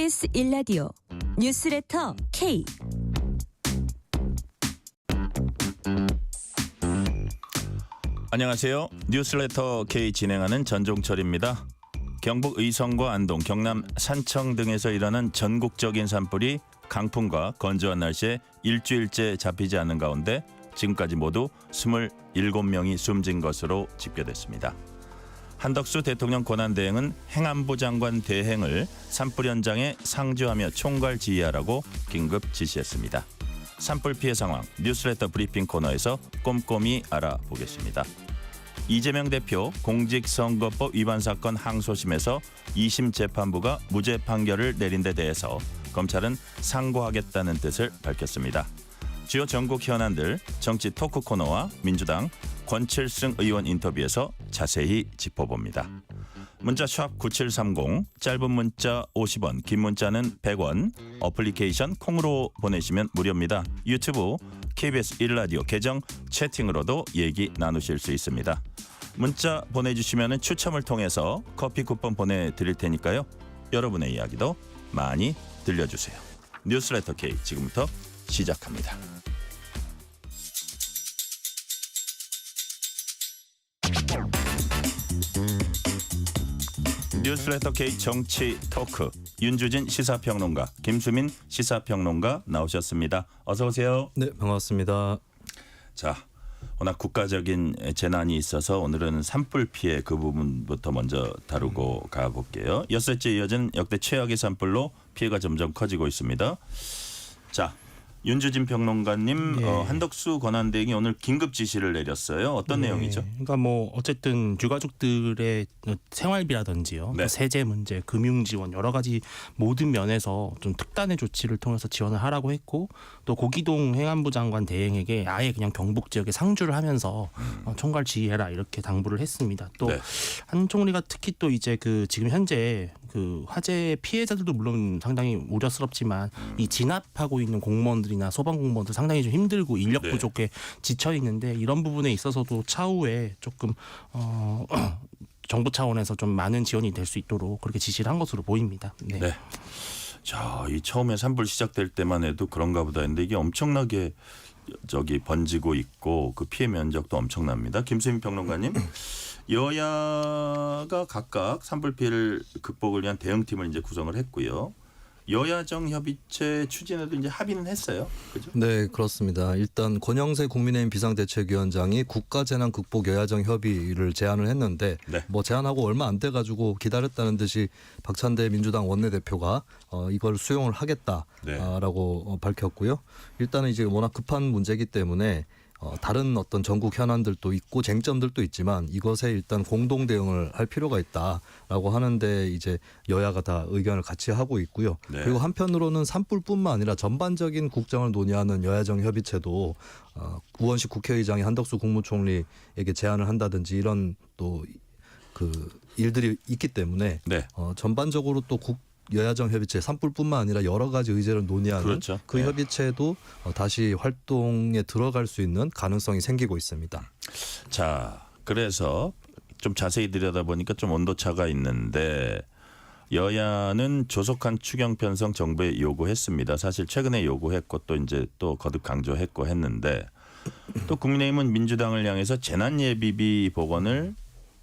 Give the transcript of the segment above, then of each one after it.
KBS 1라디오 뉴스레터 K. 안녕하세요. 뉴스레터 K 진행하는 전종철입니다. 경북 의성과 안동, 경남 산청 등에서 일어난 전국적인 산불이 강풍과 건조한 날씨에 일주일째 잡히지 않는 가운데 지금까지 모두 27명이 숨진 것으로 집계됐습니다. 한덕수 대통령 권한대행은 행안부 장관 대행을 산불 현장에 상주하며 총괄 지휘하라고 긴급 지시했습니다. 산불 피해 상황 뉴스레터 브리핑 코너에서 꼼꼼히 알아보겠습니다. 이재명 대표 공직선거법 위반 사건 항소심에서 2심 재판부가 무죄 판결을 내린 데 대해서 검찰은 상고하겠다는 뜻을 밝혔습니다. 주요 전국 현안들 정치 토크 코너와 민주당 권칠승 의원 인터뷰에서 자세히 짚어봅니다. 문자 샵 9730, 짧은 문자 50원, 긴 문자는 100원, 어플리케이션 콩으로 보내시면 무료입니다. 유튜브 KBS 1라디오 계정 채팅으로도 얘기 나누실 수 있습니다. 문자 보내주시면 추첨을 통해서 커피 쿠폰 보내드릴 테니까요. 여러분의 이야기도 많이 들려주세요. 뉴스레터 K 지금부터 시작합니다. 뉴스레터 K 정치 토크 윤주진 시사평론가, 김수민 시사평론가 나오셨습니다. 어서 오세요. 네, 반갑습니다. 자, 워낙 국가적인 재난이 있어서 오늘은 산불 피해 그 부분부터 먼저 다루고 가볼게요. 엿새째 이어진 역대 최악의 산불로 피해가 점점 커지고 있습니다. 자, 윤주진 평론가님, 예. 한덕수 권한대행이 오늘 긴급 지시를 내렸어요. 어떤 내용이죠? 그러니까 뭐 어쨌든 유가족들의 생활비라든지요, 네. 또 세제 문제, 금융 지원 여러 가지 모든 면에서 좀 특단의 조치를 통해서 지원을 하라고 했고, 또 고기동 행안부 장관 대행에게 아예 그냥 경북 지역에 상주를 하면서 총괄 지휘해라 이렇게 당부를 했습니다. 또 네. 한 총리가 특히 또 이제 그 지금 현재 그 화재 피해자들도 물론 상당히 우려스럽지만 이 진압하고 있는 공무원들이나 소방 공무원들 상당히 좀 힘들고 인력 네. 부족에 지쳐 있는데 이런 부분에 있어서도 차후에 조금 정부 차원에서 좀 많은 지원이 될 수 있도록 그렇게 지시를 한 것으로 보입니다. 네. 네. 자, 이 처음에 산불 시작될 때만 해도 그런가 보다 했는데 이게 엄청나게 번지고 있고 그 피해 면적도 엄청납니다. 김수민 평론가님, 여야가 각각 산불 피해를 극복을 위한 대응팀을 이제 구성을 했고요. 여야정 협의체 추진에도 이제 합의는 했어요. 그죠? 네, 그렇습니다. 일단 권영세 국민의힘 비상대책위원장이 국가재난 극복 여야정 협의를 제안을 했는데 네. 뭐 제안하고 얼마 안 돼 가지고 기다렸다는 듯이 박찬대 민주당 원내대표가 이걸 수용을 하겠다라고 밝혔고요. 일단은 이제 워낙 급한 문제이기 때문에 다른 어떤 전국 현안들도 있고 쟁점들도 있지만 이것에 일단 공동 대응을 할 필요가 있다라고 하는데 이제 여야가 다 의견을 같이 하고 있고요. 네. 그리고 한편으로는 산불뿐만 아니라 전반적인 국정을 논의하는 여야정 협의체도 우원식 국회의장이 한덕수 국무총리에게 제안을 한다든지 이런 또 그 일들이 있기 때문에 네. 전반적으로 또 여야정 협의체 산불뿐만 아니라 여러 가지 의제를 논의하는 그렇죠. 그 네. 협의체도 다시 활동에 들어갈 수 있는 가능성이 생기고 있습니다. 자, 그래서 좀 자세히 들여다보니까 좀 온도차가 있는데 여야는 조속한 추경 편성 정부에 요구했습니다. 사실 최근에 요구했고 또 이제 또 거듭 강조했고 했는데 또 국민의힘은 민주당을 향해서 재난예비비 복원을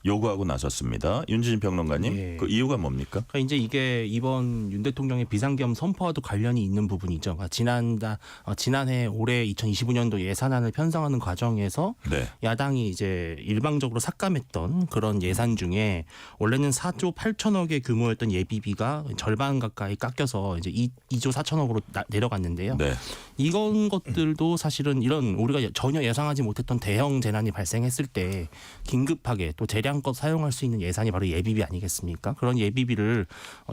요구하고 나섰습니다. 윤주진 평론가님, 예. 그 이유가 뭡니까? 그러니까 이제 이게 이번 윤 대통령의 비상계엄 선포와도 관련이 있는 부분이죠. 그러니까 지난해 올해 2025년도 예산안을 편성하는 과정에서 네. 야당이 이제 일방적으로 삭감했던 그런 예산 중에 원래는 4조 8천억의 규모였던 예비비가 절반 가까이 깎여서 이제 2조 4천억으로 내려갔는데요. 네. 이런 것들도 사실은 이런 우리가 전혀 예상하지 못했던 대형 재난이 발생했을 때 긴급하게 또 재량껏 사용할 수 있는 예산이 바로 예비비 아니겠습니까? 그런 예비비를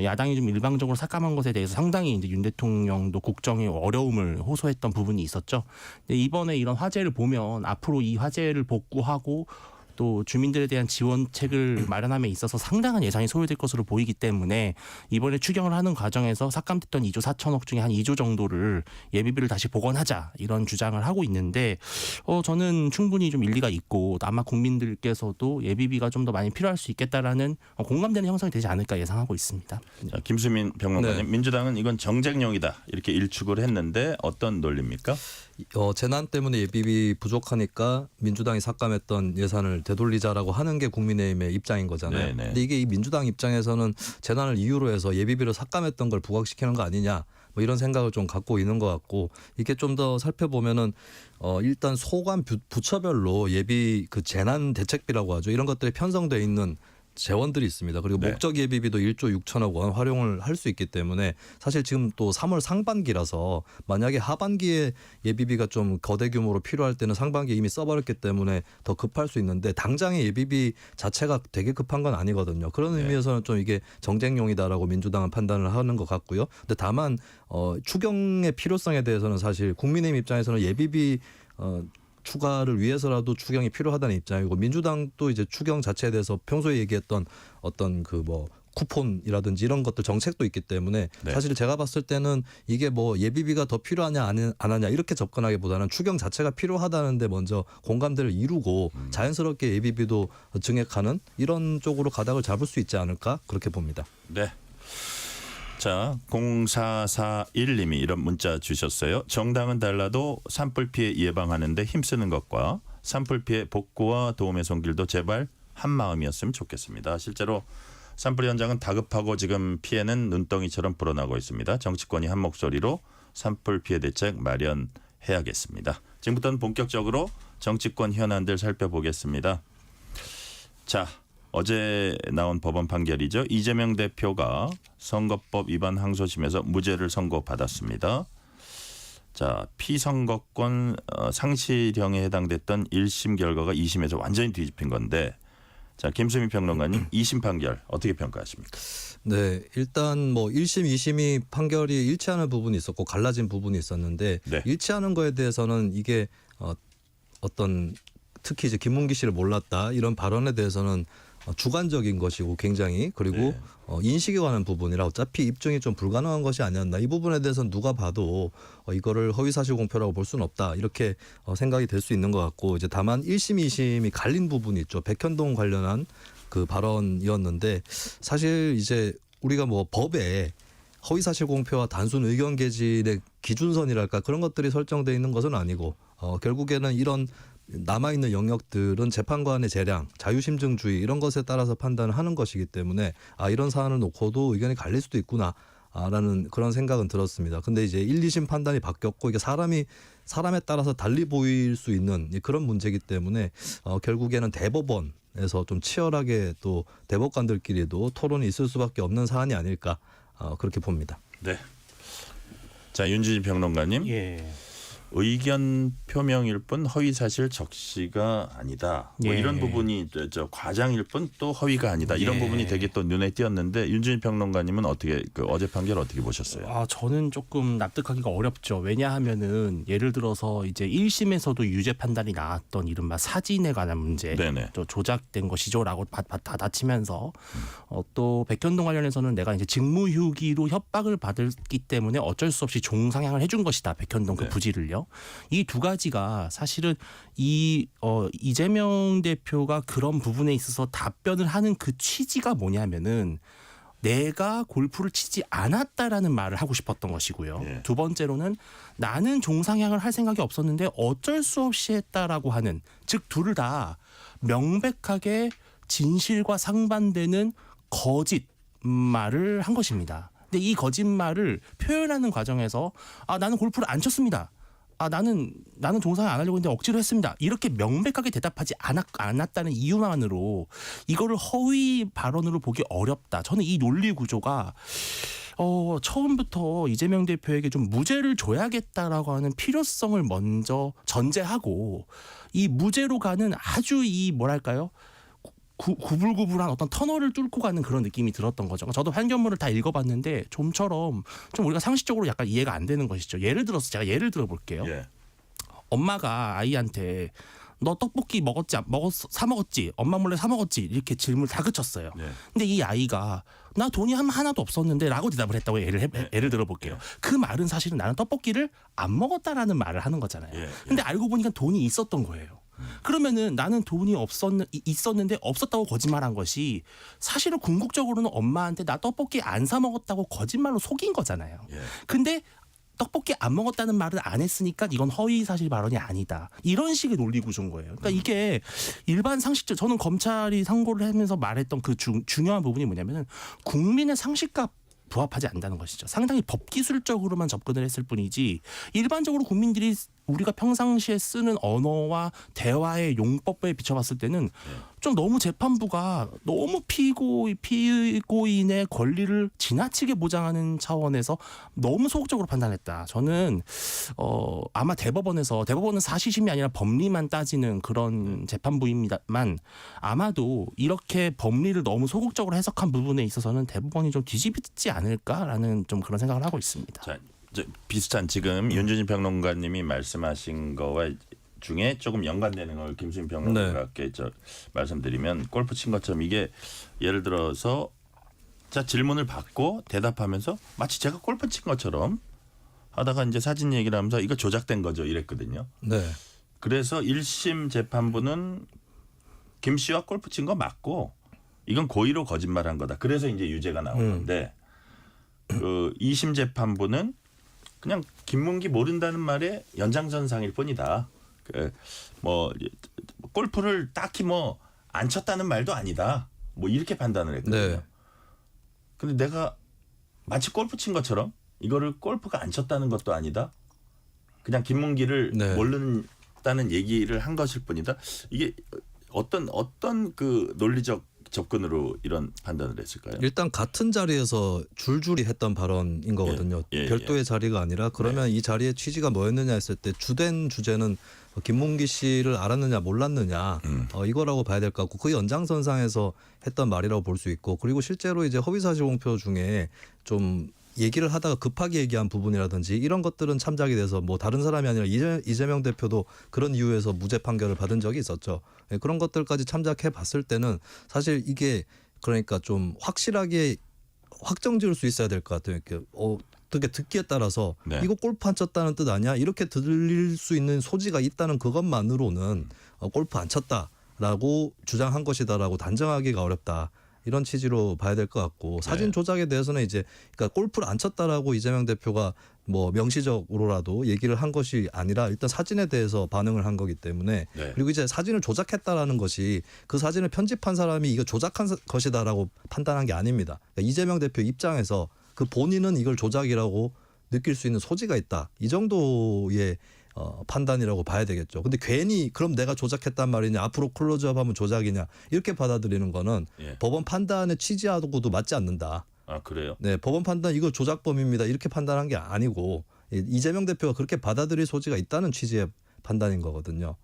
야당이 좀 일방적으로 삭감한 것에 대해서 상당히 이제 윤 대통령도 국정에 어려움을 호소했던 부분이 있었죠. 근데 이번에 이런 화제를 보면 앞으로 이 화제를 복구하고 또 주민들에 대한 지원책을 마련함에 있어서 상당한 예산이 소요될 것으로 보이기 때문에 이번에 추경을 하는 과정에서 삭감됐던 2조 4천억 중에 한 2조 정도를 예비비를 다시 복원하자 이런 주장을 하고 있는데 저는 충분히 좀 일리가 있고 아마 국민들께서도 예비비가 좀 더 많이 필요할 수 있겠다라는 공감되는 형성이 되지 않을까 예상하고 있습니다. 자, 김수민 평론가님, 네. 민주당은 이건 정쟁용이다 이렇게 일축을 했는데 어떤 논리입니까? 재난 때문에 예비비 부족하니까 민주당이 삭감했던 예산을 되돌리자라고 하는 게 국민의힘의 입장인 거잖아요. 네네. 근데 이게 이 민주당 입장에서는 재난을 이유로 해서 예비비를 삭감했던 걸 부각시키는 거 아니냐 뭐 이런 생각을 좀 갖고 있는 것 같고 이게 좀 더 살펴보면은 일단 소관 부처별로 예비 그 재난 대책비라고 하죠. 이런 것들이 편성돼 있는 재원들이 있습니다. 그리고 네. 목적 예비비도 1조 6천억 원 활용을 할 수 있기 때문에 사실 지금 또 3월 상반기라서 만약에 하반기에 예비비가 좀 거대 규모로 필요할 때는 상반기에 이미 써버렸기 때문에 더 급할 수 있는데 당장의 예비비 자체가 되게 급한 건 아니거든요. 그런 네. 의미에서는 좀 이게 정쟁용이다라고 민주당은 판단을 하는 것 같고요. 근데 다만 추경의 필요성에 대해서는 사실 국민의힘 입장에서는 예비비 추가를 위해서라도 추경이 필요하다는 입장이고 민주당도 이제 추경 자체에 대해서 평소에 얘기했던 어떤 그 뭐 쿠폰이라든지 이런 것들 정책도 있기 때문에 네. 사실 제가 봤을 때는 이게 뭐 예비비가 더 필요하냐 안 하냐 이렇게 접근하기보다는 추경 자체가 필요하다는데 먼저 공감대를 이루고 자연스럽게 예비비도 증액하는 이런 쪽으로 가닥을 잡을 수 있지 않을까 그렇게 봅니다. 네. 자, 0441님이 이런 문자 주셨어요. 정당은 달라도 산불 피해 예방하는데 힘쓰는 것과 산불 피해 복구와 도움의 손길도 제발 한 마음이었으면 좋겠습니다. 실제로 산불 현장은 다급하고 지금 피해는 눈덩이처럼 불어나고 있습니다. 정치권이 한 목소리로 산불 피해 대책 마련해야겠습니다. 지금부터는 본격적으로 정치권 현안들 살펴보겠습니다. 자, 어제 나온 법원 판결이죠. 이재명 대표가 선거법 위반 항소심에서 무죄를 선고받았습니다. 자, 피선거권 상실형에 해당됐던 1심 결과가 2심에서 완전히 뒤집힌 건데 자, 김수민 평론가님 2심 판결 어떻게 평가하십니까? 네, 일단 뭐 1심, 2심이 판결이 일치하는 부분이 있었고 갈라진 부분이 있었는데 네. 일치하는 거에 대해서는 이게 어떤 특히 이제 김문기 씨를 몰랐다 이런 발언에 대해서는 주관적인 것이고 굉장히 그리고 네. 인식에 관한 부분이라 어차피 입증이 좀 불가능한 것이 아니었나 이 부분에 대해서는 누가 봐도 이거를 허위사실 공표라고 볼 수는 없다 이렇게 생각이 될 수 있는 것 같고 이제 다만 1심, 2심이 갈린 부분이 있죠. 백현동 관련한 그 발언이었는데 사실 이제 우리가 뭐 법에 허위사실 공표와 단순 의견 개진의 기준선이랄까 그런 것들이 설정되어 있는 것은 아니고 결국에는 이런 남아있는 영역들은 재판관의 재량, 자유심증주의 이런 것에 따라서 판단을 하는 것이기 때문에 이런 사안을 놓고도 의견이 갈릴 수도 있구나 라는 그런 생각은 들었습니다. 근데 이제 1, 2심 판단이 바뀌었고 이게 사람에 따라서 달리 보일 수 있는 그런 문제이기 때문에 결국에는 대법원에서 좀 치열하게 또 대법관들끼리도 토론이 있을 수밖에 없는 사안이 아닐까 그렇게 봅니다. 네. 자, 윤지진 평론가님. 예. 의견 표명일 뿐 허위사실 적시가 아니다. 뭐 예. 이런 부분이 저 과장일 뿐 또 허위가 아니다. 이런 예. 부분이 되게 또 눈에 띄었는데 윤준희 평론가님은 어떻게 그 어제 판결 어떻게 보셨어요? 저는 조금 납득하기가 어렵죠. 왜냐하면은 예를 들어서 이제 1심에서도 유죄 판단이 나왔던 이른바 사진에 관한 문제, 네네. 또 조작된 것이죠라고 받아치면서 또 백현동 관련해서는 내가 이제 직무휴기로 협박을 받았기 때문에 어쩔 수 없이 종상향을 해준 것이다. 백현동 그 네. 부지를요. 이 두 가지가 사실은 이재명 대표가 그런 부분에 있어서 답변을 하는 그 취지가 뭐냐면은 내가 골프를 치지 않았다라는 말을 하고 싶었던 것이고요. 예. 두 번째로는 나는 종상향을 할 생각이 없었는데 어쩔 수 없이 했다라고 하는 즉 둘을 다 명백하게 진실과 상반되는 거짓 말을 한 것입니다. 근데 이 거짓말을 표현하는 과정에서 나는 골프를 안 쳤습니다. 나는 종상을 안 하려고 했는데 억지로 했습니다. 이렇게 명백하게 대답하지 않았다는 이유만으로 이거를 허위 발언으로 보기 어렵다. 저는 이 논리 구조가 처음부터 이재명 대표에게 좀 무죄를 줘야겠다라고 하는 필요성을 먼저 전제하고 이 무죄로 가는 아주 이 뭐랄까요? 구불구불한 어떤 터널을 뚫고 가는 그런 느낌이 들었던 거죠. 저도 판결문을 다 읽어봤는데 좀처럼 좀 우리가 상식적으로 약간 이해가 안 되는 것이죠. 예를 들어서 제가 예를 들어볼게요. 예. 엄마가 아이한테 너 떡볶이 먹었지? 사 먹었지? 엄마 몰래 사 먹었지? 이렇게 질문을 다 그쳤어요. 네. 근데 이 아이가 나 돈이 하나도 없었는데 라고 대답을 했다고 예를 들어볼게요. 그 말은 사실은 나는 떡볶이를 안 먹었다라는 말을 하는 거잖아요. 예, 예. 근데 알고 보니까 돈이 있었던 거예요. 그러면은 나는 돈이 있었는데 없었다고 거짓말한 것이 사실은 궁극적으로는 엄마한테 나 떡볶이 안 사 먹었다고 거짓말로 속인 거잖아요. 예. 근데 떡볶이 안 먹었다는 말을 안 했으니까 이건 허위 사실 발언이 아니다. 이런 식의 논리 구조인 거예요. 그러니까 이게 일반 상식적 저는 검찰이 상고를 하면서 말했던 그 중요한 부분이 뭐냐면은 국민의 상식과 부합하지 않는다는 것이죠. 상당히 법기술적으로만 접근을 했을 뿐이지 일반적으로 국민들이 우리가 평상시에 쓰는 언어와 대화의 용법에 비춰봤을 때는 좀 너무 재판부가 너무 피고인의 권리를 지나치게 보장하는 차원에서 너무 소극적으로 판단했다. 저는 아마 대법원은 사실심이 아니라 법리만 따지는 그런 재판부입니다만 아마도 이렇게 법리를 너무 소극적으로 해석한 부분에 있어서는 대법원이 좀 뒤집지 않을까라는 좀 그런 생각을 하고 있습니다. 자, 비슷한 지금 윤준희 평론가님이 말씀하신 거와 중에 조금 연관되는 걸 김수민 평론가께 말씀드리면 골프 친 것처럼 이게 예를 들어서 자 질문을 받고 대답하면서 마치 제가 골프 친 것처럼 하다가 이제 사진 얘기를 하면서 이거 조작된 거죠 이랬거든요. 네. 그래서 1심 재판부는 김 씨와 골프 친 거 맞고 이건 고의로 거짓말한 거다. 그래서 이제 유죄가 나온 건데 그 2심 재판부는 그냥 김문기 모른다는 말에 연장선상일 뿐이다. 뭐 골프를 딱히 뭐 안 쳤다는 말도 아니다. 뭐 이렇게 판단을 했거든요. 네. 근데 내가 마치 골프 친 것처럼 이거를 골프가 안 쳤다는 것도 아니다. 그냥 김문기를 네. 모른다는 얘기를 한 것일 뿐이다. 이게 어떤 그 논리적 접근으로 이런 판단을 했을까요? 일단 같은 자리에서 줄줄이 했던 발언인 거거든요. 별도의 자리가 아니라 그러면 이 자리의 취지가 뭐였느냐 했을 때 주된 주제는 김문기 씨를 알았느냐 몰랐느냐 이거라고 봐야 될 것 같고 그 연장선상에서 했던 말이라고 볼 수 있고 그리고 실제로 이제 허위사실 공표 중에 좀 얘기를 하다가 급하게 얘기한 부분이라든지 이런 것들은 참작이 돼서 뭐 다른 사람이 아니라 이재명 대표도 그런 이유에서 무죄 판결을 받은 적이 있었죠. 그런 것들까지 참작해 봤을 때는 사실 이게 그러니까 좀 확실하게 확정 지을 수 있어야 될 것 같아요. 이렇게 어떻게 듣기에 따라서 네. 이거 골프 안 쳤다는 뜻 아니야? 이렇게 들릴 수 있는 소지가 있다는 그것만으로는 골프 안 쳤다라고 주장한 것이다라고 단정하기가 어렵다. 이런 취지로 봐야 될 것 같고 사진 조작에 대해서는 이제 그러니까 골프를 안 쳤다라고 이재명 대표가 뭐 명시적으로라도 얘기를 한 것이 아니라 일단 사진에 대해서 반응을 한 거기 때문에 그리고 이제 사진을 조작했다라는 것이 그 사진을 편집한 사람이 이거 조작한 것이다라고 판단한 게 아닙니다. 그러니까 이재명 대표 입장에서 그 본인은 이걸 조작이라고 느낄 수 있는 소지가 있다. 이 정도의 판단이라고 봐야 되겠죠. 근데 괜히 그럼 내가 조작했단 말이냐 앞으로 클로즈업하면 조작이냐 이렇게 받아들이는 거는 법원 판단의 취지하고도 맞지 않는다. 아 그래요? 네, 법원 판단 이거 조작범입니다 이렇게 판단한 게 아니고 이재명 대표가 그렇게 받아들일 소지가 있다는 취지의 판단인 거거든요.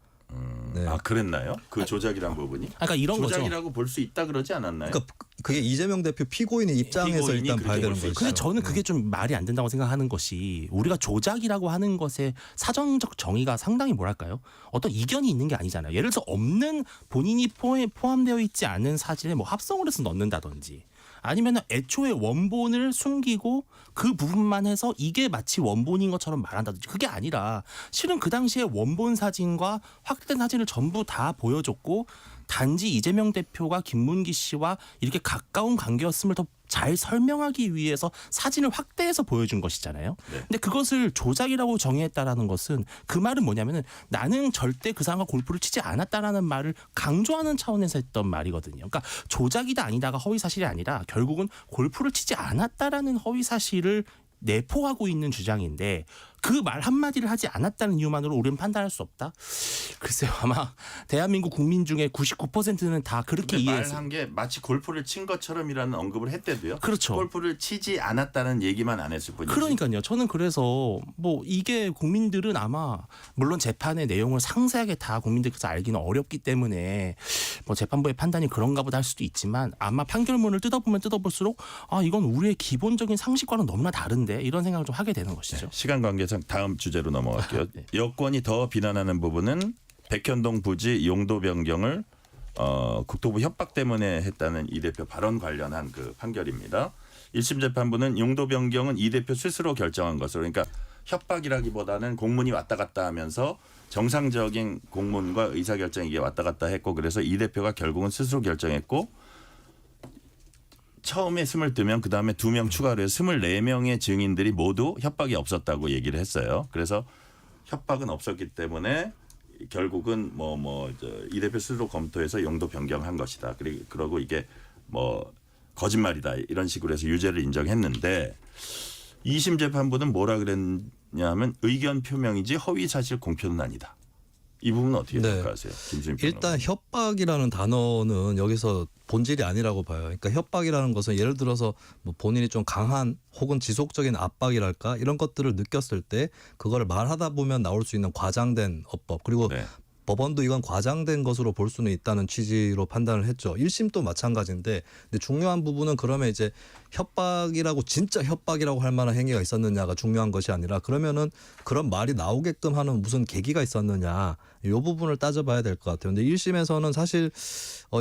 네. 아 그랬나요? 그 조작이란 부분이? 그러니까 이런 조작이라고 볼 수 있다 그러지 않았나요? 그러니까 그게 이재명 대표 피고인의 입장에서 피고인이 일단 그렇게 봐야 되는 볼수 거죠. 근데 저는 그게 좀 말이 안 된다고 생각하는 것이 우리가 조작이라고 하는 것의 사정적 정의가 상당히 뭐랄까요? 어떤 이견이 있는 게 아니잖아요. 예를 들어서 없는 본인이 포함되어 있지 않은 사진에 뭐 합성을 해서 넣는다든지 아니면 애초에 원본을 숨기고 그 부분만 해서 이게 마치 원본인 것처럼 말한다든지 그게 아니라 실은 그 당시에 원본 사진과 확대된 사진을 전부 다 보여줬고 단지 이재명 대표가 김문기 씨와 이렇게 가까운 관계였음을 더 잘 설명하기 위해서 사진을 확대해서 보여준 것이잖아요. 근데 그것을 조작이라고 정의했다라는 것은 그 말은 뭐냐면은 나는 절대 그 사람과 골프를 치지 않았다라는 말을 강조하는 차원에서 했던 말이거든요. 그러니까 조작이다 아니다가 허위 사실이 아니라 결국은 골프를 치지 않았다라는 허위 사실을 내포하고 있는 주장인데 그 말 한마디를 하지 않았다는 이유만으로 우리는 판단할 수 없다? 글쎄요. 아마 대한민국 국민 중에 99%는 다 그렇게 이해해서 말한 게 마치 골프를 친 것처럼이라는 언급을 했대도요. 그렇죠. 골프를 치지 않았다는 얘기만 안 했을 뿐이지. 그러니까요. 저는 그래서 뭐 이게 국민들은 아마 물론 재판의 내용을 상세하게 다 국민들께서 알기는 어렵기 때문에 뭐 재판부의 판단이 그런가 보다 할 수도 있지만 아마 판결문을 뜯어보면 뜯어볼수록 아 이건 우리의 기본적인 상식과는 너무나 다른데 이런 생각을 좀 하게 되는 것이죠. 시간 관계상 다음 주제로 넘어갈게요. 여권이 더 비난하는 부분은 백현동 부지 용도 변경을 국토부 협박 때문에 했다는 이 대표 발언 관련한 그 판결입니다. 1심 재판부는 용도 변경은 이 대표 스스로 결정한 것으로, 그러니까 협박이라기보다는 공문이 왔다 갔다 하면서 정상적인 공문과 의사결정이 이게 왔다 갔다 했고, 그래서 이 대표가 결국은 스스로 결정했고, 처음에 22명, 그다음에 2명 추가로 해서 24명의 증인들이 모두 협박이 없었다고 얘기를 했어요. 그래서 협박은 없었기 때문에 결국은 이 대표 스스로 검토해서 용도 변경한 것이다. 그리고 이게 거짓말이다 이런 식으로 해서 유죄를 인정했는데, 2심 재판부는 뭐라 그랬냐면 의견 표명이지 허위 사실 공표는 아니다. 이 부분은 어떻게 생각하세요? 김수민 평론가. 일단 협박이라는 단어는 여기서 본질이 아니라고 봐요. 그러니까 협박이라는 것은 예를 들어서 본인이 좀 강한 혹은 지속적인 압박이랄까 이런 것들을 느꼈을 때 그거를 말하다 보면 나올 수 있는 과장된 어법, 그리고 네. 법원도 이건 과장된 것으로 볼 수는 있다는 취지로 판단을 했죠. 1심도 마찬가지인데, 근데 중요한 부분은 그러면 이제 협박이라고 진짜 협박이라고 할 만한 행위가 있었느냐가 중요한 것이 아니라, 그러면은 그런 말이 나오게끔 하는 무슨 계기가 있었느냐 이 부분을 따져봐야 될 것 같아요. 근데 1심에서는 사실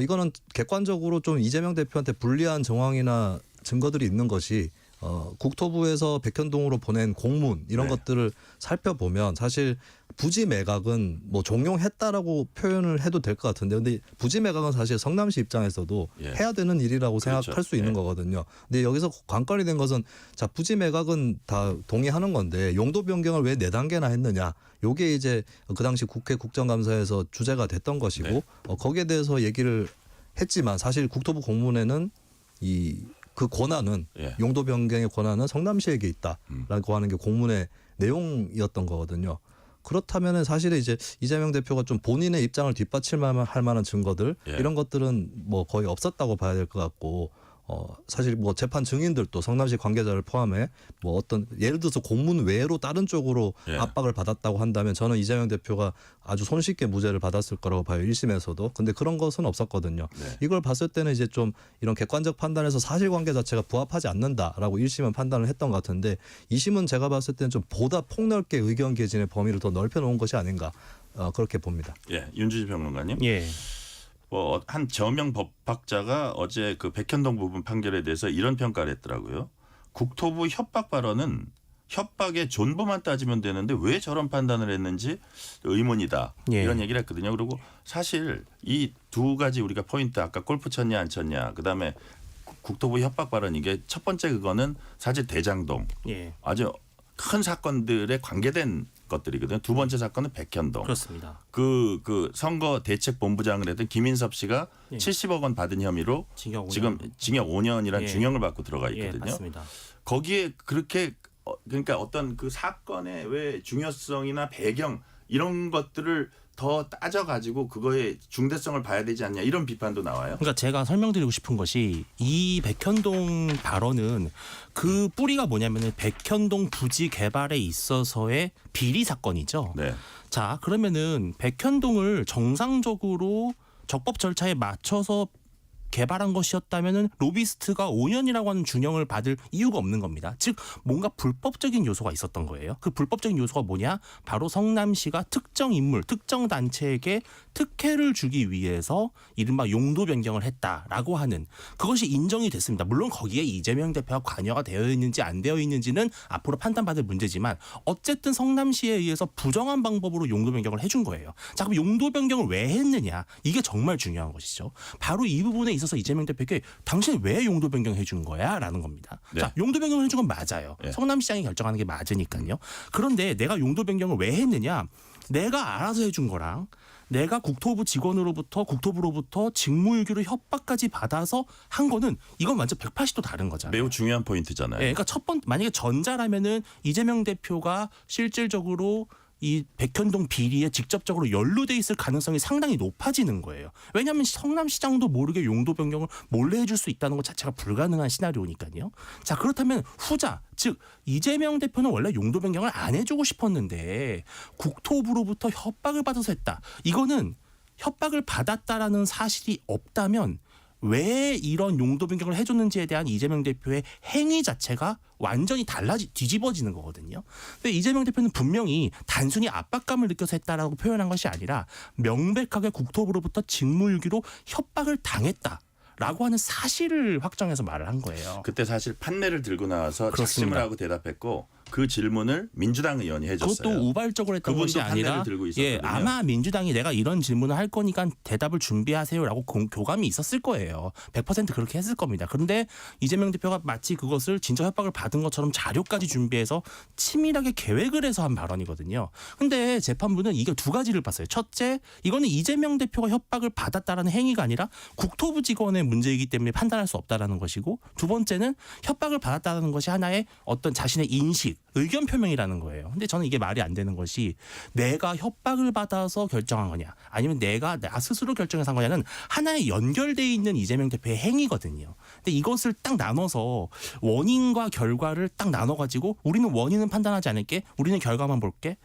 이거는 객관적으로 좀 이재명 대표한테 불리한 정황이나 증거들이 있는 것이 국토부에서 백현동으로 보낸 공문 이런 것들을 살펴보면 사실 부지 매각은 종용했다라고 표현을 해도 될 것 같은데, 근데 부지 매각은 사실 성남시 입장에서도 해야 되는 일이라고 생각할 수 있는 거거든요. 근데 여기서 관건이 된 것은 자, 부지 매각은 다 동의하는 건데 용도 변경을 왜 4단계나 했느냐, 요게 이제 그 당시 국회 국정감사에서 주제가 됐던 것이고, 거기에 대해서 얘기를 했지만 사실 국토부 공문에는 그 권한은 용도 변경의 권한은 성남시에게 있다라고 하는 게 공문의 내용이었던 거거든요. 그렇다면은 사실 이제 이재명 대표가 좀 본인의 입장을 뒷받침할 만한 증거들 이런 것들은 거의 없었다고 봐야 될 것 같고, 사실 재판 증인들도 성남시 관계자를 포함해 어떤 예를 들어서 공문 외로 다른 쪽으로 압박을 받았다고 한다면 저는 이재명 대표가 아주 손쉽게 무죄를 받았을 거라고 봐요. 1심에서도. 근데 그런 것은 없었거든요. 이걸 봤을 때는 이제 좀 이런 객관적 판단에서 사실관계 자체가 부합하지 않는다라고 1심은 판단을 했던 것 같은데, 2심은 제가 봤을 때는 좀 보다 폭넓게 의견 개진의 범위를 더 넓혀놓은 것이 아닌가 그렇게 봅니다. 예, 윤주지 평론가님. 예. 한 저명 법학자가 어제 그 백현동 부분 판결에 대해서 이런 평가를 했더라고요. 국토부 협박 발언은 협박의 존버만 따지면 되는데 왜 저런 판단을 했는지 의문이다. 이런 얘기를 했거든요. 그리고 사실 이 두 가지 우리가 포인트, 아까 골프 쳤냐 안 쳤냐, 그다음에 국토부 협박 발언, 이게 첫 번째 그거는 사실 대장동 아주 큰 사건들에 관계된 것들이거든요. 두 번째 사건은 백현동. 그렇습니다. 그 선거 대책 본부장을 했던 김인섭 씨가 70억 원 받은 혐의로 징역 5년. 지금 징역 5년이란 중형을 받고 들어가 있거든요. 맞습니다. 거기에 그렇게 그러니까 어떤 그 사건의 왜 중요성이나 배경 이런 것들을 더 따져가지고 그거의 중대성을 봐야 되지 않냐, 이런 비판도 나와요. 그러니까 제가 설명드리고 싶은 것이 이 백현동 발언은 그 뿌리가 뭐냐면은 백현동 부지 개발에 있어서의 비리 사건이죠. 자, 그러면은 백현동을 정상적으로 적법 절차에 맞춰서 개발한 것이었다면은 로비스트가 5년이라고 하는 중형을 받을 이유가 없는 겁니다. 즉 뭔가 불법적인 요소가 있었던 거예요. 그 불법적인 요소가 뭐냐? 바로 성남시가 특정 인물, 특정 단체에게 특혜를 주기 위해서 이른바 용도 변경을 했다라고 하는, 그것이 인정이 됐습니다. 물론 거기에 이재명 대표가 관여가 되어 있는지 안 되어 있는지는 앞으로 판단받을 문제지만 어쨌든 성남시에 의해서 부정한 방법으로 용도 변경을 해준 거예요. 자, 그럼 용도 변경을 왜 했느냐? 이게 정말 중요한 것이죠. 바로 이 부분에 있어서 이재명 대표에게 당신 왜 용도 변경해 준 거야? 라는 겁니다. 자, 용도 변경을 해준 건 맞아요. 성남시장이 결정하는 게 맞으니까요. 그런데 내가 용도 변경을 왜 했느냐? 내가 알아서 해준 거랑 내가 국토부 직원으로부터 국토부로부터 직무유기로 협박까지 받아서 한 거는 이건 완전 180도 다른 거잖아요. 매우 중요한 포인트잖아요. 그러니까 첫 번째, 만약에 전자라면은 이재명 대표가 실질적으로 이 백현동 비리에 직접적으로 연루돼 있을 가능성이 상당히 높아지는 거예요. 왜냐하면 성남시장도 모르게 용도 변경을 몰래 해줄 수 있다는 것 자체가 불가능한 시나리오니까요. 자, 그렇다면 후자, 즉 이재명 대표는 원래 용도 변경을 안 해주고 싶었는데 국토부로부터 협박을 받아서 했다. 이거는 협박을 받았다라는 사실이 없다면 왜 이런 용도 변경을 해줬는지에 대한 이재명 대표의 행위 자체가 완전히 뒤집어지는 거거든요. 근데 이재명 대표는 분명히 단순히 압박감을 느껴서 했다라고 표현한 것이 아니라 명백하게 국토부로부터 직무유기로 협박을 당했다라고 하는 사실을 확정해서 말을 한 거예요. 그때 사실 판례를 들고 나와서 그렇습니다. 작심을 하고 대답했고 그 질문을 민주당 의원이 해줬어요. 그것도 우발적으로 했던 것이 그분도 판례를 아니라 들고 있었거든요. 아마 민주당이 내가 이런 질문을 할 거니까 대답을 준비하세요라고 교감이 있었을 거예요. 100% 그렇게 했을 겁니다. 그런데 이재명 대표가 마치 그것을 진짜 협박을 받은 것처럼 자료까지 준비해서 치밀하게 계획을 해서 한 발언이거든요. 근데 재판부는 이게 두 가지를 봤어요. 첫째, 이거는 이재명 대표가 협박을 받았다라는 행위가 아니라 국토부 직원의 문제이기 때문에 판단할 수 없다라는 것이고, 두 번째는 협박을 받았다는 것이 하나의 어떤 자신의 인식, 의견 표명이라는 거예요. 근데 저는 이게 말이 안 되는 것이 내가 협박을 받아서 결정한 거냐 아니면 내가 스스로 결정해서 한 거냐는 하나의 연결돼 있는 이재명 대표의 행위거든요. 근데 이것을 딱 나눠서 원인과 결과를 딱 나눠가지고 우리는 원인은 판단하지 않을게, 우리는 결과만 볼게.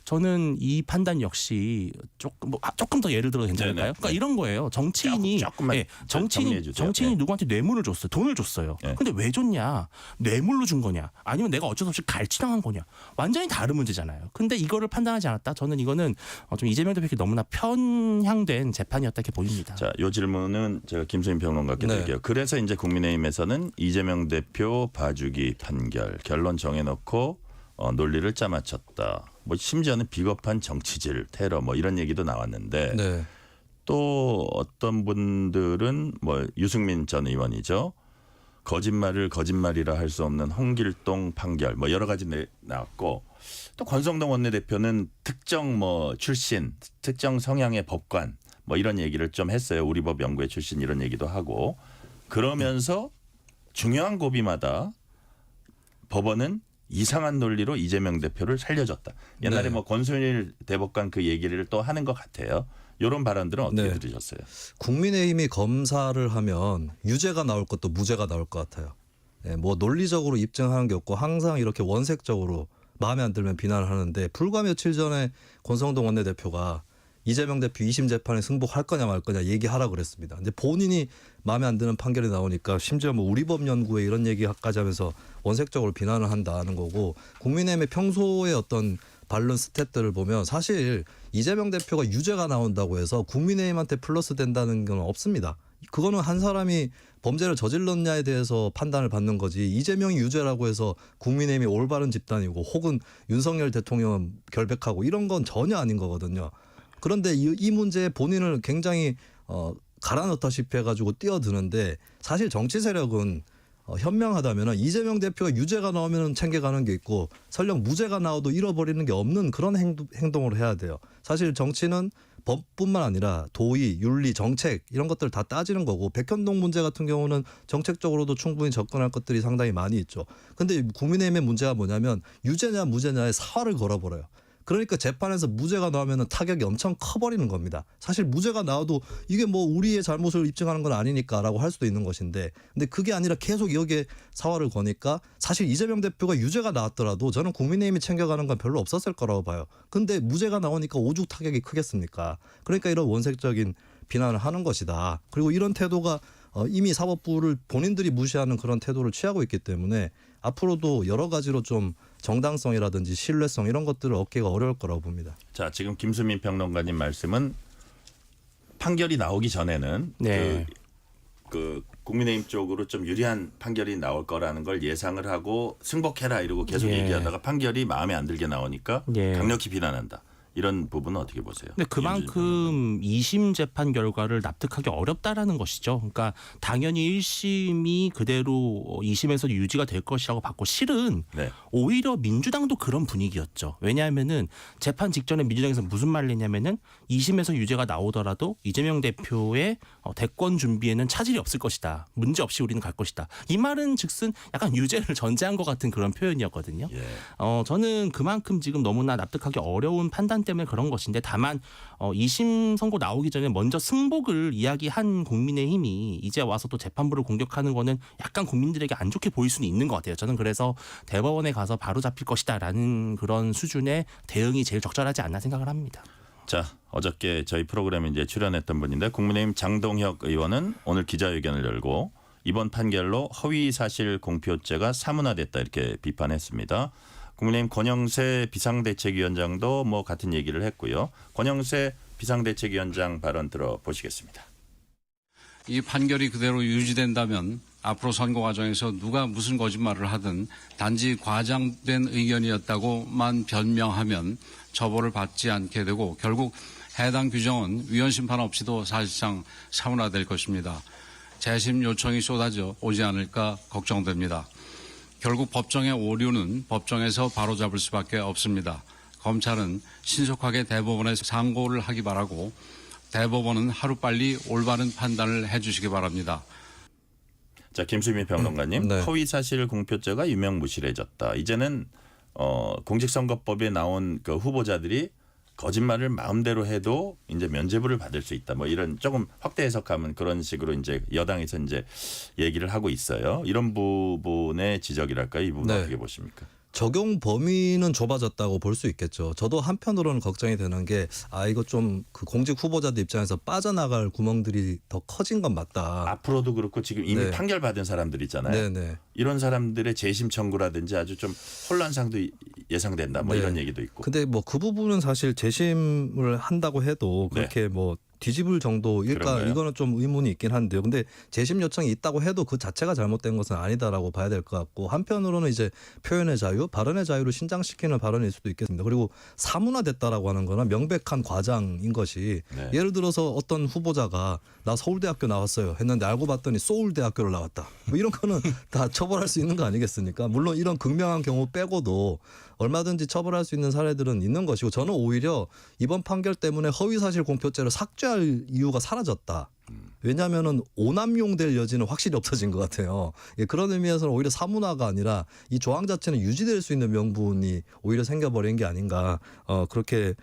저는 이 판단 역시 조금 더 예를 들어도 괜찮을까요? 네네. 그러니까 이런 거예요. 정치인이 조금만 정리해 주세요. 정치인이 누구한테 뇌물을 줬어요. 돈을 줬어요. 네. 근데 왜 줬냐? 뇌물로 준 거냐? 아니면 내가 어쩔 수 없이 갈취당한 거냐? 완전히 다른 문제잖아요. 근데 이거를 판단하지 않았다. 저는 이거는 좀 이재명 대표에게 너무나 편향된 재판이었다 이렇게 보입니다. 자, 이 질문은 제가 김수민 평론가께 드릴게요. 그래서 이제 국민의힘에서는 이재명 대표 봐주기 판결 결론 정해놓고 논리를 짜맞췄다. 뭐 심지어는 비겁한 정치질, 테러 뭐 이런 얘기도 나왔는데 네. 또 어떤 분들은 뭐 유승민 전 의원이죠. 거짓말을 거짓말이라 할 수 없는 홍길동 판결 뭐 여러 가지 나왔고, 또 권성동 원내대표는 특정 뭐 출신, 특정 성향의 법관 뭐 이런 얘기를 좀 했어요. 우리 법 연구회 출신 이런 얘기도 하고, 그러면서 중요한 고비마다 법원은 이상한 논리로 이재명 대표를 살려줬다. 옛날에 네. 뭐 권순일 대법관 그 얘기를 또 하는 것 같아요. 이런 발언들은 어떻게 네. 들으셨어요? 국민의힘이 검사를 하면 유죄가 나올 것도 무죄가 나올 것 같아요. 뭐 논리적으로 입증하는 게 없고 항상 이렇게 원색적으로 마음에 안 들면 비난을 하는데, 불과 며칠 전에 권성동 원내대표가 이재명 대표 2심 재판에 승복할 거냐 말 거냐 얘기하라 그랬습니다. 근데 본인이 마음에 안 드는 판결이 나오니까 심지어 뭐 우리 법 연구회 이런 얘기까지 하면서 원색적으로 비난을 한다는 거고, 국민의힘의 평소의 어떤 반론 스탯들을 보면 사실 이재명 대표가 유죄가 나온다고 해서 국민의힘한테 플러스 된다는 건 없습니다. 그거는 한 사람이 범죄를 저질렀냐에 대해서 판단을 받는 거지, 이재명이 유죄라고 해서 국민의힘이 올바른 집단이고 혹은 윤석열 대통령은 결백하고 이런 건 전혀 아닌 거거든요. 그런데 이 문제에 본인을 굉장히 갈아넣다시피 해가지고 뛰어드는데, 사실 정치 세력은 현명하다면 이재명 대표가 유죄가 나오면 챙겨가는 게 있고 설령 무죄가 나와도 잃어버리는 게 없는 그런 행동을 해야 돼요. 사실 정치는 법뿐만 아니라 도의, 윤리, 정책 이런 것들 다 따지는 거고, 백현동 문제 같은 경우는 정책적으로도 충분히 접근할 것들이 상당히 많이 있죠. 근데 국민의힘의 문제가 뭐냐면 유죄냐 무죄냐에 사활을 걸어버려요. 그러니까 재판에서 무죄가 나오면 타격이 엄청 커버리는 겁니다. 사실 무죄가 나와도 이게 뭐 우리의 잘못을 입증하는 건 아니니까라고 할 수도 있는 것인데, 근데 그게 아니라 계속 여기에 사활을 거니까 사실 이재명 대표가 유죄가 나왔더라도 저는 국민의힘이 챙겨가는 건 별로 없었을 거라고 봐요. 근데 무죄가 나오니까 오죽 타격이 크겠습니까? 그러니까 이런 원색적인 비난을 하는 것이다. 그리고 이런 태도가 이미 사법부를 본인들이 무시하는 그런 태도를 취하고 있기 때문에 앞으로도 여러 가지로 좀 정당성이라든지 신뢰성 이런 것들을 얻기가 어려울 거라고 봅니다. 자, 지금 김수민 평론가님 말씀은 판결이 나오기 전에는 네. 그 국민의힘 쪽으로 좀 유리한 판결이 나올 거라는 걸 예상을 하고 승복해라 이러고 계속 예. 얘기하다가 판결이 마음에 안 들게 나오니까 예. 강력히 비난한다. 이런 부분은 어떻게 보세요? 근데 그만큼 2심 재판 결과를 납득하기 어렵다라는 것이죠. 그러니까 당연히 1심이 그대로 2심에서 유지가 될 것이라고 봤고, 실은 네. 오히려 민주당도 그런 분위기였죠. 왜냐하면은 재판 직전에 민주당에서 무슨 말을 했냐면은 2심에서 유죄가 나오더라도 이재명 대표의 대권 준비에는 차질이 없을 것이다. 문제 없이 우리는 갈 것이다. 이 말은 즉슨 약간 유죄를 전제한 것 같은 그런 표현이었거든요. 예. 저는 그만큼 지금 너무나 납득하기 어려운 판단 때문에 그런 것인데, 다만 2심 선고 나오기 전에 먼저 승복을 이야기한 국민의힘이 이제 와서 또 재판부를 공격하는 거는 약간 국민들에게 안 좋게 보일 수는 있는 것 같아요. 저는 그래서 대법원에 가서 바로 잡힐 것이다라는 그런 수준의 대응이 제일 적절하지 않나 생각을 합니다. 자, 어저께 저희 프로그램에 이제 출연했던 분인데 국민의힘 장동혁 의원은 오늘 기자회견을 열고 이번 판결로 허위 사실 공표죄가 사문화됐다 이렇게 비판했습니다. 국민의힘 권영세 비상대책위원장도 뭐 같은 얘기를 했고요. 권영세 비상대책위원장 발언 들어보시겠습니다. 이 판결이 그대로 유지된다면 앞으로 선거 과정에서 누가 무슨 거짓말을 하든 단지 과장된 의견이었다고만 변명하면 처벌을 받지 않게 되고 결국 해당 규정은 위헌 심판 없이도 사실상 사문화될 것입니다. 재심 요청이 쏟아져 오지 않을까 걱정됩니다. 결국 법정의 오류는 법정에서 바로잡을 수밖에 없습니다. 검찰은 신속하게 대법원에 상고를 하기 바라고 대법원은 하루빨리 올바른 판단을 해주시기 바랍니다. 자, 김수미 평론가님, 네. 허위 사실 공표죄가 유명무실해졌다. 이제는 공직선거법에 나온 그 후보자들이 거짓말을 마음대로 해도 이제 면죄부를 받을 수 있다. 뭐 이런 조금 확대 해석하면 그런 식으로 이제 여당에서 이제 얘기를 하고 있어요. 이런 부분의 지적이랄까요? 이 부분 네. 어떻게 보십니까? 적용 범위는 좁아졌다고 볼 수 있겠죠. 저도 한편으로는 걱정이 되는 게 이거 좀 그 공직 후보자들 입장에서 빠져나갈 구멍들이 더 커진 건 맞다. 앞으로도 그렇고 지금 이미 네. 판결 받은 사람들 있잖아요. 네네. 이런 사람들의 재심 청구라든지 아주 좀 혼란상도 예상된다. 뭐 네. 이런 얘기도 있고. 근데 뭐 그 부분은 사실 재심을 한다고 해도 그렇게 뭐 뒤집을 정도일까 그런가요? 이거는 좀 의문이 있긴 한데요. 근데 재심 요청이 있다고 해도 그 자체가 잘못된 것은 아니다라고 봐야 될 것 같고 한편으로는 이제 표현의 자유, 발언의 자유를 신장시키는 발언일 수도 있겠습니다. 그리고 사문화됐다라고 하는 거는 명백한 과장인 것이 네. 예를 들어서 어떤 후보자가 나 서울대학교 나왔어요 했는데 알고 봤더니 소울대학교를 나왔다. 뭐 이런 거는 다 처벌할 수 있는 거 아니겠습니까? 물론 이런 극명한 경우 빼고도 얼마든지 처벌할 수 있는 사례들은 있는 것이고 저는 오히려 이번 판결 때문에 허위사실 공표죄를 삭제할 이유가 사라졌다. 왜냐하면은 오남용될 여지는 확실히 없어진 것 같아요. 예, 그런 의미에서는 오히려 사문화가 아니라 이 조항 자체는 유지될 수 있는 명분이 오히려 생겨버린 게 아닌가 그렇게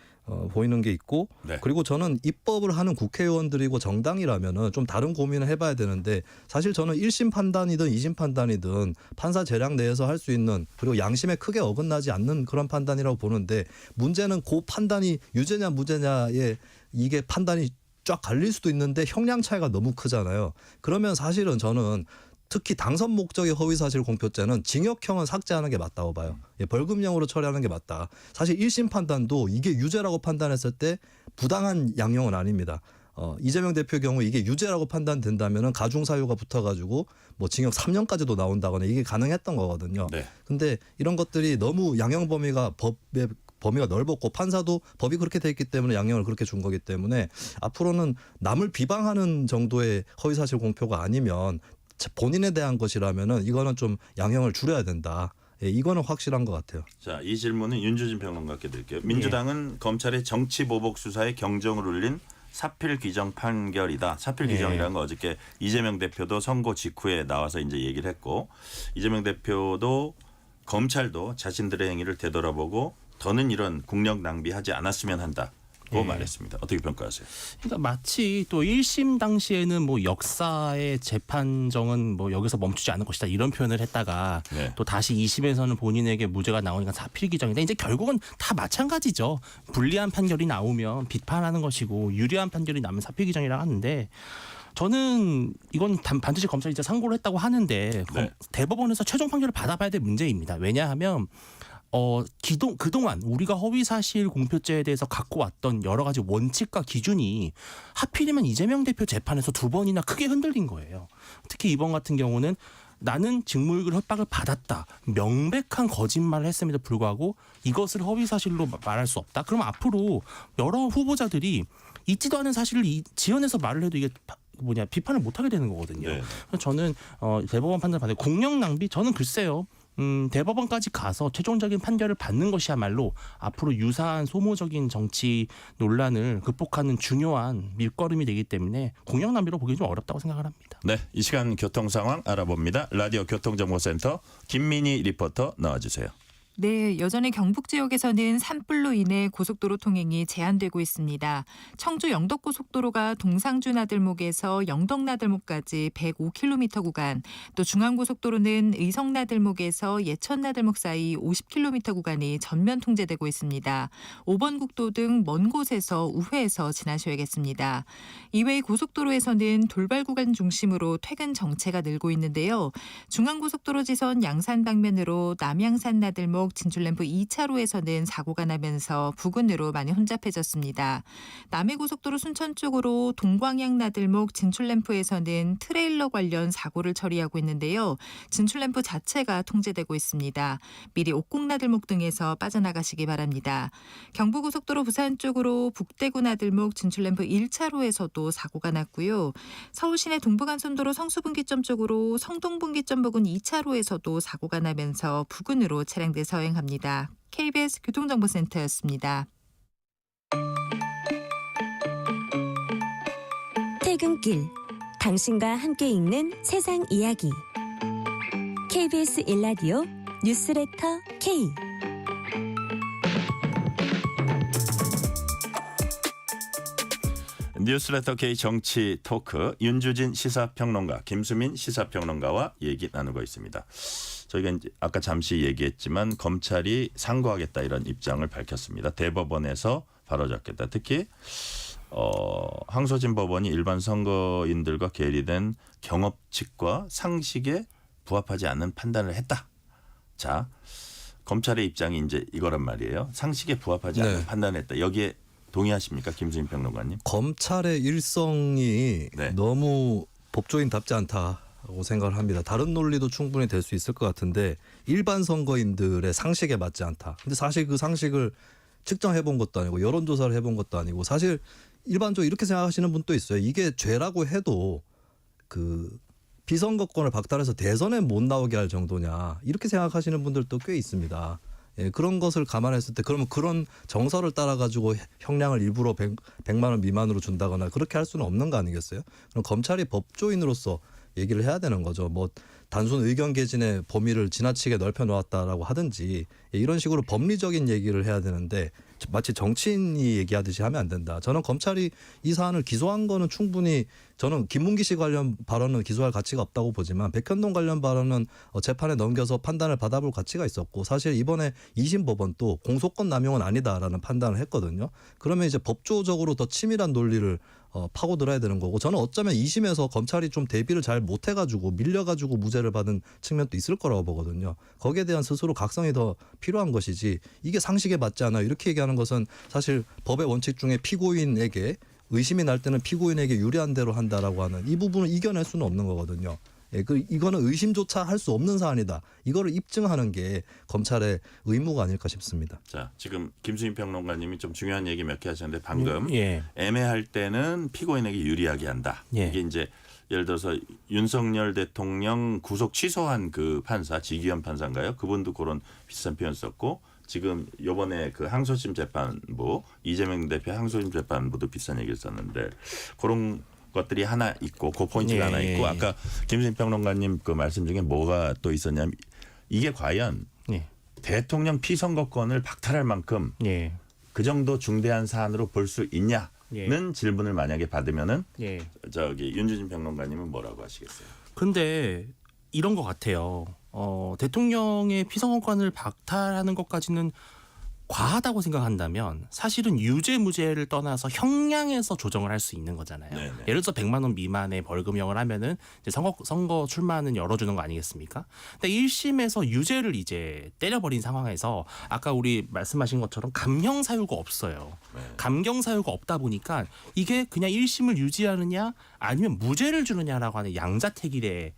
보이는 게 있고 네. 그리고 저는 입법을 하는 국회의원들이고 정당이라면은 좀 다른 고민을 해봐야 되는데 사실 저는 1심 판단이든 2심 판단이든 판사 재량 내에서 할 수 있는 그리고 양심에 크게 어긋나지 않는 그런 판단이라고 보는데 문제는 그 판단이 유죄냐 무죄냐에 이게 판단이 쫙 갈릴 수도 있는데 형량 차이가 너무 크잖아요. 그러면 사실은 저는 특히 당선 목적의 허위사실 공표죄는 징역형은 삭제하는 게 맞다고 봐요. 예, 벌금형으로 처리하는 게 맞다. 사실 1심 판단도 이게 유죄라고 판단했을 때 부당한 양형은 아닙니다. 이재명 대표의 경우 이게 유죄라고 판단된다면 가중사유가 붙어가지고 뭐 징역 3년까지도 나온다거나 이게 가능했던 거거든요. 네. 근데 이런 것들이 너무 양형 범위가 범위가 넓었고 판사도 법이 그렇게 돼 있기 때문에 양형을 그렇게 준 거기 때문에 앞으로는 남을 비방하는 정도의 허위사실 공표가 아니면 본인에 대한 것이라면은 이거는 좀 양형을 줄여야 된다. 예, 이거는 확실한 것 같아요. 자, 이 질문은 윤주진 평론가께 드릴게요. 민주당은 검찰의 정치 보복 수사에 경종을 울린 사필 규정 판결이다. 사필 규정이라는 거 어저께 이재명 대표도 선거 직후에 나와서 이제 얘기를 했고 이재명 대표도 검찰도 자신들의 행위를 되돌아보고 더는 이런 국력 낭비하지 않았으면 한다고 말했습니다. 어떻게 평가하세요? 그러니까 마치 또 1심 당시에는 뭐 역사의 재판정은 뭐 여기서 멈추지 않을 것이다 이런 표현을 했다가 네. 또 다시 2심에서는 본인에게 무죄가 나오니까 사필 규정인데 이제 결국은 다 마찬가지죠. 불리한 판결이 나오면 비판하는 것이고 유리한 판결이 나면 사필 규정이라고 하는데 저는 이건 반드시 검찰이 이제 상고를 했다고 하는데 네. 대법원에서 최종 판결을 받아봐야 될 문제입니다. 왜냐하면 그동안 우리가 허위사실 공표죄에 대해서 갖고 왔던 여러 가지 원칙과 기준이 하필이면 이재명 대표 재판에서 2번이나 크게 흔들린 거예요. 특히 이번 같은 경우는 나는 직무유기 협박을 받았다. 명백한 거짓말을 했음에도 불구하고 이것을 허위사실로 말할 수 없다. 그럼 앞으로 여러 후보자들이 있지도 않은 사실을 지어내서 말을 해도 이게 비판을 못하게 되는 거거든요. 네. 그래서 저는 대법원 판단을 받을 공력 낭비 저는 글쎄요. 대법원까지 가서 최종적인 판결을 받는 것이야말로 앞으로 유사한 소모적인 정치 논란을 극복하는 중요한 밑거름이 되기 때문에 공력 낭비로 보기 좀 어렵다고 생각을 합니다. 네, 이 시간 교통 상황 알아봅니다. 라디오 교통정보센터 김민희 리포터 나와주세요. 네, 여전히 경북 지역에서는 산불로 인해 고속도로 통행이 제한되고 있습니다. 청주 영덕고속도로가 동상주 나들목에서 영덕 나들목까지 105km 구간, 또 중앙고속도로는 의성 나들목에서 예천 나들목 사이 50km 구간이 전면 통제되고 있습니다. 5번 국도 등 먼 곳에서 우회해서 지나셔야겠습니다. 이외의 고속도로에서는 돌발 구간 중심으로 퇴근 정체가 늘고 있는데요. 중앙고속도로 지선 양산 방면으로 남양산 나들목 진출램프 2차로에서는 사고가 나면서 부근으로 많이 혼잡해졌습니다. 남해고속도로 순천 쪽으로 동광양 나들목 진출램프에서는 트레일러 관련 사고를 처리하고 있는데요. 진출램프 자체가 통제되고 있습니다. 미리 옥곡 나들목 등에서 빠져나가시기 바랍니다. 경부고속도로 부산 쪽으로 북대구 나들목 진출램프 1차로에서도 사고가 났고요. 서울시내 동부간선도로 성수분기점 쪽으로 성동분기점 부근 2차로에서도 사고가 나면서 부근으로 차량들 서행합니다. KBS 교통정보센터였습니다. 퇴근길, 당신과 함께 읽는 세상 이야기. KBS 1라디오 뉴스레터 K. 뉴스레터 K 정치 토크 윤주진 시사평론가, 김수민 시사평론가와 얘기 나누고 있습니다. 저희가 이제 아까 잠시 얘기했지만 검찰이 상고하겠다 이런 입장을 밝혔습니다. 대법원에서 바로잡겠다. 특히 항소심 법원이 일반 선거인들과 괴리된 경업칙과 상식에 부합하지 않는 판단을 했다. 자, 검찰의 입장이 이제 이거란 말이에요. 상식에 부합하지 않는 판단을 했다. 여기에 동의하십니까, 김수민 평론가님? 검찰의 일성이 네. 너무 법조인답지 않다고 생각을 합니다. 다른 논리도 충분히 될 수 있을 것 같은데 일반 선거인들의 상식에 맞지 않다. 근데 사실 그 상식을 측정해 본 것도 아니고 여론조사를 해본 것도 아니고 사실 일반적으로 이렇게 생각하시는 분도 있어요. 이게 죄라고 해도 그 비선거권을 박탈해서 대선에 못 나오게 할 정도냐 이렇게 생각하시는 분들도 꽤 있습니다. 예, 그런 것을 감안했을 때 그러면 그런 정서를 따라 가지고 형량을 일부러 100만 원 미만으로 준다거나 그렇게 할 수는 없는 거 아니겠어요? 그럼 검찰이 법조인으로서 얘기를 해야 되는 거죠. 뭐 단순 의견 개진의 범위를 지나치게 넓혀 놓았다라고 하든지 이런 식으로 법리적인 얘기를 해야 되는데 마치 정치인이 얘기하듯이 하면 안 된다. 저는 검찰이 이 사안을 기소한 거는 충분히 저는 김문기 씨 관련 발언은 기소할 가치가 없다고 보지만 백현동 관련 발언은 재판에 넘겨서 판단을 받아볼 가치가 있었고 사실 이번에 2심 법원도 공소권 남용은 아니다라는 판단을 했거든요. 그러면 이제 법조적으로 더 치밀한 논리를 파고들어야 되는 거고 저는 어쩌면 2심에서 검찰이 좀 대비를 잘 못해가지고 밀려가지고 무죄를 받은 측면도 있을 거라고 보거든요. 거기에 대한 스스로 각성이 더 필요한 것이지 이게 상식에 맞지 않아 이렇게 얘기하는 것은 사실 법의 원칙 중에 피고인에게 의심이 날 때는 피고인에게 유리한 대로 한다라고 하는 이 부분을 이겨낼 수는 없는 거거든요. 예, 이거는 의심조차 할 수 없는 사안이다. 이거를 입증하는 게 검찰의 의무가 아닐까 싶습니다. 자, 지금 김수민 평론가님이 좀 중요한 얘기 몇 개 하셨는데 방금 예. 애매할 때는 피고인에게 유리하게 한다. 예. 이게 이제 예를 들어서 윤석열 대통령 구속 취소한 그 판사, 지기현 판사인가요? 그분도 그런 비슷한 표현 썼고 지금 이번에 그 항소심 재판부 이재명 대표 항소심 재판부도 비슷한 얘기를 썼는데 그런 것들이 하나 있고 그 포인트가 하나 있고 아까 김수민 평론가님 그 말씀 중에 뭐가 또 있었냐면 이게 과연 대통령 피선거권을 박탈할 만큼 그 정도 중대한 사안으로 볼 수 있냐는 질문을 만약에 받으면은 저기 윤주진 평론가님은 뭐라고 하시겠어요? 근데 이런 것 같아요. 대통령의 피선거권을 박탈하는 것까지는 과하다고 생각한다면 사실은 유죄 무죄를 떠나서 형량에서 조정을 할 수 있는 거잖아요. 네네. 예를 들어서 100만 원 미만의 벌금형을 하면은 이제 선거 출마는 열어주는 거 아니겠습니까? 근데 1심에서 유죄를 이제 때려버린 상황에서 아까 우리 말씀하신 것처럼 감형 사유가 없어요. 감경 사유가 없다 보니까 이게 그냥 1심을 유지하느냐 아니면 무죄를 주느냐라고 하는 양자택일에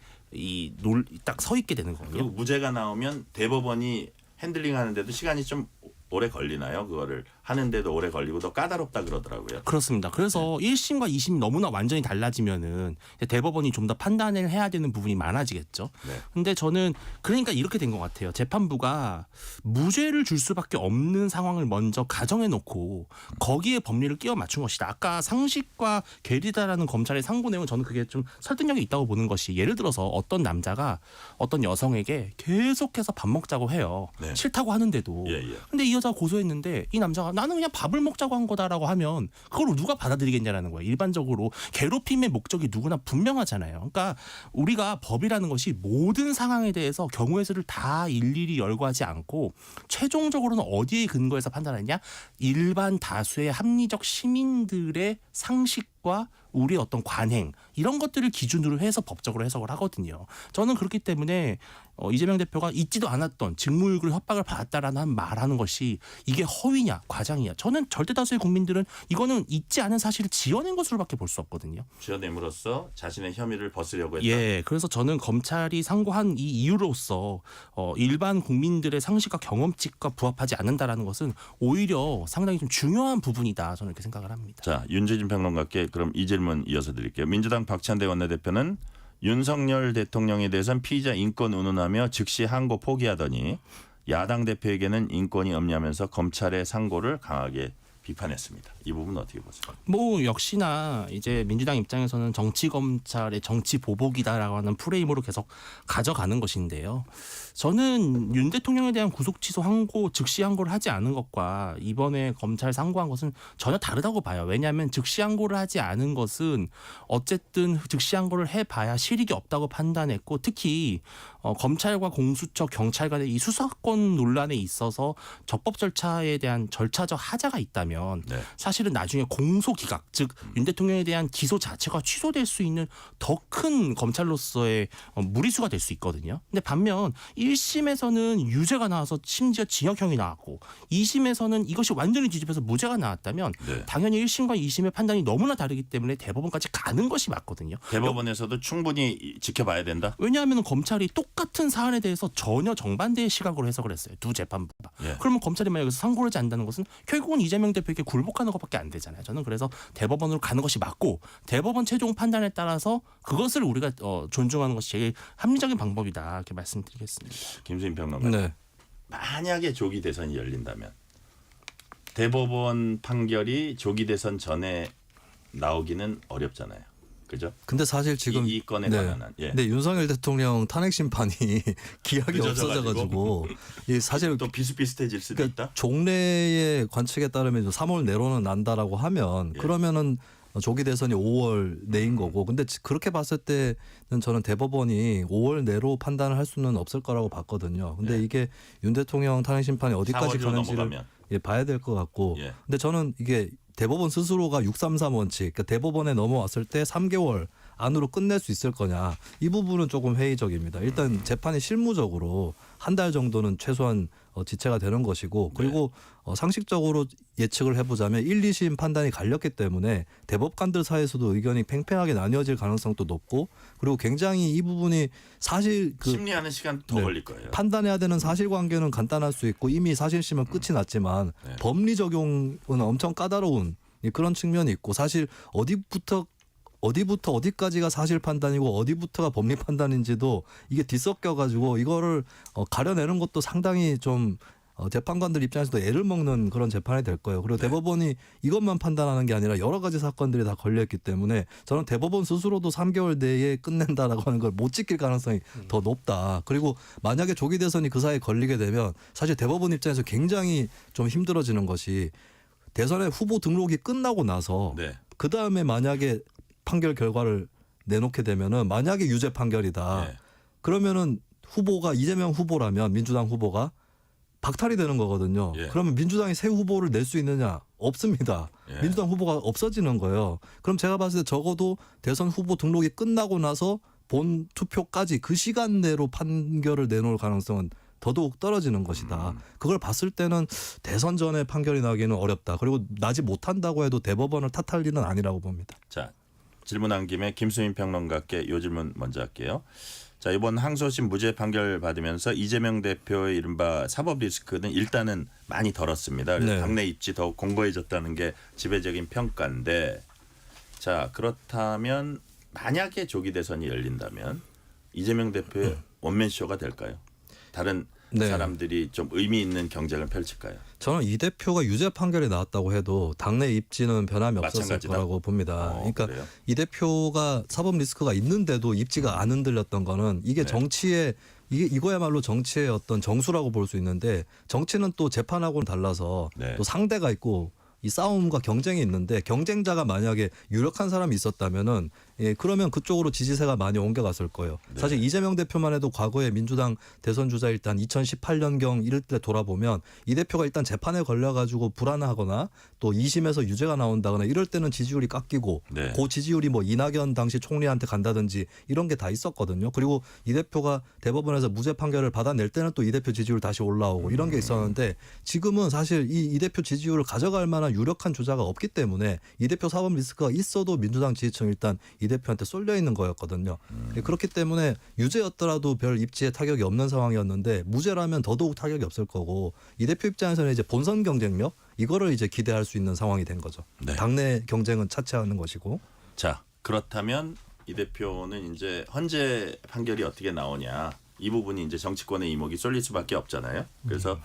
딱 서 있게 되는 거거든요. 그리고 무죄가 나오면 대법원이 핸들링하는데도 시간이 좀 오래 걸리나요? 그거를 하는데도 오래 걸리고 더 까다롭다 그러더라고요. 그렇습니다. 그래서 1심과 2심이 너무나 완전히 달라지면은 이제 대법원이 좀 더 판단을 해야 되는 부분이 많아지겠죠. 네. 근데 저는 그러니까 이렇게 된 것 같아요. 재판부가 무죄를 줄 수밖에 없는 상황을 먼저 가정해 놓고 거기에 법리를 끼워 맞춘 것이다. 아까 상식과 괴리다라는 검찰의 상고 내용은 저는 그게 좀 설득력이 있다고 보는 것이, 예를 들어서 어떤 남자가 어떤 여성에게 계속해서 밥 먹자고 해요. 네. 싫다고 하는데도. 예, 예. 근데 이 여자가 고소했는데 이 남자가 나는 그냥 밥을 먹자고 한 거다라고 하면 그걸 누가 받아들이겠냐라는 거예요. 일반적으로 괴롭힘의 목적이 누구나 분명하잖아요. 그러니까 우리가 법이라는 것이 모든 상황에 대해서 경우의 수를 다 일일이 열거하지 않고 최종적으로는 어디에 근거해서 판단하느냐, 일반 다수의 합리적 시민들의 상식과 우리의 어떤 관행, 이런 것들을 기준으로 해서 법적으로 해석을 하거든요. 저는 그렇기 때문에 이재명 대표가 있지도 않았던 직무유기를 협박을 받았다라는 말하는 것이 이게 허위냐 과장이냐, 저는 절대 다수의 국민들은 이거는 있지 않은 사실을 지어낸 것으로밖에 볼 수 없거든요. 지어냄으로써 자신의 혐의를 벗으려고 했다. 예, 그래서 저는 검찰이 상고한 이 이유로서 일반 국민들의 상식과 경험칙과 부합하지 않는다라는 것은 오히려 상당히 좀 중요한 부분이다, 저는 이렇게 생각을 합니다. 자, 윤재진 평론가께 그럼 이 질문 이어서 드릴게요. 민주당 박찬대 원내대표는 윤석열 대통령에 대해서는 피의자 인권 운운하며 즉시 항고 포기하더니 야당 대표에게는 인권이 없냐면서 검찰의 상고를 강하게 비판했습니다. 이 부분 어떻게 보세요? 뭐 역시나 이제 민주당 입장에서는 정치 검찰의 정치 보복이다라고 하는 프레임으로 계속 가져가는 것인데요. 저는 윤 대통령에 대한 구속 취소 항고, 즉시 항고를 하지 않은 것과 이번에 검찰 상고한 것은 전혀 다르다고 봐요. 왜냐하면 즉시 항고를 하지 않은 것은 어쨌든 즉시 항고를 해봐야 실익이 없다고 판단했고, 특히 검찰과 공수처, 경찰 간의 이 수사권 논란에 있어서 적법 절차에 대한 절차적 하자가 있다면 네. 사실은 나중에 공소 기각, 즉 윤 대통령에 대한 기소 자체가 취소될 수 있는 더 큰 검찰로서의 무리수가 될 수 있거든요. 근데 반면 1심에서는 유죄가 나와서 심지어 징역형이 나왔고 2심에서는 이것이 완전히 뒤집혀서 무죄가 나왔다면 네. 당연히 1심과 2심의 판단이 너무나 다르기 때문에 대법원까지 가는 것이 맞거든요. 대법원에서도 충분히 지켜봐야 된다. 왜냐하면 검찰이 똑같은 사안에 대해서 전혀 정반대의 시각으로 해석을 했어요. 두 재판부가. 예. 그러면 검찰이 만약 여기서 상고를 하지 않는다는 것은 결국은 이재명 대표에게 굴복하는 것밖에 안 되잖아요. 저는 그래서 대법원으로 가는 것이 맞고, 대법원 최종 판단에 따라서 그것을 우리가 존중하는 것이 제일 합리적인 방법이다, 이렇게 말씀드리겠습니다. 김수인 평론가. 네. 만약에 조기 대선이 열린다면 대법원 판결이 조기 대선 전에 나오기는 어렵잖아요. 그죠? 근데 사실 지금 이 건에 네. 관한 한. 예. 근데 윤석열 대통령 탄핵 심판이 기약이 늦어져가지고. 없어져가지고 이 사실 또 비슷비슷해질 수도 그러니까 있다. 종래의 관측에 따르면 3월 내로는 난다라고 하면 예. 그러면은 조기 대선이 5월 내인 거고, 근데 그렇게 봤을 때는 저는 대법원이 5월 내로 판단을 할 수는 없을 거라고 봤거든요. 근데 예. 이게 윤 대통령 탄핵 심판이 어디까지 4월로 가는지를 넘어가면. 예, 봐야 될 것 같고, 예. 근데 저는 이게 대법원 스스로가 633 원칙, 그러니까 대법원에 넘어왔을 때 3개월 안으로 끝낼 수 있을 거냐, 이 부분은 조금 회의적입니다. 일단 재판이 실무적으로 한 달 정도는 최소한 지체가 되는 것이고, 그리고 상식적으로 예측을 해보자면 1, 2심 판단이 갈렸기 때문에 대법관들 사이에서도 의견이 팽팽하게 나뉘어질 가능성도 높고, 그리고 굉장히 이 부분이 사실 심리하는 시간 더 네. 걸릴 거예요. 판단해야 되는 사실관계는 간단할 수 있고 이미 사실심은 끝이 났지만 네. 법리 적용은 엄청 까다로운 그런 측면이 있고, 사실 어디부터 어디까지가 사실 판단이고 어디부터가 법리 판단인지도 이게 뒤섞여 가지고 이거를 가려내는 것도 상당히 좀 재판관들 입장에서도 애를 먹는 그런 재판이 될 거예요. 그리고 대법원이 이것만 판단하는 게 아니라 여러 가지 사건들이 다 걸려있기 때문에 저는 대법원 스스로도 3개월 내에 끝낸다라고 하는 걸 못 지킬 가능성이 더 높다. 그리고 만약에 조기 대선이 그 사이에 걸리게 되면 사실 대법원 입장에서 굉장히 좀 힘들어지는 것이, 대선의 후보 등록이 끝나고 나서 네. 그 다음에 만약에 판결 결과를 내놓게 되면은 만약에 유죄 판결이다. 네. 그러면은 후보가 이재명 후보라면 민주당 후보가 박탈이 되는 거거든요. 예. 그러면 민주당이 새 후보를 낼 수 있느냐? 없습니다. 예. 민주당 후보가 없어지는 거예요. 그럼 제가 봤을 때 적어도 대선 후보 등록이 끝나고 나서 본 투표까지 그 시간 내로 판결을 내놓을 가능성은 더더욱 떨어지는 것이다. 그걸 봤을 때는 대선 전에 판결이 나기는 어렵다. 그리고 나지 못한다고 해도 대법원을 탓할 일은 아니라고 봅니다. 자, 질문한 김에 김수인 평론가께 요 질문 먼저 할게요. 자, 이번 항소심 무죄 판결 받으면서 이재명 대표의 이른바 사법 리스크는 일단은 많이 덜었습니다. 그래서 네. 당내 입지 더 공고해졌다는 게 지배적인 평가인데, 자, 그렇다면 만약에 조기 대선이 열린다면 이재명 대표의 원맨쇼가 될까요? 다른 네. 사람들이 좀 의미 있는 경쟁을 펼칠까요? 저는 이 대표가 유죄 판결이 나왔다고 해도 당내 입지는 변함이 없었을 마찬가지다? 거라고 봅니다. 그러니까 그래요? 이 대표가 사법 리스크가 있는데도 입지가 안 흔들렸던 거는 이게 네. 정치의 이거야말로 정치의 어떤 정수라고 볼 수 있는데, 정치는 또 재판하고는 달라서 네. 또 상대가 있고 이 싸움과 경쟁이 있는데, 경쟁자가 만약에 유력한 사람이 있었다면은 그러면 그쪽으로 지지세가 많이 옮겨갔을 거예요. 네. 사실 이재명 대표만 해도 과거에 민주당 대선 주자일 때 한 2018년경 이럴 때 돌아보면 이 대표가 일단 재판에 걸려가지고 불안하거나 또 2심에서 유죄가 나온다거나 이럴 때는 지지율이 깎이고, 네. 그 지지율이 뭐 이낙연 당시 총리한테 간다든지 이런 게 다 있었거든요. 그리고 이 대표가 대법원에서 무죄 판결을 받아낼 때는 또 이 대표 지지율 다시 올라오고 이런 게 있었는데, 지금은 사실 이 대표 지지율을 가져갈 만한 유력한 주자가 없기 때문에 이 대표 사법 리스크가 있어도 민주당 지지층 일단 이 대표한테 쏠려 있는 거였거든요. 그렇기 때문에 유죄였더라도 별 입지에 타격이 없는 상황이었는데, 무죄라면 더더욱 타격이 없을 거고, 이 대표 입장에서는 이제 본선 경쟁력 이거를 이제 기대할 수 있는 상황이 된 거죠. 네. 당내 경쟁은 차치하는 것이고. 자, 그렇다면 이 대표는 이제 헌재 판결이 어떻게 나오냐, 이 부분이 이제 정치권의 이목이 쏠릴 수밖에 없잖아요. 그래서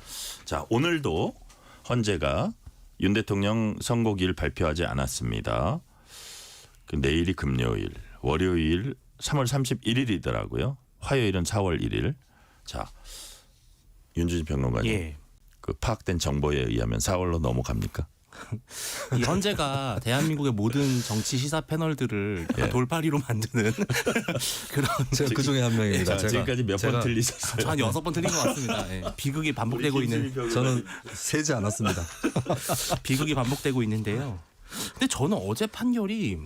자, 오늘도 헌재가 윤 대통령 선고기일 발표하지 않았습니다. 그 내일이 금요일, 월요일 3월 31일이더라고요. 화요일은 4월 1일. 자, 윤주진 평론가님, 예. 그 파악된 정보에 의하면 4월로 넘어갑니까? 이 헌재가 대한민국의 모든 정치 시사 패널들을 약간 돌파리로 만드는 그런 제가 그 중에 한 명입니다. 자, 지금까지 몇 번 틀리셨어요? 한 6번 틀린 것 같습니다. 예. 비극이 반복되고 있는 저는 세지 않았습니다. 비극이 반복되고 있는데요. 근데 저는 어제 판결이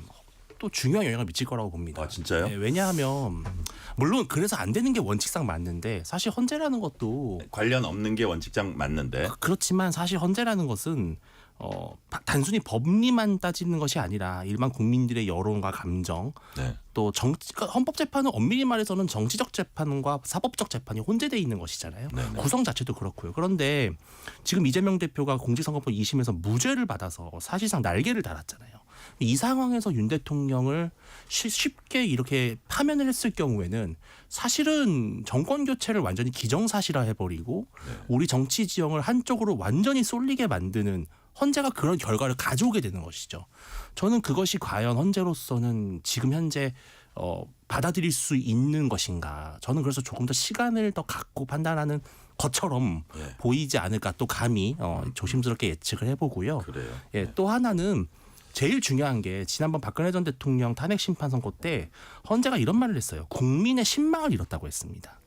또 중요한 영향을 미칠 거라고 봅니다. 아, 진짜요? 네, 왜냐하면 물론 그래서 안 되는 게 원칙상 맞는데, 사실 헌재라는 것도 관련 없는 게 원칙상 맞는데. 그렇지만 사실 헌재라는 것은 단순히 법리만 따지는 것이 아니라 일반 국민들의 여론과 감정, 네. 또 그러니까 헌법재판은 엄밀히 말해서는 정치적 재판과 사법적 재판이 혼재되어 있는 것이잖아요. 네네. 구성 자체도 그렇고요. 그런데 지금 이재명 대표가 공직선거법 2심에서 무죄를 받아서 사실상 날개를 달았잖아요. 이 상황에서 윤 대통령을 쉽게 이렇게 파면을 했을 경우에는 사실은 정권 교체를 완전히 기정사실화해버리고 우리 정치 지형을 한쪽으로 완전히 쏠리게 만드는, 헌재가 그런 결과를 가져오게 되는 것이죠. 저는 그것이 과연 헌재로서는 지금 현재 받아들일 수 있는 것인가. 저는 그래서 조금 더 시간을 더 갖고 판단하는 것처럼 보이지 않을까, 또 감히 조심스럽게 예측을 해보고요. 그래요. 예, 또 하나는 제일 중요한 게, 지난번 박근혜 전 대통령 탄핵 심판 선고 때 헌재가 이런 말을 했어요. 국민의 신망을 잃었다고 했습니다.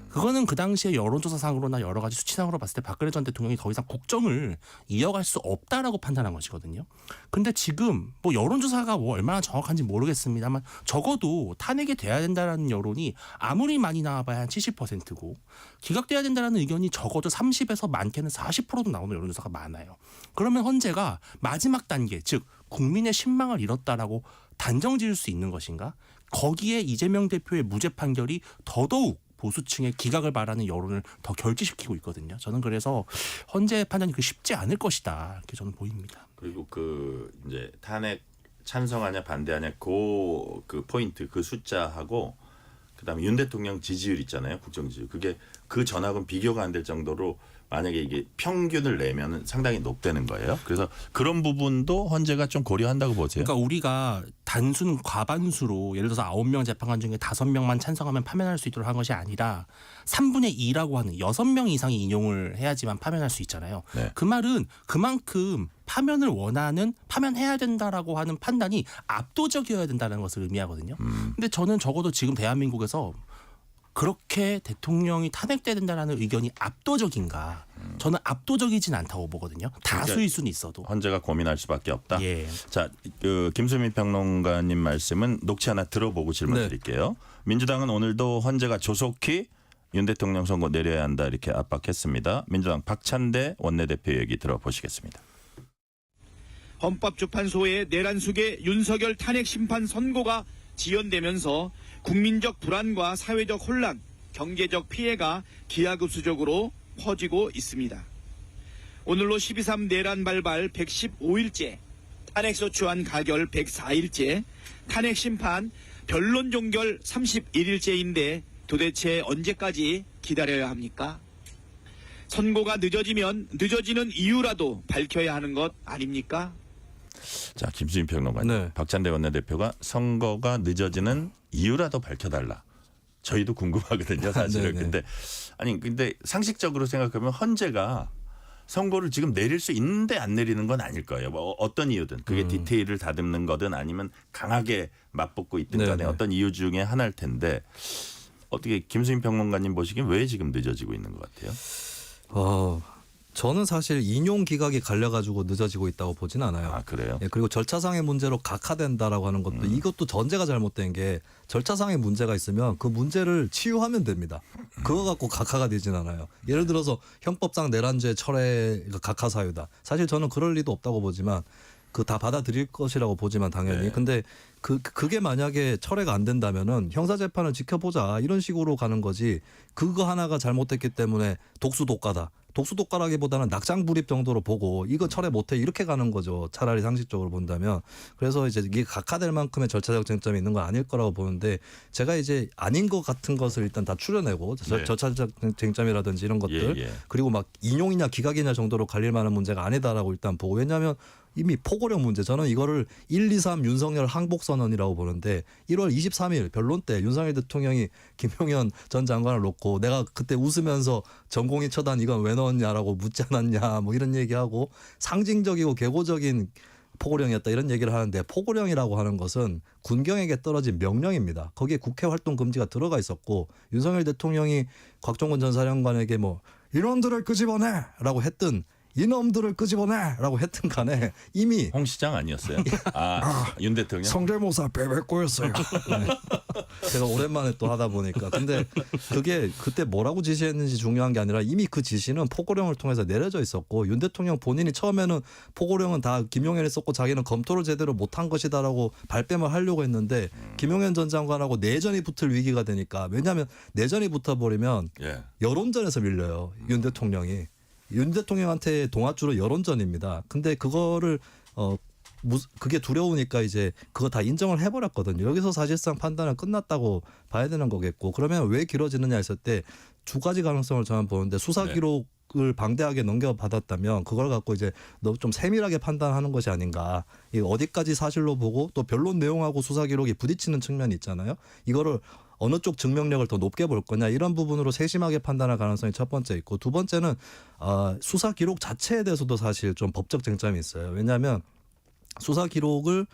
그거는 그 당시에 여론조사상으로나 여러 가지 수치상으로 봤을 때 박근혜 전 대통령이 더 이상 국정을 이어갈 수 없다라고 판단한 것이거든요. 근데 지금 뭐 여론조사가 뭐 얼마나 정확한지 모르겠습니다만, 적어도 탄핵이 돼야 된다라는 여론이 아무리 많이 나와봐야 한 70%고, 기각돼야 된다라는 의견이 적어도 30에서 많게는 40%도 나오는 여론조사가 많아요. 그러면 헌재가 마지막 단계, 즉 국민의 신망을 잃었다라고 단정 지을 수 있는 것인가? 거기에 이재명 대표의 무죄 판결이 더더욱 보수층의 기각을 바라는 여론을 더 결집시키고 있거든요. 저는 그래서 헌재 판단이 쉽지 않을 것이다, 이렇게 저는 보입니다. 그리고 그 이제 탄핵 찬성하냐 반대하냐 그 포인트, 그 숫자하고 그다음에 윤 대통령 지지율 있잖아요. 국정 지지율. 그게 그 전하고는 비교가 안 될 정도로 만약에 이게 평균을 내면은 상당히 높다는 거예요. 그래서 그런 부분도 헌재가 좀 고려한다고 보세요. 그러니까 우리가 단순 과반수로 예를 들어서 9명 재판관 중에 5명만 찬성하면 파면할 수 있도록 한 것이 아니라 3분의 2라고 하는 6명 이상이 인용을 해야지만 파면할 수 있잖아요. 네. 그 말은 그만큼 파면을 원하는, 파면해야 된다라고 하는 판단이 압도적이어야 된다는 것을 의미하거든요. 근데 저는 적어도 지금 대한민국에서 그렇게 대통령이 탄핵돼야 된다는 의견이 압도적인가? 저는 압도적이진 않다고 보거든요. 다수일 수는 있어도. 헌재가 고민할 수밖에 없다. 예. 자, 그 김수민 평론가님 말씀은 녹취 하나 들어보고 질문 네. 드릴게요. 민주당은 오늘도 헌재가 조속히 윤 대통령 선고 내려야 한다, 이렇게 압박했습니다. 민주당 박찬대 원내대표 얘기 들어보시겠습니다. 헌법재판소의 내란 속에 윤석열 탄핵 심판 선고가 지연되면서 국민적 불안과 사회적 혼란, 경제적 피해가 기하급수적으로 퍼지고 있습니다. 오늘로 12.3 내란 발발 115일째, 탄핵소추안 가결 104일째, 탄핵 심판 변론 종결 31일째인데 도대체 언제까지 기다려야 합니까? 선고가 늦어지는 이유라도 밝혀야 하는 것 아닙니까? 자, 김수민 평론가님, 네. 박찬대 원내대표가 선거가 늦어지는 이유라도 밝혀달라. 저희도 궁금하거든요, 사실은. 네네. 근데 상식적으로 생각하면 헌재가 선고를 지금 내릴 수 있는데 안 내리는 건 아닐 거예요. 뭐 어떤 이유든 그게 디테일을 다듬는 거든 아니면 강하게 맞붙고 있든 간에 네네. 어떤 이유 중에 하나일 텐데 어떻게 김수민 평론가님 보시기엔 왜 지금 늦어지고 있는 것 같아요? 저는 사실 인용 기각이 갈려가지고 늦어지고 있다고 보진 않아요. 아, 그래요? 예, 그리고 절차상의 문제로 각하된다라고 하는 것도 이것도 전제가 잘못된 게 절차상의 문제가 있으면 그 문제를 치유하면 됩니다. 그거 갖고 각하가 되진 않아요. 예를 들어서 형법상 내란죄 철회가 각하 사유다. 사실 저는 그럴 리도 없다고 보지만 그 다 받아들일 것이라고 보지만 당연히. 네. 근데 그게 만약에 철회가 안 된다면은 형사재판을 지켜보자 이런 식으로 가는 거지. 그거 하나가 잘못됐기 때문에 독수독가다. 독수독가라기보다는 낙장불입 정도로 보고 이거 철회 못해 이렇게 가는 거죠. 차라리 상식적으로 본다면. 그래서 이제 이게 각하될 만큼의 절차적 쟁점이 있는 건 아닐 거라고 보는데 제가 이제 아닌 것 같은 것을 일단 다 추려내고 네. 절차적 쟁점이라든지 이런 것들 예. 그리고 막 인용이냐 기각이냐 정도로 갈릴 만한 문제가 아니다라고 일단 보고 왜냐하면 이미 포고령 문제 저는 이거를 1, 2, 3 윤석열 항복선언이라고 보는데 1월 23일 변론 때 윤석열 대통령이 김용현 전 장관을 놓고 내가 그때 웃으면서 전공의 처단 이건 왜 넣었냐라고 묻지 않았냐 뭐 이런 얘기하고 상징적이고 계고적인 포고령이었다 이런 얘기를 하는데 포고령이라고 하는 것은 군경에게 떨어진 명령입니다. 거기에 국회 활동 금지가 들어가 있었고 윤석열 대통령이 곽종건 전 사령관에게 뭐 인원들을 끄집어내라고 했든 이놈들을 끄집어내라고 했든 간에 이미 홍 시장 아니었어요? 윤 대통령? 성대모사 빼빼꼬였어요. 네. 제가 오랜만에 또 하다 보니까 근데 그게 그때 뭐라고 지시했는지 중요한 게 아니라 이미 그 지시는 포고령을 통해서 내려져 있었고 윤 대통령 본인이 처음에는 포고령은 다 김용현이 썼고 자기는 검토를 제대로 못한 것이다라고 발뺌을 하려고 했는데 김용현 전 장관하고 내전이 붙을 위기가 되니까 왜냐하면 내전이 붙어버리면 예. 여론전에서 밀려요. 윤 대통령이. 윤 대통령한테 동아줄은 여론전입니다. 근데 그거를 그게 두려우니까 이제 그거 다 인정을 해버렸거든요. 여기서 사실상 판단은 끝났다고 봐야 되는 거겠고 그러면 왜 길어지느냐 했을 때 두 가지 가능성을 저는 보는데 수사 기록을 방대하게 넘겨받았다면 그걸 갖고 이제 너 좀 세밀하게 판단하는 것이 아닌가. 이게 어디까지 사실로 보고 또 변론 내용하고 수사 기록이 부딪히는 측면이 있잖아요. 이거를 어느 쪽 증명력을 더 높게 볼 거냐 이런 부분으로 세심하게 판단할 가능성이 첫 번째 있고 두 번째는 수사 기록 자체에 대해서도 사실 좀 법적 쟁점이 있어요. 왜냐하면 수사 기록을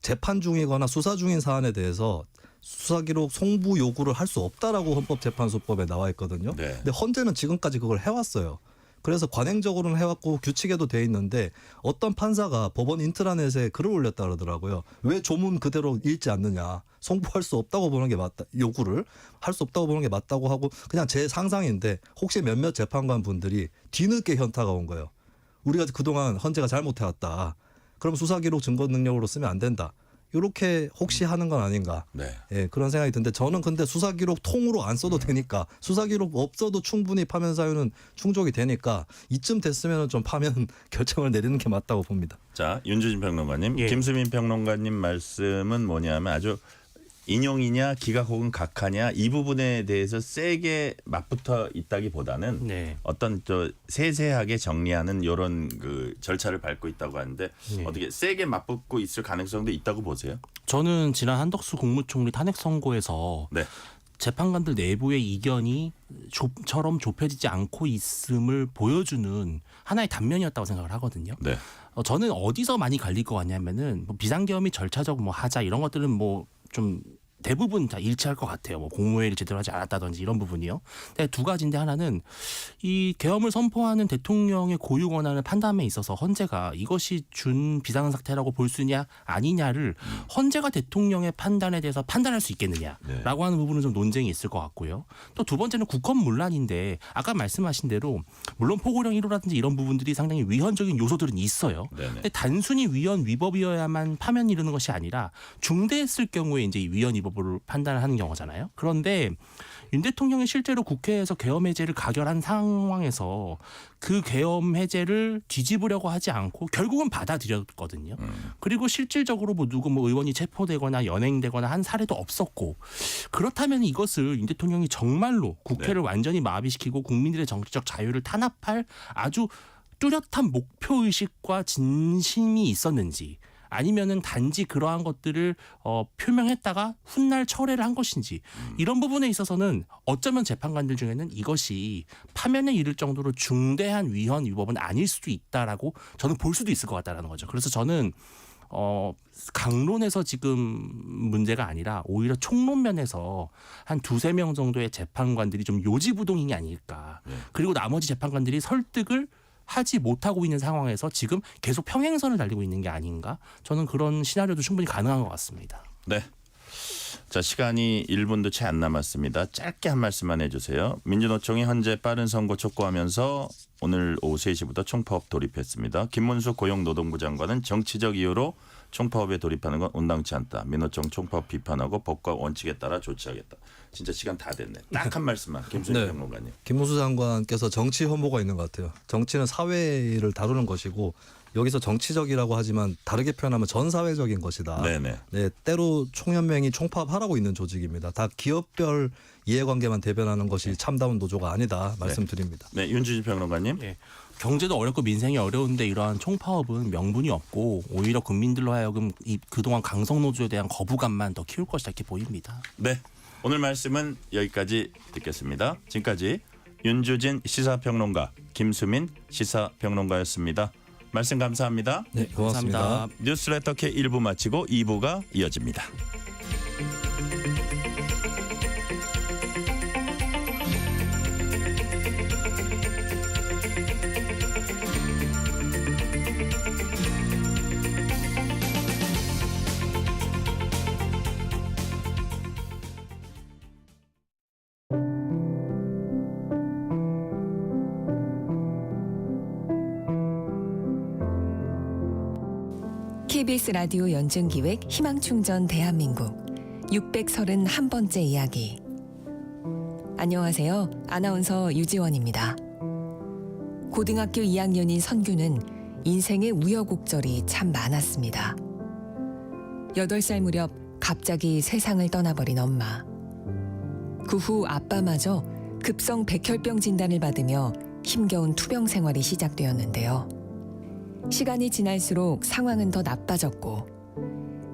재판 중이거나 수사 중인 사안에 대해서 수사 기록 송부 요구를 할 수 없다라고 헌법재판소법에 나와 있거든요. 네. 근데 헌재는 지금까지 그걸 해왔어요. 그래서 관행적으로는 해왔고 규칙에도 돼 있는데 어떤 판사가 법원 인트라넷에 글을 올렸다 그러더라고요. 왜 조문 그대로 읽지 않느냐. 송부할 수 없다고 보는 게 맞다. 요구를 할 수 없다고 보는 게 맞다고 하고 그냥 제 상상인데 혹시 몇몇 재판관 분들이 뒤늦게 현타가 온 거예요. 우리가 그동안 헌재가 잘못해왔다. 그럼 수사기록 증거 능력으로 쓰면 안 된다. 이렇게 혹시 하는 건 아닌가. 네. 예, 그런 생각이 드는데 저는 근데 수사기록 통으로 안 써도 되니까 수사기록 없어도 충분히 파면 사유는 충족이 되니까 이쯤 됐으면 좀 파면 결정을 내리는 게 맞다고 봅니다. 자, 윤주진 평론가님, 예. 김수민 평론가님 말씀은 뭐냐면 아주 인용이냐 기각 혹은 각하냐 이 부분에 대해서 세게 맞붙어 있다기보다는 네. 어떤 세세하게 정리하는 이런 그 절차를 밟고 있다고 하는데 네. 어떻게 세게 맞붙고 있을 가능성도 있다고 보세요? 저는 지난 한덕수 국무총리 탄핵 선고에서 네. 재판관들 내부의 이견이 처럼 좁혀지지 않고 있음을 보여주는 하나의 단면이었다고 생각을 하거든요. 네. 저는 어디서 많이 갈릴 것 같냐면은 뭐 비상계엄이 절차적 뭐 하자 이런 것들은 뭐 좀 대부분 다 일치할 것 같아요. 뭐 공무회의를 제대로 하지 않았다든지 이런 부분이요. 근데 두 가지인데 하나는 이 계엄을 선포하는 대통령의 고유 권한을 판단함에 있어서 헌재가 이것이 준 비상사태라고 볼 수 있냐 아니냐를 헌재가 대통령의 판단에 대해서 판단할 수 있겠느냐라고 하는 부분은 좀 논쟁이 있을 것 같고요. 또 두 번째는 국헌문란인데 아까 말씀하신 대로 물론 포고령 1호라든지 이런 부분들이 상당히 위헌적인 요소들은 있어요. 네네. 근데 단순히 위헌 위법이어야만 파면 이르는 것이 아니라 중대했을 경우에 이제 이 위헌 위법 여부를 판단을 하는 경우잖아요. 그런데 윤 대통령이 실제로 국회에서 계엄 해제를 가결한 상황에서 그 계엄 해제를 뒤집으려고 하지 않고 결국은 받아들였거든요. 그리고 실질적으로 뭐 누구 뭐 의원이 체포되거나 연행되거나 한 사례도 없었고, 그렇다면 이것을 윤 대통령이 정말로 국회를 완전히 마비시키고 국민들의 정치적 자유를 탄압할 아주 뚜렷한 목표의식과 진심이 있었는지, 아니면은 단지 그러한 것들을 표명했다가 훗날 철회를 한 것인지, 이런 부분에 있어서는 어쩌면 재판관들 중에는 이것이 파면에 이를 정도로 중대한 위헌 위법은 아닐 수도 있다라고 저는 볼 수도 있을 것 같다라는 거죠. 그래서 저는 강론에서 지금 문제가 아니라 오히려 총론면에서 한 2-3명 정도의 재판관들이 좀 요지부동이 아닐까. 그리고 나머지 재판관들이 설득을 하지 못하고 있는 상황에서 지금 계속 평행선을 달리고 있는 게 아닌가. 저는 그런 시나리오도 충분히 가능한 것 같습니다. 네. 자, 시간이 1분도 채 안 남았습니다. 짧게 한 말씀만 해주세요. 민주노총이 현재 빠른 선거 촉구하면서 오늘 오후 3시부터 총파업 돌입했습니다. 김문수 고용노동부 장관은 정치적 이유로 총파업에 돌입하는 건 온당치 않다. 민노총 총파업 비판하고 법과 원칙에 따라 조치하겠다. 진짜 시간 다 됐네. 딱 한 말씀만. 김순희 네. 평론가님. 김문수 장관께서 정치 혐오가 있는 것 같아요. 정치는 사회를 다루는 것이고 여기서 정치적이라고 하지만 다르게 표현하면 전 사회적인 것이다. 네네. 네, 때로 총연맹이 총파업하라고 있는 조직입니다. 다 기업별 이해관계만 대변하는 것이 참다운 노조가 아니다 말씀드립니다. 네, 윤주진 평론가님. 예. 경제도 어렵고 민생이 어려운데 이러한 총파업은 명분이 없고 오히려 국민들로 하여금 그동안 강성노조에 대한 거부감만 더 키울 것이다 이렇게 보입니다. 네, 오늘 말씀은 여기까지 듣겠습니다. 지금까지 윤주진 시사평론가, 김수민 시사평론가였습니다. 말씀 감사합니다. 네, 고맙습니다. 감사합니다. 뉴스레터 K 1부 마치고 2부가 이어집니다. KBS 라디오 연중기획 희망충전 대한민국 631번째 이야기. 안녕하세요. 아나운서 유지원입니다. 고등학교 2학년인 선규는 인생의 우여곡절이 참 많았습니다. 8살 무렵 갑자기 세상을 떠나버린 엄마. 그 후 아빠마저 급성 백혈병 진단을 받으며 힘겨운 투병 생활이 시작되었는데요. 시간이 지날수록 상황은 더 나빠졌고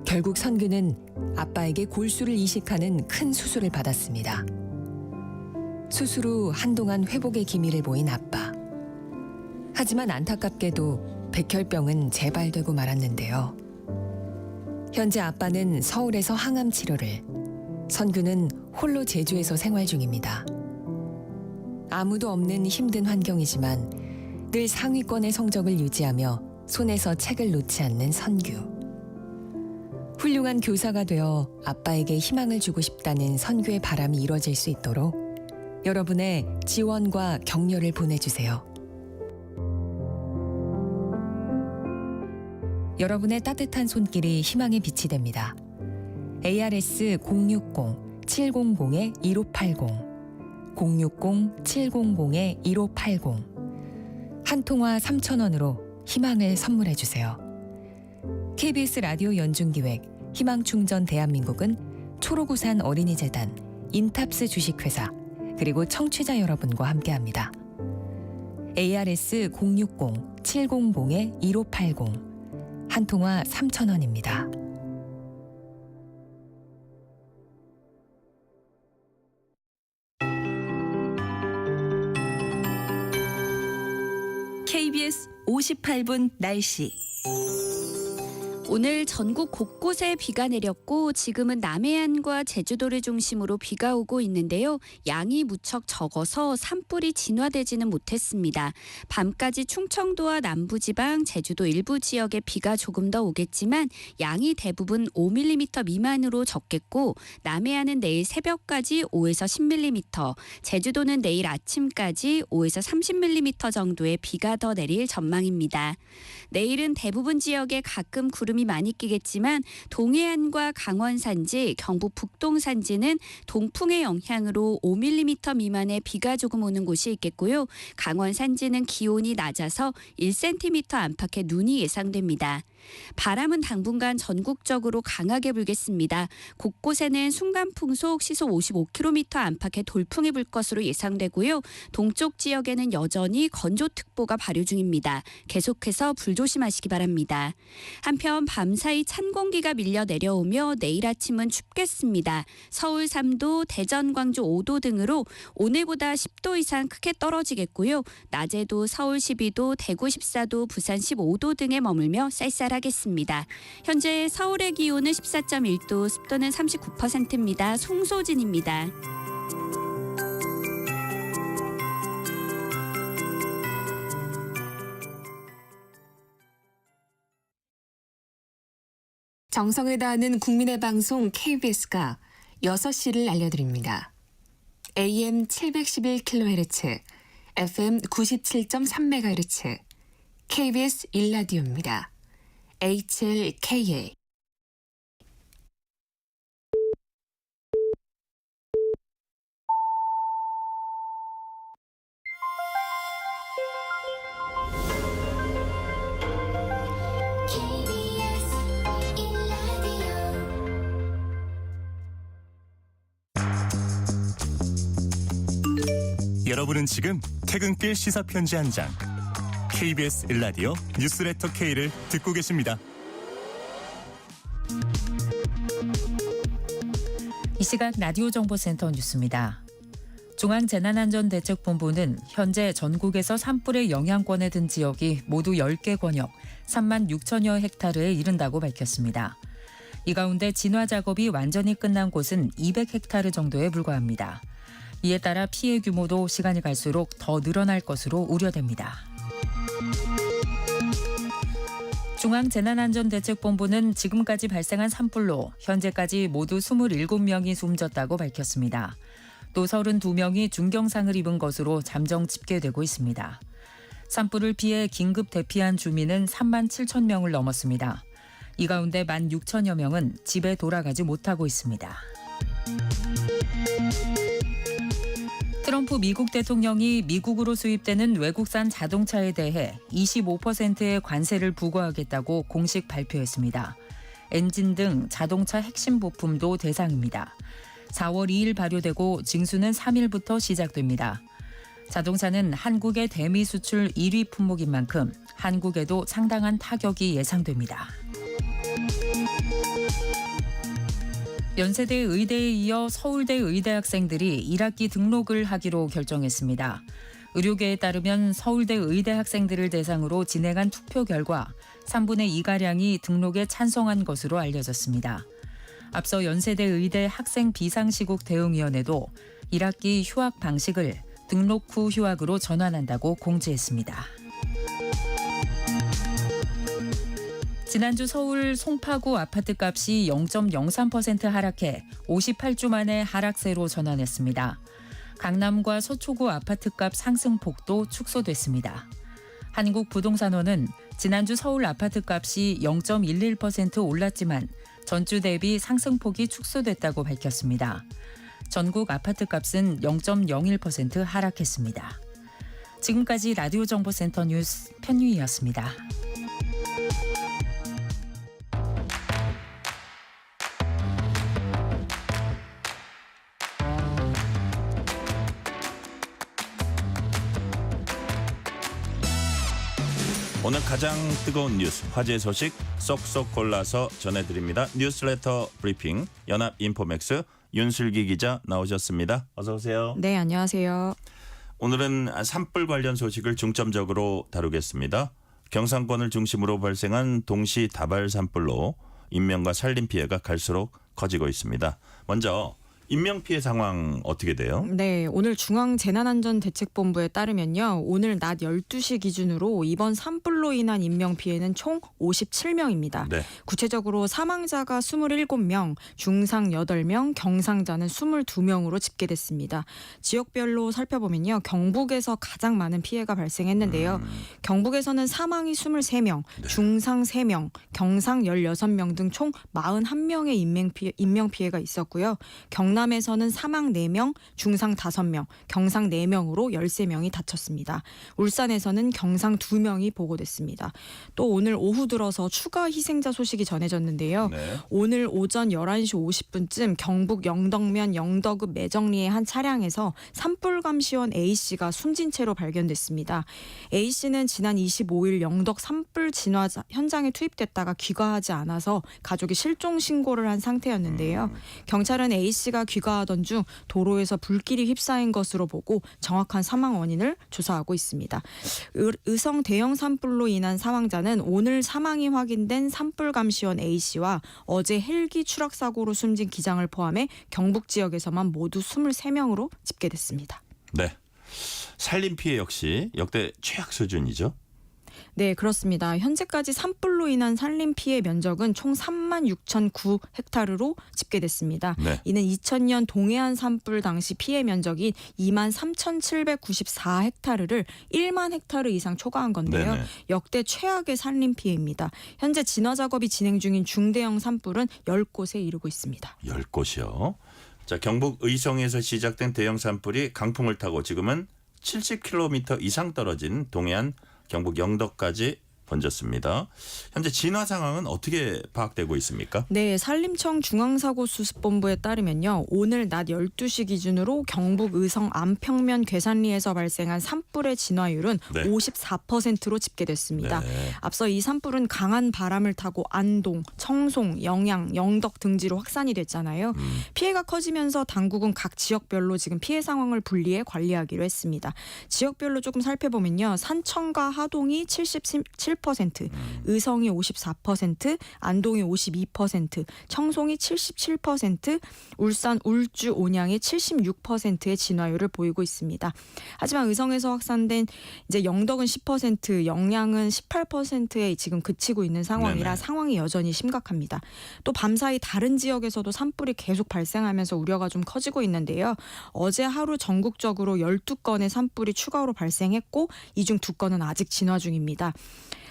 결국 선규는 아빠에게 골수를 이식하는 큰 수술을 받았습니다. 수술 후 한동안 회복의 기미를 보인 아빠. 하지만 안타깝게도 백혈병은 재발되고 말았는데요. 현재 아빠는 서울에서 항암 치료를, 선규는 홀로 제주에서 생활 중입니다. 아무도 없는 힘든 환경이지만 늘 상위권의 성적을 유지하며 손에서 책을 놓지 않는 선규. 훌륭한 교사가 되어 아빠에게 희망을 주고 싶다는 선규의 바람이 이뤄질 수 있도록 여러분의 지원과 격려를 보내주세요. 여러분의 따뜻한 손길이 희망의 빛이 됩니다. ARS 060-700-1580 060-700-1580 한 통화 3,000원으로 희망을 선물해 주세요. KBS 라디오 연중기획 희망충전 대한민국은 초록우산 어린이재단, 인탑스 주식회사, 그리고 청취자 여러분과 함께합니다. ARS 060-700-1580 한 통화 3,000원입니다. KBS 58분 날씨. 오늘 전국 곳곳에 비가 내렸고 지금은 남해안과 제주도를 중심으로 비가 오고 있는데요. 양이 무척 적어서 산불이 진화되지는 못했습니다. 밤까지 충청도와 남부지방, 제주도 일부 지역에 비가 조금 더 오겠지만 양이 대부분 5mm 미만으로 적겠고 남해안은 내일 새벽까지 5에서 10mm, 제주도는 내일 아침까지 5에서 30mm 정도의 비가 더 내릴 전망입니다. 내일은 대부분 지역에 가끔 구름 구름이 많이 끼겠지만 동해안과 강원 산지, 경북 북동 산지는 동풍의 영향으로 5mm 미만의 비가 조금 오는 곳이 있겠고요. 강원 산지는 기온이 낮아서 1cm 안팎의 눈이 예상됩니다. 바람은 당분간 전국적으로 강하게 불겠습니다. 곳곳에는 순간풍속 시속 55km 안팎의 돌풍이 불 것으로 예상되고요. 동쪽 지역에는 여전히 건조특보가 발효 중입니다. 계속해서 불조심하시기 바랍니다. 한편 밤사이 찬 공기가 밀려 내려오며 내일 아침은 춥겠습니다. 서울 3도, 대전, 광주 5도 등으로 오늘보다 10도 이상 크게 떨어지겠고요. 낮에도 서울 12도, 대구 14도, 부산 15도 등에 머물며 쌀쌀하겠습니다. 현재 서울의 기온은 14.1도, 습도는 39%입니다. 송소진입니다. 정성을 다하는 국민의 방송 KBS가 6시를 알려드립니다. AM 711kHz, FM 97.3MHz, KBS 1라디오입니다. HLKA. 여러분은 지금 퇴근길 시사편지 한 장, KBS 1라디오 뉴스레터 K를 듣고 계십니다. 이 시각 라디오 정보센터 뉴스입니다. 중앙재난안전대책본부는 현재 전국에서 산불의 영향권에 든 지역이 모두 10개 권역 3만 6천여 헥타르에 이른다고 밝혔습니다. 이 가운데 진화 작업이 완전히 끝난 곳은 200헥타르 정도에 불과합니다. 이에 따라 피해 규모도 시간이 갈수록 더 늘어날 것으로 우려됩니다. 중앙재난안전대책본부는 지금까지 발생한 산불로 현재까지 모두 27명이 숨졌다고 밝혔습니다. 또 32명이 중경상을 입은 것으로 잠정 집계되고 있습니다. 산불을 피해 긴급 대피한 주민은 3만 7천 명을 넘었습니다. 이 가운데 1만 6천여 명은 집에 돌아가지 못하고 있습니다. 트럼프 미국 대통령이 미국으로 수입되는 외국산 자동차에 대해 25%의 관세를 부과하겠다고 공식 발표했습니다. 엔진 등 자동차 핵심 부품도 대상입니다. 4월 2일 발효되고 징수는 3일부터 시작됩니다. 자동차는 한국의 대미 수출 1위 품목인 만큼 한국에도 상당한 타격이 예상됩니다. 연세대 의대에 이어 서울대 의대 학생들이 1학기 등록을 하기로 결정했습니다. 의료계에 따르면 서울대 의대 학생들을 대상으로 진행한 투표 결과 3분의 2가량이 등록에 찬성한 것으로 알려졌습니다. 앞서 연세대 의대 학생 비상시국 대응위원회도 1학기 휴학 방식을 등록 후 휴학으로 전환한다고 공지했습니다. 지난주 서울 송파구 아파트값이 0.03% 하락해 58주 만에 하락세로 전환했습니다. 강남과 서초구 아파트값 상승폭도 축소됐습니다. 한국부동산원은 지난주 서울 아파트값이 0.11% 올랐지만 전주 대비 상승폭이 축소됐다고 밝혔습니다. 전국 아파트값은 0.01% 하락했습니다. 지금까지 라디오 정보센터 뉴스 편유희였습니다. 오늘 가장 뜨거운 뉴스, 화제 소식 쏙쏙 골라서 전해드립니다. 뉴스레터 브리핑, 연합인포맥스 윤슬기 기자 나오셨습니다. 어서 오세요. 네, 안녕하세요. 오늘은 산불 관련 소식을 중점적으로 다루겠습니다. 경상권을 중심으로 발생한 동시 다발 산불로 인명과 산림 피해가 갈수록 커지고 있습니다. 먼저 인명 피해 상황 어떻게 돼요? 네, 오늘 중앙재난안전대책본부에 따르면요. 오늘 낮 12시 기준으로 이번 산불로 인한 인명 피해는 총 57명입니다. 네. 구체적으로 사망자가 27명, 중상 8명, 경상자는 22명으로 집계됐습니다. 지역별로 살펴보면요. 경북에서 가장 많은 피해가 발생했는데요. 경북에서는 사망이 23명, 중상 3명, 경상 16명 등 총 41명의 인명 피해가 있었고요. 경남에서는 사망 4명, 중상 5명, 경상 4명으로 13명이 다쳤습니다. 울산에서는 경상 2명이 보고됐습니다. 또 오늘 오후 들어서 추가 희생자 소식이 전해졌는데요. 네. 오늘 오전 11시 50분쯤 경북 영덕면 영덕읍 매정리의 한 차량에서 산불감시원 A씨가 숨진 채로 발견됐습니다. A씨는 지난 25일 영덕 산불 진화 현장에 투입됐다가 귀가하지 않아서 가족이 실종 신고를 한 상태였는데요. 경찰은 A씨가 귀가하던 중 도로에서 불길이 휩싸인 것으로 보고 정확한 사망 원인을 조사하고 있습니다. 의성 대형 산불로 인한 사망자는 오늘 사망이 확인된 산불감시원 A씨와 어제 헬기 추락 사고로 숨진 기장을 포함해 경북 지역에서만 모두 23명으로 집계됐습니다. 네. 산림 피해 역시 역대 최악 수준이죠. 네, 그렇습니다. 현재까지 산불로 인한 산림 피해 면적은 총 36,009헥타르로 집계됐습니다. 네. 이는 2000년 동해안 산불 당시 피해 면적이 23,794헥타르를 1만 헥타르 이상 초과한 건데요. 네네. 역대 최악의 산림 피해입니다. 현재 진화 작업이 진행 중인 중대형 산불은 10곳에 이르고 있습니다. 10곳이요. 자, 경북 의성에서 시작된 대형 산불이 강풍을 타고 지금은 70km 이상 떨어진 동해안 경북 영덕까지 번졌습니다. 현재 진화 상황은 어떻게 파악되고 있습니까? 네, 산림청 중앙사고수습본부에 따르면요. 오늘 낮 12시 기준으로 경북 의성 안평면 괴산리에서 발생한 산불의 진화율은 네. 54%로 집계됐습니다. 네. 앞서 이 산불은 강한 바람을 타고 안동, 청송, 영양, 영덕 등지로 확산이 됐잖아요. 피해가 커지면서 당국은 각 지역별로 지금 피해 상황을 분리해 관리하기로 했습니다. 지역별로 조금 살펴보면요. 산청과 하동이 77%, 의성이 54%, 안동이 52%, 청송이 77%, 울산, 울주, 온양이 76%의 진화율을 보이고 있습니다. 하지만 의성에서 확산된 이제 영덕은 10%, 영양은 18%에 지금 그치고 있는 상황이라 네네. 상황이 여전히 심각합니다. 또 밤사이 다른 지역에서도 산불이 계속 발생하면서 우려가 좀 커지고 있는데요. 어제 하루 전국적으로 12건의 산불이 추가로 발생했고 이 중 2건은 아직 진화 중입니다.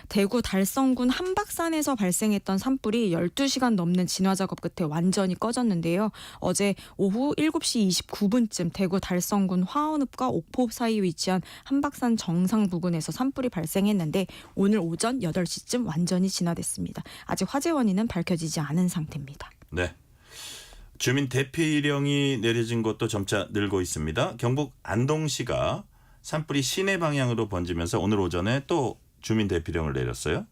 대구 달성군 한박산에서 발생했던 산불이 12시간 넘는 진화 작업 끝에 완전히 꺼졌는데요. 어제 오후 7시 29분쯤 대구 달성군 화원읍과 옥포 사이에 위치한 한박산 정상 부근에서 산불이 발생했는데 오늘 오전 8시쯤 완전히 진화됐습니다. 아직 화재 원인은 밝혀지지 않은 상태입니다. 네. 주민 대피령이 내려진 곳도 점차 늘고 있습니다. 경북 안동시가 산불이 시내 방향으로 번지면서 오늘 오전에 또 주민 대피령을 내렸어요.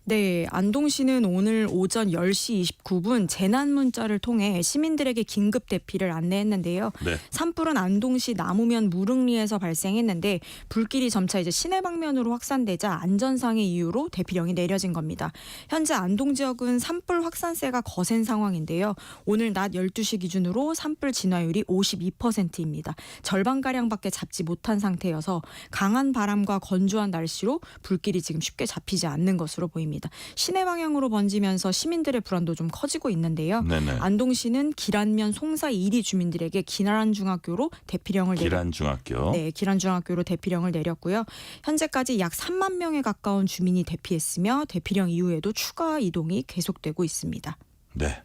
네, 안동시는 오늘 오전 10시 29분 재난 문자를 통해 시민들에게 긴급 대피를 안내했는데요. 네. 산불은 안동시 남우면 무릉리에서 발생했는데 불길이 점차 이제 시내 방면으로 확산되자 안전상의 이유로 대피령이 내려진 겁니다. 현재 안동 지역은 산불 확산세가 거센 상황인데요. 오늘 낮 12시 기준으로 산불 진화율이 52%입니다. 절반가량밖에 잡지 못한 상태여서 강한 바람과 건조한 날씨로 불길이 지금 쉽게 잡히지 않는 것으로 보입니다. 시내 방향으로 번지면서 시민들의 불안도 좀 커지고 있는데요. 네네. 안동시는 기란면 송사 1리 주민들에게 기란중학교로 대피령을 기란중학교. 네, 기란중학교로 대피령을 내렸고요. 현재까지 약 3만 명에 가까운 주민이 대피했으며 대피령 이후에도 추가 이동이 계속되고 있습니다. 네.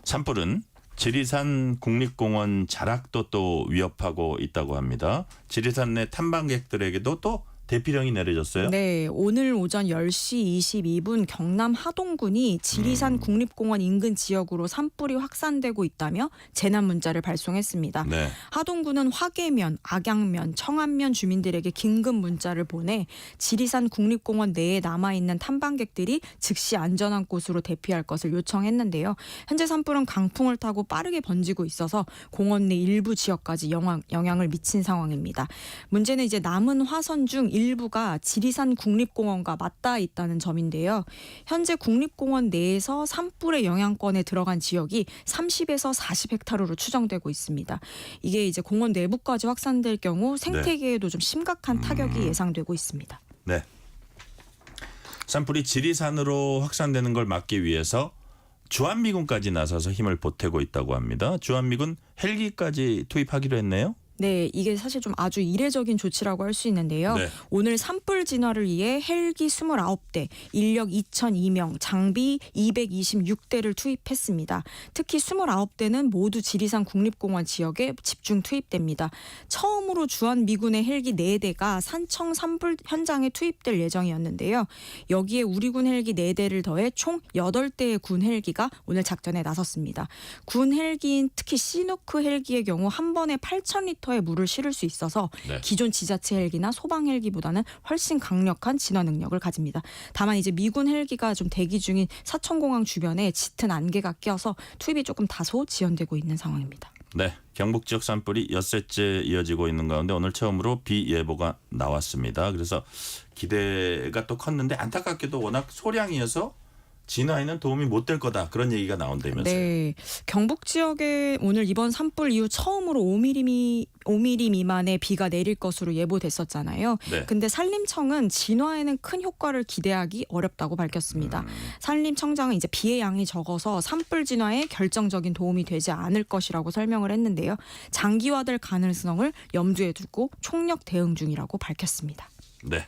산불은 지리산 국립공원 자락도 또 위협하고 있다고 합니다. 지리산 내 탐방객들에게도 또 대피령이 내려졌어요? 네, 오늘 오전 10시 22분 경남 하동군이 지리산 국립공원 인근 지역으로 산불이 확산되고 있다며 재난 문자를 발송했습니다. 네. 하동군은 화계면, 악양면, 청안면 주민들에게 긴급 문자를 보내 지리산 국립공원 내에 남아있는 탐방객들이 즉시 안전한 곳으로 대피할 것을 요청했는데요. 현재 산불은 강풍을 타고 빠르게 번지고 있어서 공원 내 일부 지역까지 영향을 미친 상황입니다. 문제는 이제 남은 화선 중 일부가 지리산 국립공원과 맞닿아 있다는 점인데요. 현재 국립공원 내에서 산불의 영향권에 들어간 지역이 30에서 40헥타르로 추정되고 있습니다. 이게 이제 공원 내부까지 확산될 경우 생태계에도 좀 심각한 타격이 예상되고 있습니다. 네. 산불이 지리산으로 확산되는 걸 막기 위해서 주한미군까지 나서서 힘을 보태고 있다고 합니다. 주한미군 헬기까지 투입하기로 했네요. 네, 이게 사실 좀 아주 이례적인 조치라고 할 수 있는데요. 네. 오늘 산불 진화를 위해 헬기 29대, 인력 2,002명, 장비 226대를 투입했습니다. 특히 29대는 모두 지리산 국립공원 지역에 집중 투입됩니다. 처음으로 주한미군의 헬기 4대가 산청 산불 현장에 투입될 예정이었는데요. 여기에 우리군 헬기 4대를 더해 총 8대의 군 헬기가 오늘 작전에 나섰습니다. 군 헬기인 특히 시누크 헬기의 경우 한 번에 8,000리터의 물을 실을 수 있어서 네. 기존 지자체 헬기나 소방 헬기보다는 훨씬 강력한 진화 능력을 가집니다. 다만 이제 미군 헬기가 좀 대기 중인 사천공항 주변에 짙은 안개가 껴서 투입이 조금 다소 지연되고 있는 상황입니다. 네, 경북 지역 산불이 엿새째 이어지고 있는 가운데 오늘 처음으로 비 예보가 나왔습니다. 그래서 기대가 또 컸는데 안타깝게도 워낙 소량이어서 진화에는 도움이 못 될 거다 그런 얘기가 나온다면서요. 네, 경북 지역에 오늘 이번 산불 이후 처음으로 5mm 미만의 비가 내릴 것으로 예보됐었잖아요. 네. 근데 산림청은 진화에는 큰 효과를 기대하기 어렵다고 밝혔습니다. 산림청장은 이제 비의 양이 적어서 산불 진화에 결정적인 도움이 되지 않을 것이라고 설명을 했는데요. 장기화될 가능성을 염두에 두고 총력 대응 중이라고 밝혔습니다. 네.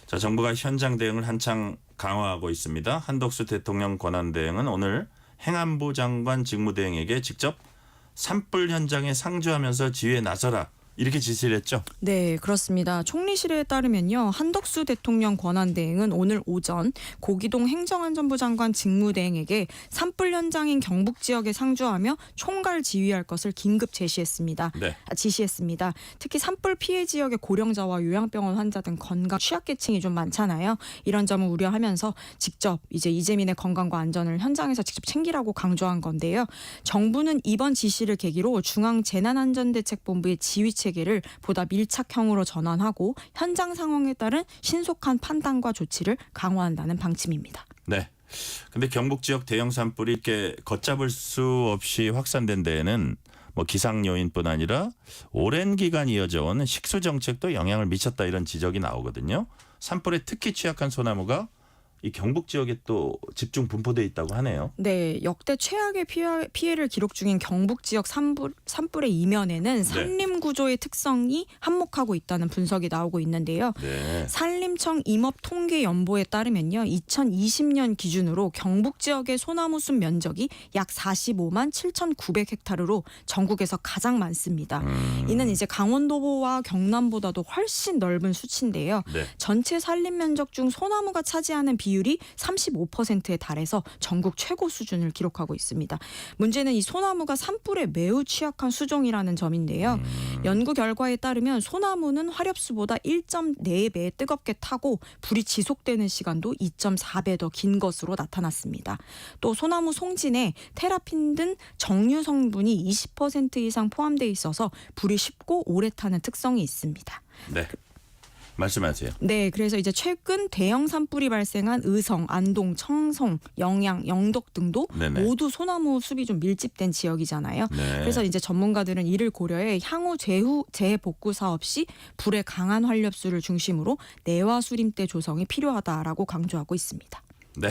자, 정부가 현장 대응을 한창 강화하고 있습니다. 한덕수 대통령 권한대행은 오늘 행안부 장관 직무대행에게 직접 산불 현장에 상주하면서 지휘에 나서라 이렇게 지시를 했죠. 네, 그렇습니다. 총리실에 따르면요. 한덕수 대통령 권한대행은 오늘 오전 고기동 행정안전부 장관 직무대행에게 산불 현장인 경북 지역에 상주하며 총괄 지휘할 것을 긴급 지시했습니다. 특히 산불 피해 지역의 고령자와 요양병원 환자 등 건강 취약계층이 좀 많잖아요. 이런 점을 우려하면서 직접 이제 이재민의 건강과 안전을 현장에서 직접 챙기라고 강조한 건데요. 정부는 이번 지시를 계기로 중앙재난안전대책본부의 지휘 체계를 보다 밀착형으로 전환하고 현장 상황에 따른 신속한 판단과 조치를 강화한다는 방침입니다. 네. 근데 경북 지역 대형 산불이 이렇게 걷잡을 수 없이 확산된 데에는 뭐 기상 요인뿐 아니라 오랜 기간 이어져 온 식수 정책도 영향을 미쳤다 이런 지적이 나오거든요. 산불에 특히 취약한 소나무가 이 경북 지역에 또 집중 분포돼 있다고 하네요. 네, 역대 최악의 피해를 기록 중인 경북 지역 산불의 이면에는 산림 구조의 특성이 한몫하고 있다는 분석이 나오고 있는데요. 네. 산림청 임업통계연보에 따르면요, 2020년 기준으로 경북 지역의 소나무 숲 면적이 약 45만 7,900헥타르로 전국에서 가장 많습니다. 이는 이제 강원도와 경남보다도 훨씬 넓은 수치인데요. 네. 전체 산림 면적 중 소나무가 차지하는 비율이 35%에 달해서 전국 최고 수준을 기록하고 있습니다. 문제는 이 소나무가 산불에 매우 취약한 수종이라는 점인데요. 연구 결과에 따르면 소나무는 화렵수보다 1.4배 뜨겁게 타고 불이 지속되는 시간도 2.4배 더 긴 것으로 나타났습니다. 또 소나무 송진에 테라핀 등 정류 성분이 20% 이상 포함되어 있어서 불이 쉽고 오래 타는 특성이 있습니다. 네. 말씀하세요. 네, 그래서 이제 최근 대형 산불이 발생한 의성, 안동, 청송, 영양, 영덕 등도 네네. 모두 소나무 숲이 좀 밀집된 지역이잖아요. 네. 그래서 이제 전문가들은 이를 고려해 향후 재복구 사업 시 불의 강한 활렵수를 중심으로 내화 수림대 조성이 필요하다라고 강조하고 있습니다. 네.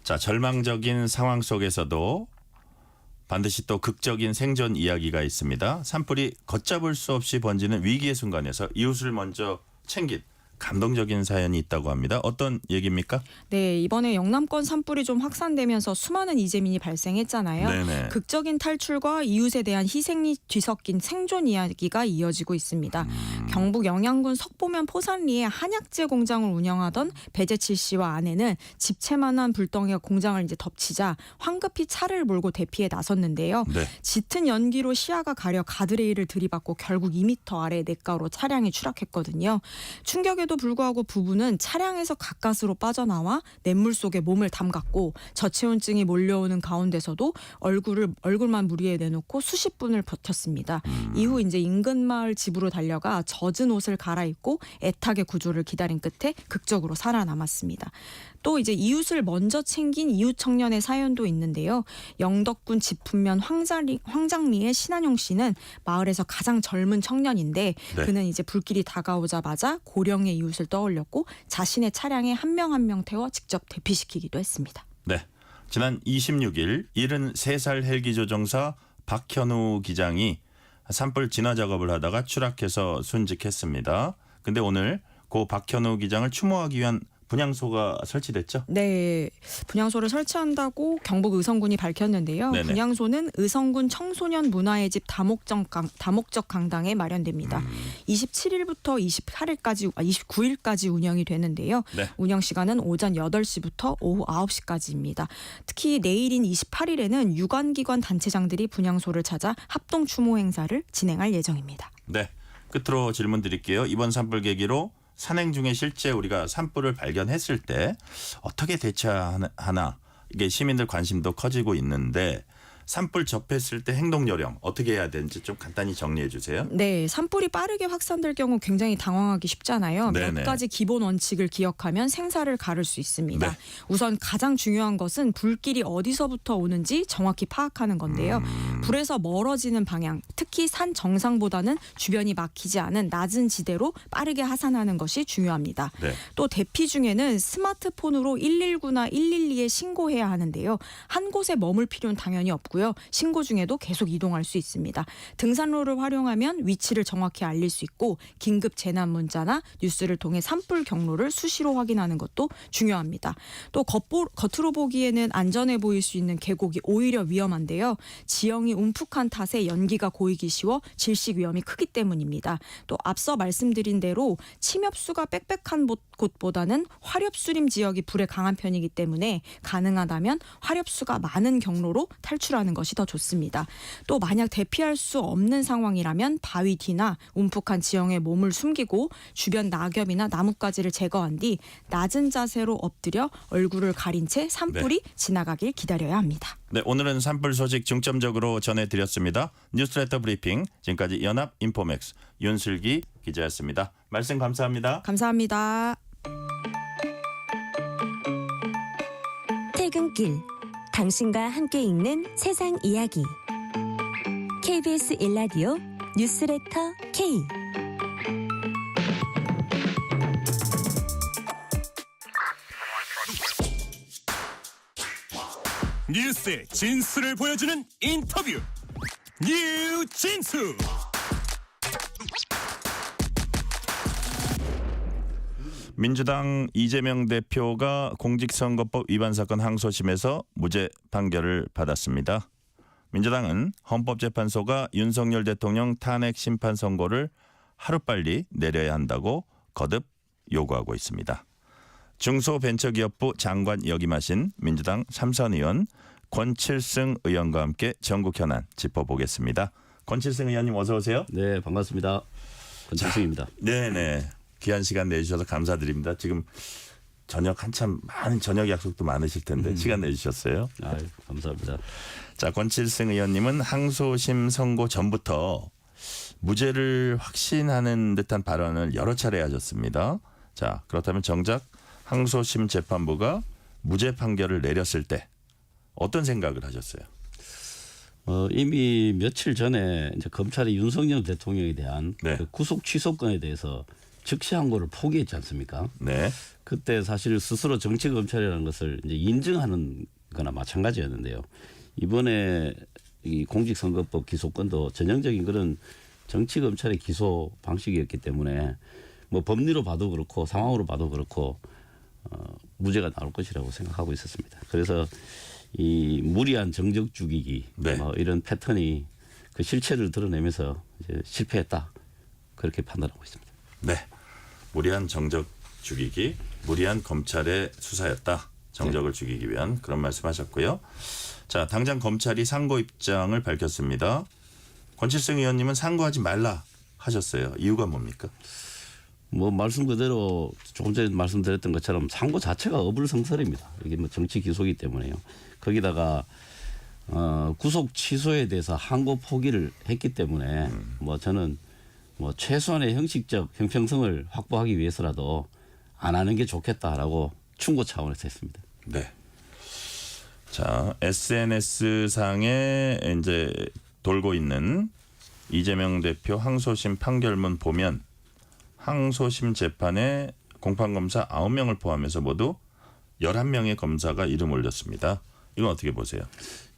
자, 절망적인 상황 속에서도 반드시 또 극적인 생존 이야기가 있습니다. 산불이 걷잡을 수 없이 번지는 위기의 순간에서 이웃을 먼저 챙긴 감동적인 사연이 있다고 합니다. 어떤 얘기입니까? 네, 이번에 영남권 산불이 좀 확산되면서 수많은 이재민이 발생했잖아요. 네네. 극적인 탈출과 이웃에 대한 희생이 뒤섞인 생존 이야기가 이어지고 있습니다. 경북 영양군 석보면 포산리에 한약재 공장을 운영하던 배재칠 씨와 아내는 집채만한 불덩이가 공장을 이제 덮치자 황급히 차를 몰고 대피에 나섰는데요. 네. 짙은 연기로 시야가 가려 가드레일을 들이받고 결국 2m 아래 냇가로 차량이 추락했거든요. 충격에도 그럼에도 불구하고 부부는 차량에서 가까스로 빠져나와 냇물 속에 몸을 담갔고 저체온증이 몰려오는 가운데서도 얼굴만 물 위에 내놓고 수십 분을 버텼습니다. 이후 이제 인근 마을 집으로 달려가 젖은 옷을 갈아입고 애타게 구조를 기다린 끝에 극적으로 살아남았습니다. 또 이제 이웃을 먼저 챙긴 이웃 청년의 사연도 있는데요. 영덕군 지품면 황장리의 신한용 씨는 마을에서 가장 젊은 청년인데 네. 그는 이제 불길이 다가오자마자 고령의 이웃을 떠올렸고 자신의 차량에 한 명 한 명 태워 직접 대피시키기도 했습니다. 네. 지난 26일 73살 헬기 조종사 박현우 기장이 산불 진화 작업을 하다가 추락해서 순직했습니다. 근데 오늘 고 박현우 기장을 추모하기 위한 분향소가 설치됐죠? 네, 분향소를 설치한다고 경북 의성군이 밝혔는데요. 네네. 분향소는 의성군 청소년 문화의 집 다목적 강당에 마련됩니다. 27일부터 29일까지 운영이 되는데요. 네. 운영 시간은 오전 8시부터 오후 9시까지입니다. 특히 내일인 28일에는 유관기관 단체장들이 분향소를 찾아 합동 추모 행사를 진행할 예정입니다. 네. 끝으로 질문 드릴게요. 이번 산불 계기로 산행 중에 실제 우리가 산불을 발견했을 때 어떻게 대처하나 이게 시민들 관심도 커지고 있는데 산불 접했을 때 행동 요령 어떻게 해야 되는지 좀 간단히 정리해 주세요. 네, 산불이 빠르게 확산될 경우 굉장히 당황하기 쉽잖아요. 네네. 몇 가지 기본 원칙을 기억하면 생사를 가를 수 있습니다. 네. 우선 가장 중요한 것은 불길이 어디서부터 오는지 정확히 파악하는 건데요. 불에서 멀어지는 방향, 특히 산 정상보다는 주변이 막히지 않은 낮은 지대로 빠르게 하산하는 것이 중요합니다. 네. 또 대피 중에는 스마트폰으로 119나 112에 신고해야 하는데요. 한 곳에 머물 필요는 당연히 없고요. 신고 중에도 계속 이동할 수 있습니다. 등산로를 활용하면 위치를 정확히 알릴 수 있고 긴급 재난 문자나 뉴스를 통해 산불 경로를 수시로 확인하는 것도 중요합니다. 또 겉으로 보기에는 안전해 보일 수 있는 계곡이 오히려 위험한데요. 지형이 움푹한 탓에 연기가 고이기 쉬워 질식 위험이 크기 때문입니다. 또 앞서 말씀드린 대로 침엽수가 빽빽한 곳보다는 화렵수림 지역이 불에 강한 편이기 때문에 가능하다면 화렵수가 많은 경로로 탈출하는 것이 더 좋습니다. 또 만약 대피할 수 없는 상황이라면 바위 뒤나 움푹한 지형에 몸을 숨기고 주변 낙엽이나 나뭇가지를 제거한 뒤 낮은 자세로 엎드려 얼굴을 가린 채 산불이 지나가길 기다려야 합니다. 네, 오늘은 산불 소식 중점적으로 전해드렸습니다. 뉴스레터 브리핑 지금까지 연합 인포맥스 윤슬기 기자였습니다. 말씀 감사합니다. 감사합니다. 퇴근길 당신과 함께 읽는 세상 이야기 KBS 1라디오 뉴스레터 K 뉴스의 진수를 보여주는 인터뷰 뉴진수. 민주당 이재명 대표가 공직선거법 위반 사건 항소심에서 무죄 판결을 받았습니다. 민주당은 헌법재판소가 윤석열 대통령 탄핵 심판 선고를 하루빨리 내려야 한다고 거듭 요구하고 있습니다. 중소벤처기업부 장관 역임하신 민주당 삼선 의원 권칠승 의원과 함께 전국 현안 짚어보겠습니다. 권칠승 의원님 어서 오세요. 네, 반갑습니다. 권칠승입니다. 네네. 귀한 시간 내주셔서 감사드립니다. 지금 저녁 한참 많은 저녁 약속도 많으실 텐데 시간 내주셨어요. 아, 감사합니다. 자, 권칠승 의원님은 항소심 선고 전부터 무죄를 확신하는 듯한 발언을 여러 차례 하셨습니다. 자, 그렇다면 정작 항소심 재판부가 무죄 판결을 내렸을 때 어떤 생각을 하셨어요? 이미 며칠 전에 이제 검찰이 윤석열 대통령에 대한 그 구속 취소권에 대해서 즉시 항고를 포기했지 않습니까? 네. 그때 사실 스스로 정치 검찰이라는 것을 이제 인정하는 거나 마찬가지였는데요. 이번에 이 공직선거법 기소권도 전형적인 그런 정치 검찰의 기소 방식이었기 때문에 뭐 법리로 봐도 그렇고 상황으로 봐도 그렇고 무죄가 나올 것이라고 생각하고 있었습니다. 그래서 이 무리한 정적 죽이기 뭐 이런 패턴이 그 실체를 드러내면서 이제 실패했다 그렇게 판단하고 있습니다. 네, 무리한 정적 죽이기, 무리한 검찰의 수사였다. 정적을 죽이기 위한 그런 말씀하셨고요. 자, 당장 검찰이 상고 입장을 밝혔습니다. 권칠승 의원님은 상고하지 말라 하셨어요. 이유가 뭡니까? 뭐 말씀 그대로 조금 전에 말씀드렸던 것처럼 상고 자체가 어불성설입니다. 이게 뭐 정치 기소이기 때문에요. 거기다가 구속 취소에 대해서 항고 포기를 했기 때문에 뭐 저는 뭐 최소한의 형식적 형평성을 확보하기 위해서라도 안 하는 게 좋겠다라고 충고 차원에서 했습니다. 네. 자, SNS 상에 이제 돌고 있는 이재명 대표 항소심 판결문 보면 항소심 재판에 공판검사 9명을 포함해서 모두 11명의 검사가 이름 올렸습니다. 이건 어떻게 보세요?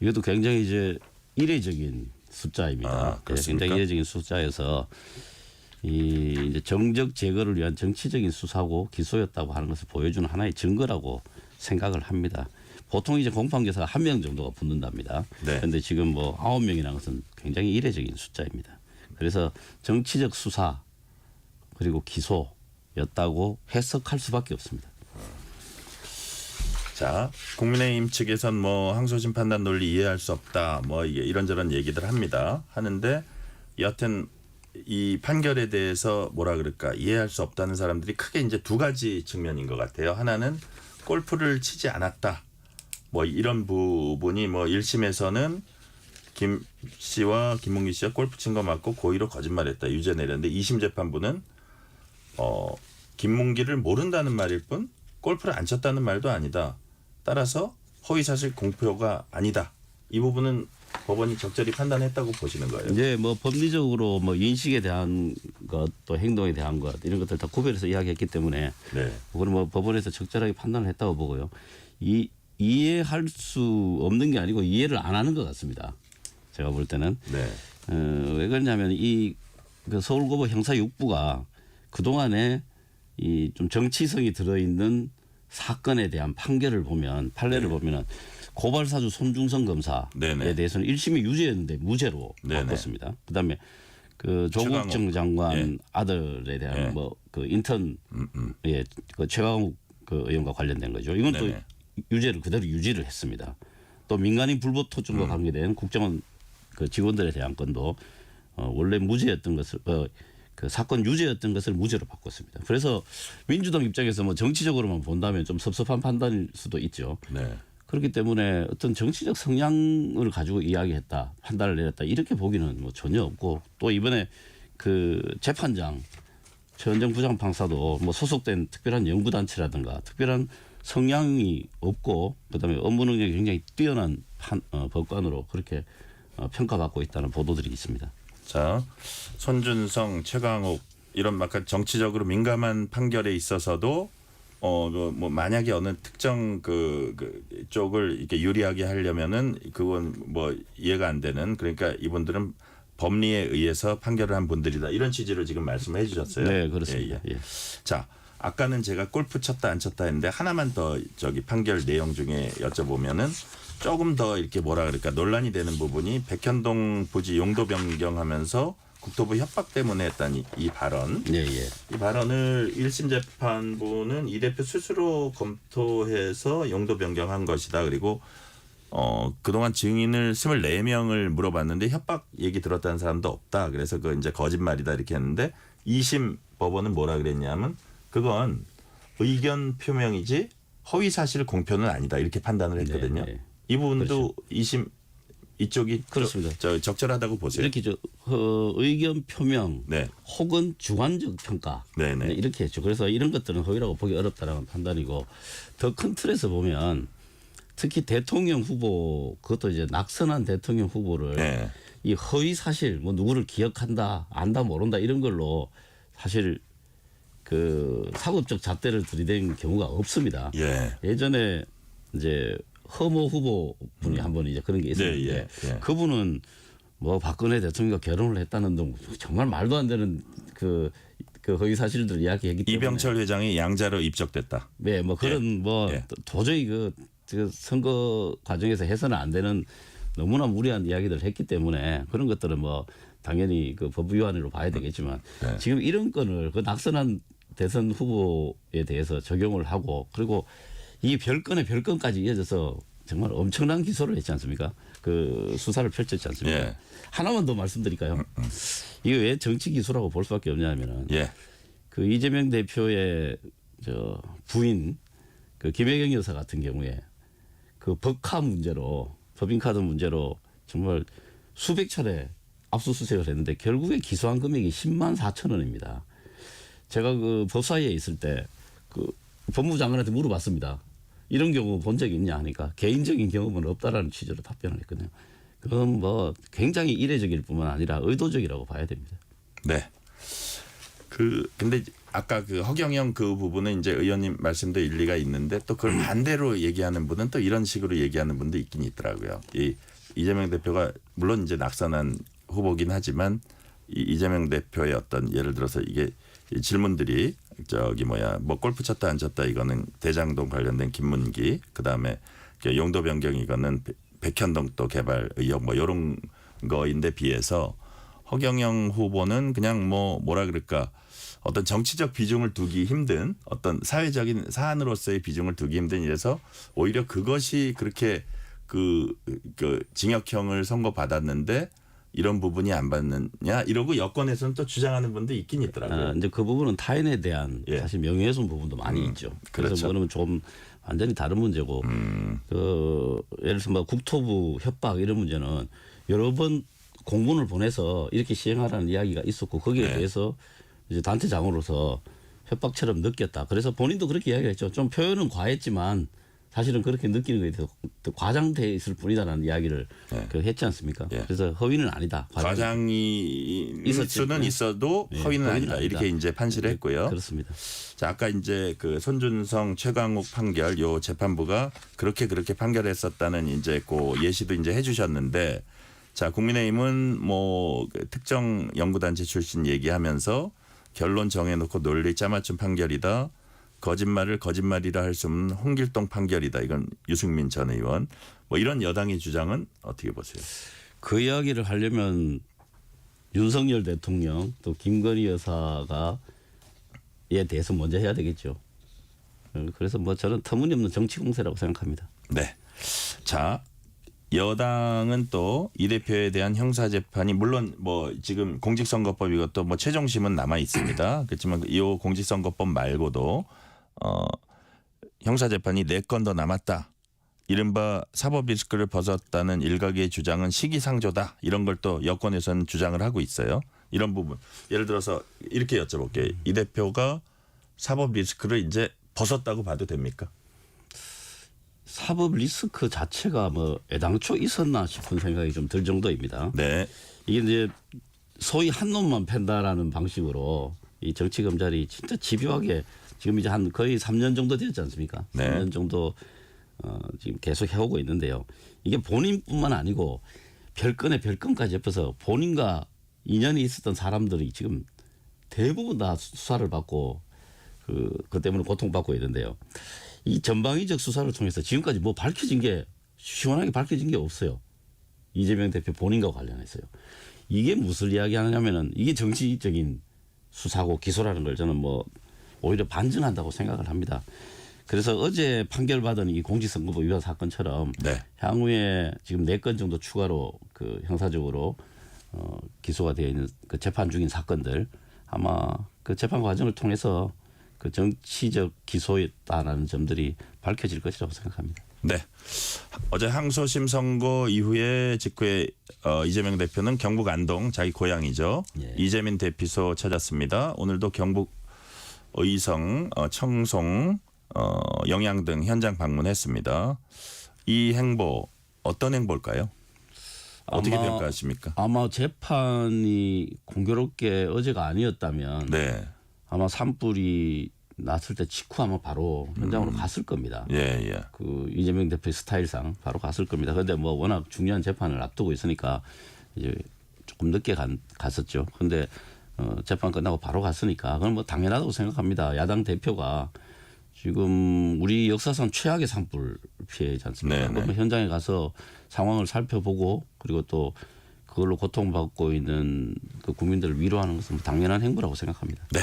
이것도 굉장히 이제 이례적인 숫자입니다. 아, 그렇습니까? 굉장히 이례적인 숫자여서 이 이제 정적 제거를 위한 정치적인 수사고 기소였다고 하는 것을 보여주는 하나의 증거라고 생각을 합니다. 보통 이제 공판교사가 1명 정도가 붙는답니다. 네. 그런데 지금 뭐 9명이라는 것은 굉장히 이례적인 숫자입니다. 그래서 정치적 수사 그리고 기소였다고 해석할 수밖에 없습니다. 자, 국민의힘 측에선 뭐 항소심 판단 논리 이해할 수 없다. 뭐 이게 이런저런 얘기들 하는데 여하튼 이 판결에 대해서 뭐라 그럴까 이해할 수 없다는 사람들이 크게 이제 두 가지 측면인 것 같아요. 하나는 골프를 치지 않았다. 뭐 이런 부분이 뭐 1심에서는 김 씨와 김문기 씨가 골프 친 거 맞고 고의로 거짓말했다 유죄 내렸는데 2심 재판부는 김문기를 모른다는 말일 뿐 골프를 안 쳤다는 말도 아니다. 따라서 허위사실 공표가 아니다. 이 부분은 법원이 적절히 판단했다고 보시는 거예요. 이제 뭐 법리적으로 뭐 인식에 대한 것 또 행동에 대한 것 이런 것들 다 구별해서 이야기했기 때문에 네. 그거는 뭐 법원에서 적절하게 판단을 했다고 보고요. 이해할 수 없는 게 아니고 이해를 안 하는 것 같습니다. 제가 볼 때는 네. 왜 그러냐면 그 서울고법 형사 6부가 그 동안에 이 좀 정치성이 들어있는 사건에 대한 판결을 보면 판례를 보면은 고발사주 손중성 검사에 네네. 대해서는 1심이 유죄였는데 무죄로 네네. 바꿨습니다. 그다음에 그 조국정 장관 예. 아들에 대한 예. 뭐 그 인턴 그 최강욱 그 의원과 관련된 거죠. 이건 또 네네. 유죄를 그대로 유지를 했습니다. 또 민간인 불법 토종과 관계된 국정원 그 직원들에 대한 건도 원래 무죄였던 것을 그 사건 유죄였던 것을 무죄로 바꿨습니다. 그래서 민주당 입장에서 뭐 정치적으로만 본다면 좀 섭섭한 판단일 수도 있죠. 네. 그렇기 때문에 어떤 정치적 성향을 가지고 이야기했다, 판단을 내렸다 이렇게 보기는 뭐 전혀 없고 또 이번에 그 재판장 최은정 부장판사도 뭐 소속된 특별한 연구단체라든가 특별한 성향이 없고 그다음에 업무 능력이 굉장히 뛰어난 법관으로 그렇게 평가받고 있다는 보도들이 있습니다. 자, 손준성, 최강욱 이런 막 정치적으로 민감한 판결에 있어서도 뭐 만약에 어느 특정 그 쪽을 이렇게 유리하게 하려면은 그건 뭐 이해가 안 되는 그러니까 이분들은 법리에 의해서 판결을 한 분들이다 이런 취지로 지금 말씀해 주셨어요. 네, 그렇습니다. 예. 자, 아까는 제가 골프 쳤다 안 쳤다 했는데 하나만 더 판결 내용 중에 여쭤보면은 조금 더 이렇게 뭐라 그럴까 논란이 되는 부분이 백현동 부지 용도 변경하면서 국토부 협박 때문에 했던 이 발언. 예. 이 발언을 1심 재판부는 이 대표 스스로 검토해서 용도 변경한 것이다. 그리고 그동안 증인을 24명을 물어봤는데 협박 얘기 들었다는 사람도 없다. 그래서 그 이제 거짓말이다 이렇게 했는데 2심 법원은 뭐라 그랬냐면 그건 의견 표명이지 허위 사실 공표는 아니다. 이렇게 판단을 했거든요. 네. 이 부분도 그렇죠. 2심 이쪽이 그렇습니다. 적절하다고 보세요. 이렇게 의견 표명 네. 혹은 주관적 평가 네네. 네, 이렇게 했죠. 그래서 이런 것들은 허위라고 보기 어렵다는 판단이고 더 큰 틀에서 보면 특히 대통령 후보 그것도 이제 낙선한 대통령 후보를 네. 이 허위 사실 뭐 누구를 기억한다 안다 모른다 이런 걸로 사실 그 사법적 잣대를 들이댄 경우가 없습니다. 예. 예전에 이제 허모 후보 분이 한번 이제 그런 게 있었는데 예. 그분은 뭐 박근혜 대통령과 결혼을 했다는 등 정말 말도 안 되는 그 허위 사실들 이야기했기 때문에 이병철 회장이 양자로 입적됐다. 네, 뭐 그런 뭐 예. 도저히 그 선거 과정에서 해서는 안 되는 너무나 무리한 이야기들을 했기 때문에 그런 것들은 뭐 당연히 그 법 위반으로 봐야 되겠지만 네. 지금 이런 건을 그 낙선한 대선 후보에 대해서 적용을 하고 그리고 이 별건의 별건까지 이어져서 정말 엄청난 기소를 했지 않습니까? 그 수사를 펼쳤지 않습니까? 예. 하나만 더 말씀드릴까요? 이게 왜 정치 기소라고 볼 수밖에 없냐면은 예. 그 이재명 대표의 저 부인 그 김혜경 여사 같은 경우에 그 법카 문제로 법인카드 문제로 정말 수백 차례 압수수색을 했는데 결국에 기소한 금액이 10만 4천 원입니다. 제가 그 법사위에 있을 때 그 법무부 장관한테 물어봤습니다. 이런 경우 본 적이 있냐 하니까 개인적인 경험은 없다라는 취지로 답변을 했거든요. 그건 뭐 굉장히 이례적일 뿐만 아니라 의도적이라고 봐야 됩니다. 네. 근데 아까 그 허경영 그 부분은 이제 의원님 말씀도 일리가 있는데 또 그걸 반대로 얘기하는 분은 또 이런 식으로 얘기하는 분도 있긴 있더라고요. 이재명 대표가 물론 이제 낙선한 후보긴 하지만 이재명 대표의 어떤 예를 들어서 이게 질문들이 뭐 골프 쳤다 안 쳤다 이거는 대장동 관련된 김문기 그다음에 용도 변경 이거는 백현동 또 개발 의혹 뭐 이런 거인데 비해서 허경영 후보는 그냥 뭐라 그럴까 어떤 정치적 비중을 두기 힘든 어떤 사회적인 사안으로서의 비중을 두기 힘든 이래서 오히려 그것이 그렇게 그 징역형을 선고받았는데 이런 부분이 안 받느냐 이러고 여권에서는 또 주장하는 분도 있긴 있더라고요. 이제 그 부분은 타인에 대한 사실 명예훼손 부분도 많이 있죠. 그래서 그렇죠. 그러면 좀 완전히 다른 문제고 예를 들어서 뭐 국토부 협박 이런 문제는 여러 번 공문을 보내서 이렇게 시행하라는 이야기가 있었고 거기에 대해서 이제 단체장으로서 협박처럼 느꼈다. 그래서 본인도 그렇게 이야기했죠. 좀 표현은 과했지만 사실은 그렇게 느끼는 것에 대해서 과장돼 있을 뿐이다라는 이야기를 했지 않습니까? 그래서 허위는 아니다. 과장이 수는 있어도 허위는 아니다. 이렇게 이제 판시를 했고요. 그렇습니다. 자, 아까 이제 그 손준성 최강욱 판결 요 재판부가 그렇게 판결했었다는 이제 그 예시도 이제 해주셨는데 자, 국민의힘은 뭐 특정 연구단체 출신 얘기하면서 결론 정해놓고 논리 짜맞춘 판결이다. 거짓말을 거짓말이라 할 수 없는 홍길동 판결이다. 이건 유승민 전 의원. 뭐 이런 여당의 주장은 어떻게 보세요? 그 이야기를 하려면 윤석열 대통령 또 김건희 여사가 에 대해서 먼저 해야 되겠죠. 그래서 뭐 저는 터무니없는 정치 공세라고 생각합니다. 네. 자, 여당은 또 이 대표에 대한 형사 재판이 물론 뭐 지금 공직선거법 이것도 뭐 최종심은 남아 있습니다. 그렇지만 이 공직선거법 말고도 형사 재판이 4건 더 남았다. 이른바 사법 리스크를 벗었다는 일각의 주장은 시기상조다. 이런 걸 또 여권에서는 주장을 하고 있어요. 이런 부분. 예를 들어서 이렇게 여쭤볼게요. 이 대표가 사법 리스크를 이제 벗었다고 봐도 됩니까? 사법 리스크 자체가 뭐 애당초 있었나 싶은 생각이 좀 들 정도입니다. 네. 이게 이제 소위 한 놈만 팬다라는 방식으로 이 정치 검찰이 진짜 집요하게 지금 이제 한 거의 3년 정도 되었지 않습니까? 네. 3년 정도 지금 계속 해오고 있는데요. 이게 본인뿐만 아니고 별건에 별건까지 엮어서 본인과 인연이 있었던 사람들이 지금 대부분 다 수사를 받고 그 때문에 고통받고 있는데요. 이 전방위적 수사를 통해서 지금까지 뭐 밝혀진 게 시원하게 밝혀진 게 없어요. 이재명 대표 본인과 관련해서요. 이게 무슨 이야기 하냐면은 이게 정치적인 수사고 기소라는 걸 저는 뭐 오히려 반증한다고 생각을 합니다. 그래서 어제 판결받은 이 공직선거법 위반 사건처럼 향후에 지금 4건 정도 추가로 그 형사적으로 기소가 되어 있는 그 재판 중인 사건들 아마 그 재판 과정을 통해서 그 정치적 기소였다라는 점들이 밝혀질 것이라고 생각합니다. 네. 어제 항소심 선고 이후에 직후에 이재명 대표는 경북 안동 자기 고향이죠. 이재민 대피소 찾았습니다. 오늘도 경북 의성, 청송, 영양 등 현장 방문했습니다. 이 행보 어떤 행보일까요? 어떻게 평가하십니까? 아마 재판이 공교롭게 어제가 아니었다면 아마 산불이 났을 때 직후 아마 바로 현장으로 갔을 겁니다. 그 이재명 대표의 스타일상 바로 갔을 겁니다. 그런데 뭐 워낙 중요한 재판을 앞두고 있으니까 이제 조금 늦게 갔었죠. 그런데 재판 끝나고 바로 갔으니까 그건 뭐 당연하다고 생각합니다. 야당 대표가 지금 우리 역사상 최악의 산불 피해지 않습니까? 그러면 현장에 가서 상황을 살펴보고 그리고 또 그걸로 고통받고 있는 그 국민들을 위로하는 것은 당연한 행보라고 생각합니다. 네.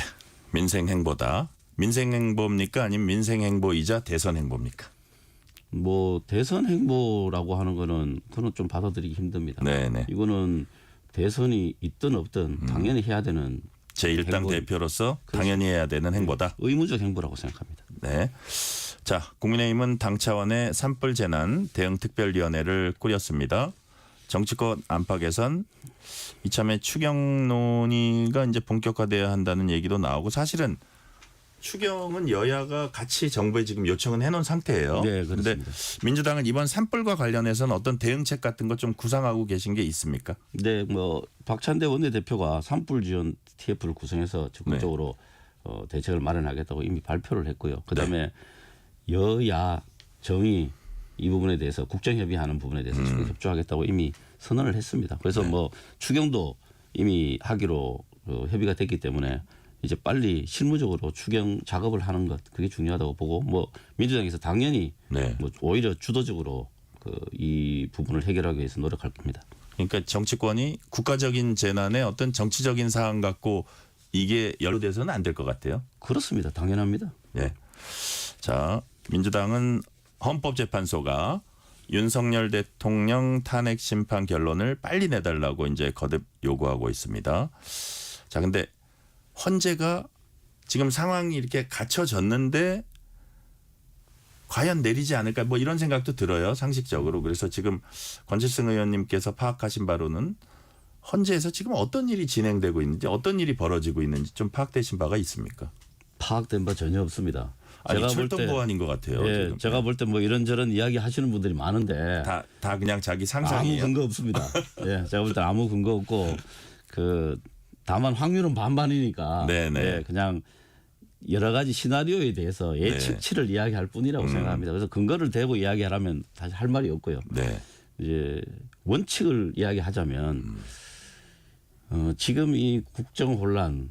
민생 행보다. 민생 행보입니까? 아니면 민생 행보이자 대선 행보입니까? 뭐 대선 행보라고 하는 거는 그건 좀 받아들이기 힘듭니다. 이거는 대선이 있든 없든 당연히 해야 되는 제1당 행보. 대표로서 그렇죠. 당연히 해야 되는 행보다. 의무적 행보라고 생각합니다. 네. 자, 국민의힘은 당 차원의 산불 재난 대응 특별위원회를 꾸렸습니다. 정치권 안팎 개선, 이참에 추경 논의가 이제 본격화돼야 한다는 얘기도 나오고 사실은 추경은 여야가 같이 정부에 지금 요청은 해놓은 상태예요. 네, 그런데 그렇습니다. 민주당은 이번 산불과 관련해서는 어떤 대응책 같은 거 좀 구상하고 계신 게 있습니까? 네, 뭐 박찬대 원내대표가 산불 지원 TF를 구성해서 적극적으로 대책을 마련하겠다고 이미 발표를 했고요. 그다음에 여야 정의 이 부분에 대해서 국정협의하는 부분에 대해서 적극 협조하겠다고 이미 선언을 했습니다. 그래서 뭐 추경도 이미 하기로 협의가 됐기 때문에 이제 빨리 실무적으로 추경 작업을 하는 것 그게 중요하다고 보고 뭐 민주당에서 당연히 뭐 오히려 주도적으로 이 부분을 해결하기 위해서 노력할 겁니다. 그러니까 정치권이 국가적인 재난에 어떤 정치적인 사안 갖고 이게 연루돼서는 안 될 것 같아요. 그렇습니다. 당연합니다. 네. 자, 민주당은 헌법재판소가 윤석열 대통령 탄핵 심판 결론을 빨리 내달라고 이제 거듭 요구하고 있습니다. 자, 근데 헌재가 지금 상황이 이렇게 갖춰졌는데 과연 내리지 않을까 뭐 이런 생각도 들어요. 상식적으로. 그래서 지금 권칠승 의원님께서 파악하신 바로는 헌재에서 지금 어떤 일이 진행되고 있는지 어떤 일이 벌어지고 있는지 좀 파악되신 바가 있습니까? 파악된 바 전혀 없습니다. 아니 철도 보안인 것 같아요. 예, 지금. 제가 볼 때 뭐 이런저런 이야기 하시는 분들이 많은데 다 그냥 자기 상상이에요. 아무 근거 없습니다. 예, 제가 볼 때 아무 근거 없고 다만 확률은 반반이니까 예, 그냥 여러 가지 시나리오에 대해서 예측치를 이야기할 뿐이라고 생각합니다. 그래서 근거를 대고 이야기하라면 사실 할 말이 없고요. 이제 원칙을 이야기하자면 지금 이 국정 혼란,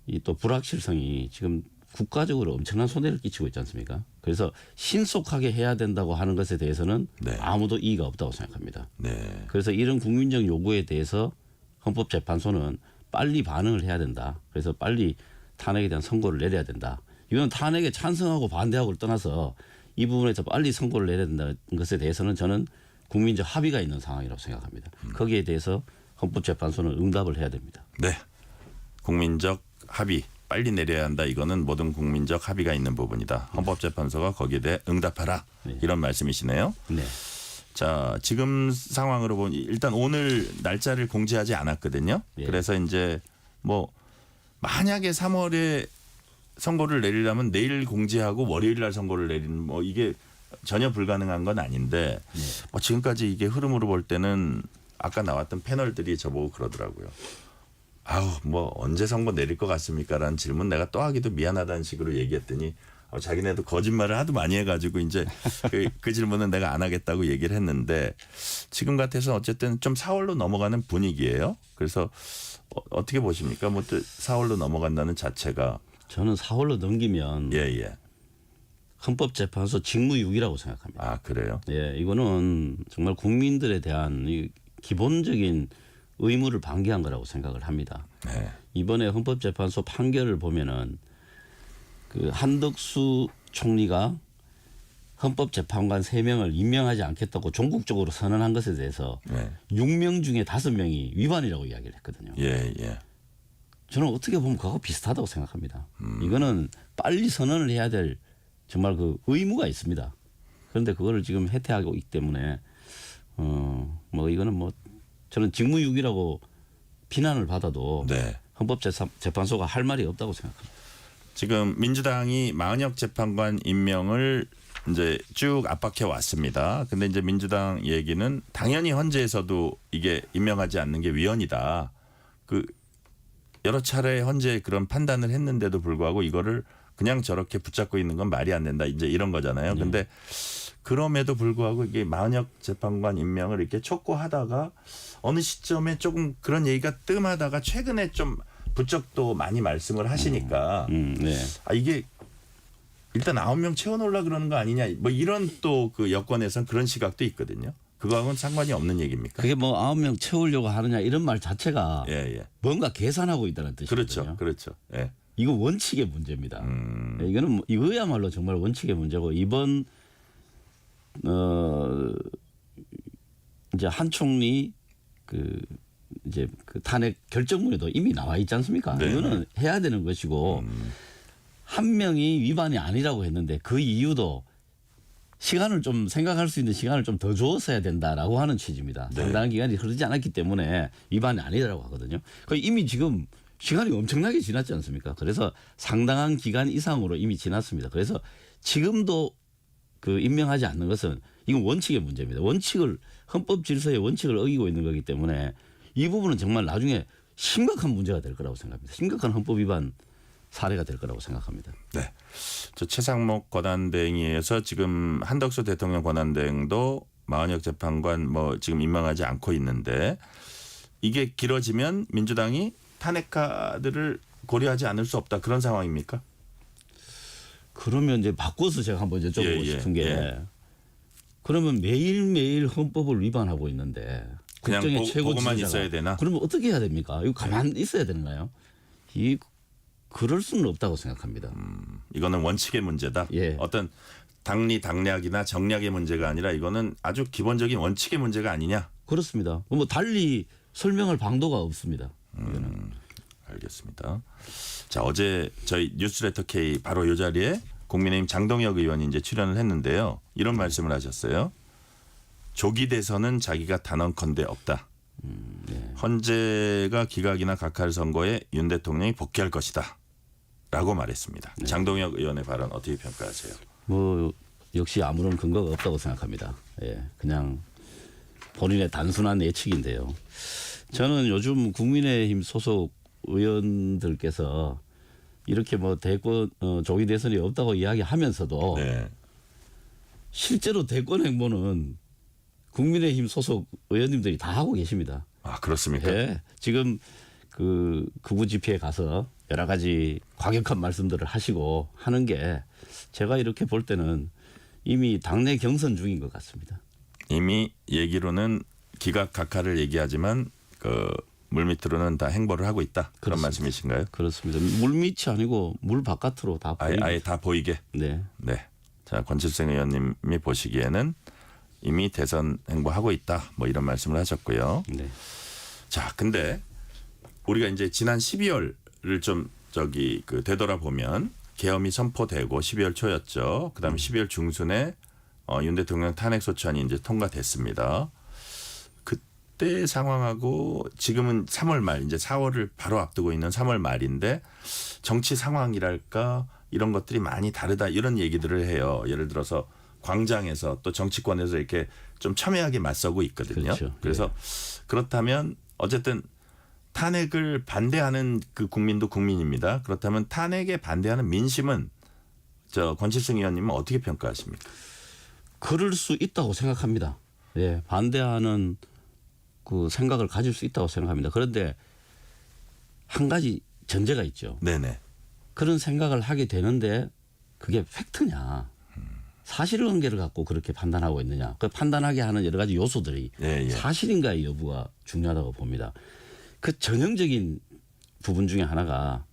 이 또 불확실성이 지금 국가적으로 엄청난 손해를 끼치고 있지 않습니까? 그래서 신속하게 해야 된다고 하는 것에 대해서는 아무도 이의가 없다고 생각합니다. 그래서 이런 국민적 요구에 대해서 헌법재판소는 빨리 반응을 해야 된다. 그래서 빨리 탄핵에 대한 선고를 내려야 된다. 이건 탄핵에 찬성하고 반대하고를 떠나서 이 부분에서 빨리 선고를 내려야 된다는 것에 대해서는 저는 국민적 합의가 있는 상황이라고 생각합니다. 거기에 대해서 헌법재판소는 응답을 해야 됩니다. 네. 국민적 합의 빨리 내려야 한다. 이거는 모든 국민적 합의가 있는 부분이다. 헌법재판소가 거기에 대해 응답하라. 이런 말씀이시네요. 네. 자, 지금 상황으로 보니 일단 오늘 날짜를 공지하지 않았거든요. 그래서 이제 뭐 만약에 3월에 선고를 내리려면 내일 공지하고 월요일 날 선고를 내리는 뭐 이게 전혀 불가능한 건 아닌데 뭐 지금까지 이게 흐름으로 볼 때는 아까 나왔던 패널들이 저보고 그러더라고요. 아우 뭐 언제 선고 내릴 것 같습니까? 라는 질문 내가 또 하기도 미안하다는 식으로 얘기했더니 자기네도 거짓말을 하도 많이 해가지고 이제 그 질문은 내가 안 하겠다고 얘기를 했는데 지금 같아서 어쨌든 좀 4월로 넘어가는 분위기예요. 그래서 어떻게 보십니까? 뭐 또 4월로 넘어간다는 자체가 저는 4월로 넘기면 헌법재판소 직무유기라고 생각합니다. 아 그래요? 예, 이거는 정말 국민들에 대한 이 기본적인 의무를 방기한 거라고 생각을 합니다. 이번에 헌법재판소 판결을 보면은 한덕수 총리가 헌법재판관 3명을 임명하지 않겠다고 종국적으로 선언한 것에 대해서 6명 중에 5명이 위반이라고 이야기를 했거든요. 저는 어떻게 보면 그거 비슷하다고 생각합니다. 이거는 빨리 선언을 해야 될 정말 그 의무가 있습니다. 그런데 그거를 지금 해태하고 있기 때문에 뭐 이거는 뭐 저는 직무유기라고 비난을 받아도 헌법재판소가 할 말이 없다고 생각합니다. 지금 민주당이 마은혁 재판관 임명을 이제 쭉 압박해 왔습니다. 근데 이제 민주당 얘기는 당연히 헌재에서도 이게 임명하지 않는 게 위헌이다. 여러 차례 헌재에 그런 판단을 했는데도 불구하고 이거를 그냥 저렇게 붙잡고 있는 건 말이 안 된다. 이제 이런 거잖아요. 근데 그럼에도 불구하고 이게 마은혁 재판관 임명을 이렇게 촉구하다가 어느 시점에 조금 그런 얘기가 뜸하다가 최근에 좀 부쩍 또 많이 말씀을 하시니까 이게 일단 9명 채워놓으려 그러는 거 아니냐 뭐 이런 또 그 여권에서는 그런 시각도 있거든요. 그거하고는 상관이 없는 얘기입니까? 그게 뭐 9명 채우려고 하느냐 이런 말 자체가 뭔가 계산하고 있다는 뜻이거든요. 그렇죠. 이거 원칙의 문제입니다. 이거는 이거야말로 정말 원칙의 문제고 이번 이제 한 총리 이제 그 탄핵 결정문에도 이미 나와 있지 않습니까? 네. 이거는 해야 되는 것이고 한 명이 위반이 아니라고 했는데 그 이유도 시간을 좀 생각할 수 있는 시간을 좀 더 줬어야 된다라고 하는 취지입니다. 네. 상당한 기간이 흐르지 않았기 때문에 위반이 아니라고 하거든요. 그 이미 지금 시간이 엄청나게 지났지 않습니까? 그래서 상당한 기간 이상으로 이미 지났습니다. 그래서 지금도 그 임명하지 않는 것은 이건 원칙의 문제입니다. 원칙을 헌법 질서의 원칙을 어기고 있는 거기 때문에 이 부분은 정말 나중에 심각한 문제가 될 거라고 생각합니다. 심각한 헌법 위반 사례가 될 거라고 생각합니다. 네. 저 최상목 권한대행위에서 지금 한덕수 대통령 권한대행도 마은혁 재판관 뭐 지금 임명하지 않고 있는데 이게 길어지면 민주당이 탄핵 카드를 고려하지 않을 수 없다 그런 상황입니까? 그러면 이제 바꿔서 제가 한번 여쭤보고 싶은 게 그러면 매일매일 헌법을 위반하고 있는데 그냥 국정의 최고 보고만 지도자가 있어야 되나? 그러면 어떻게 해야 됩니까? 이거 가만 있어야 되나요? 그럴 수는 없다고 생각합니다. 이거는 원칙의 문제다. 예. 어떤 당리 당략이나 정략의 문제가 아니라 이거는 아주 기본적인 원칙의 문제가 아니냐. 그렇습니다. 뭐 달리 설명할 방도가 없습니다. 이거는. 알겠습니다. 자, 어제 저희 뉴스레터 K 바로 이 자리에 국민의힘 장동혁 의원이 이제 출연을 했는데요. 이런 말씀을 하셨어요. 조기 대선은 자기가 단언컨대 없다. 헌재가 기각이나 각하를 선고해 윤 대통령이 복귀할 것이다. 라고 말했습니다. 장동혁 의원의 발언 어떻게 평가하세요? 뭐 역시 아무런 근거가 없다고 생각합니다. 예, 그냥 본인의 단순한 예측인데요. 저는 요즘 국민의힘 소속 의원들께서 이렇게 뭐 대권 조기 대선이 없다고 이야기하면서도 실제로 대권 행보는 국민의힘 소속 의원님들이 다 하고 계십니다. 아, 그렇습니까? 예, 지금 그 극우 집회에 가서 여러 가지 과격한 말씀들을 하시고 하는 게 제가 이렇게 볼 때는 이미 당내 경선 중인 것 같습니다. 이미 얘기로는 기각 각하를 얘기하지만 그 물밑으로는 다 행보를 하고 있다. 그런 그렇습니다. 말씀이신가요? 그렇습니다. 물밑이 아니고 물 바깥으로 다 보입니다. 아예 다 보이게. 네. 네. 자, 권칠생 의원님이 보시기에는 이미 대선 행보하고 있다. 뭐 이런 말씀을 하셨고요. 네. 자, 근데 우리가 이제 지난 12월을 좀 되돌아보면 계엄이 선포되고 12월 초였죠. 그다음에 12월 중순에 윤 대통령 탄핵 소추안이 이제 통과됐습니다. 그때 상황하고 지금은 3월 말 이제 4월을 바로 앞두고 있는 3월 말인데 정치 상황이랄까 이런 것들이 많이 다르다 이런 얘기들을 해요. 예를 들어서 광장에서 또 정치권에서 이렇게 좀 첨예하게 맞서고 있거든요. 그렇죠. 그래서 그렇다면 어쨌든 탄핵을 반대하는 그 국민도 국민입니다. 그렇다면 탄핵에 반대하는 민심은 권칠승 의원님은 어떻게 평가하십니까? 그럴 수 있다고 생각합니다. 예, 반대하는 그 생각을 가질 수 있다고 생각합니다. 그런데 한 가지 전제가 있죠. 네네. 그런 생각을 하게 되는데 그게 팩트냐. 사실관계를 갖고 그렇게 판단하고 있느냐. 그 판단하게 하는 여러 가지 요소들이 사실인가의 여부가 중요하다고 봅니다. 그 전형적인 부분 중에 하나가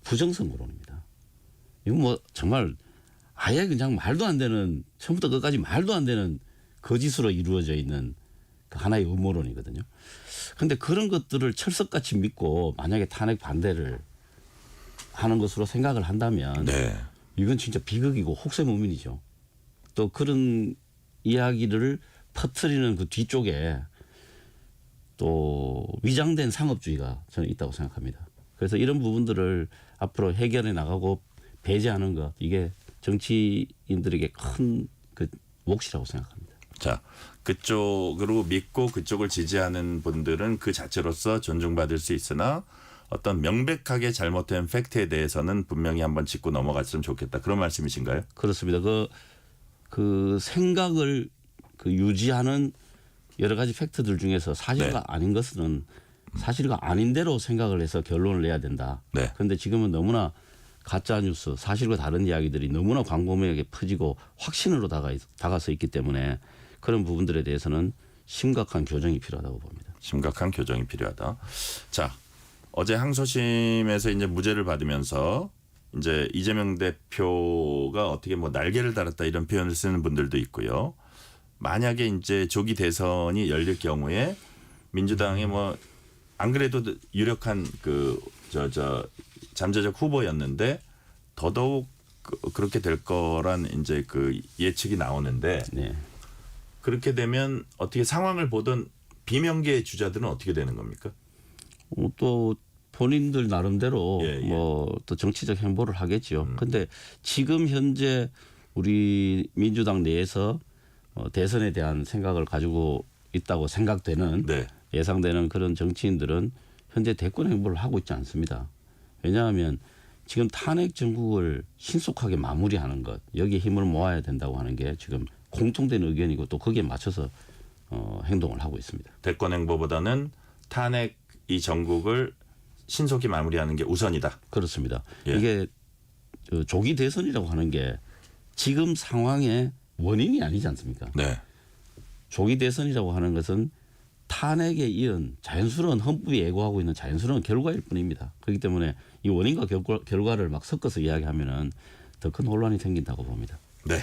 부정선거론입니다. 이건 뭐 정말 아예 그냥 말도 안 되는 처음부터 끝까지 말도 안 되는 거짓으로 이루어져 있는 그 하나의 음모론이거든요. 그런데 그런 것들을 철석같이 믿고 만약에 탄핵 반대를 하는 것으로 생각을 한다면 이건 진짜 비극이고 혹세무민이죠. 또 그런 이야기를 퍼뜨리는 그 뒤쪽에 또 위장된 상업주의가 저는 있다고 생각합니다. 그래서 이런 부분들을 앞으로 해결해 나가고 배제하는 것 이게 정치인들에게 큰 그 몫이라고 생각합니다. 자, 그쪽으로 믿고 그쪽을 지지하는 분들은 그 자체로서 존중받을 수 있으나 어떤 명백하게 잘못된 팩트에 대해서는 분명히 한번 짚고 넘어갔으면 좋겠다. 그런 말씀이신가요? 그렇습니다. 그 생각을 그 유지하는 여러 가지 팩트들 중에서 사실과 아닌 것은 사실과 아닌 대로 생각을 해서 결론을 내야 된다. 그런데 지금은 너무나 가짜 뉴스, 사실과 다른 이야기들이 너무나 광범위하게 퍼지고 확신으로 다가서 있기 때문에 그런 부분들에 대해서는 심각한 교정이 필요하다고 봅니다. 심각한 교정이 필요하다. 자, 어제 항소심에서 이제 무죄를 받으면서 이제 이재명 대표가 어떻게 뭐 날개를 달았다 이런 표현을 쓰는 분들도 있고요. 만약에 이제 조기 대선이 열릴 경우에 민주당의 뭐 안 그래도 유력한 그 잠재적 후보였는데 더더욱 그렇게 될 거란 이제 그 예측이 나오는데 네. 그렇게 되면 어떻게 상황을 보던 비명계 주자들은 어떻게 되는 겁니까? 또 본인들 나름대로 예, 예. 뭐 또 정치적 행보를 하겠죠. 근데 지금 현재 우리 민주당 내에서 대선에 대한 생각을 가지고 있다고 생각되는 네. 예상되는 그런 정치인들은 현재 대권 행보를 하고 있지 않습니다. 왜냐하면 지금 탄핵 정국을 신속하게 마무리하는 것, 여기에 힘을 모아야 된다고 하는 게 지금 공통된 의견이고 또 거기에 맞춰서 행동을 하고 있습니다. 대권 행보보다는 탄핵 이 정국을 신속히 마무리하는 게 우선이다. 그렇습니다. 예. 이게 조기 대선이라고 하는 게 지금 상황의 원인이 아니지 않습니까? 네. 조기 대선이라고 하는 것은 탄핵에 이은 자연스러운 헌법이 예고하고 있는 자연스러운 결과일 뿐입니다. 그렇기 때문에 이 원인과 결과를 막 섞어서 이야기하면은 더 큰 혼란이 생긴다고 봅니다. 네.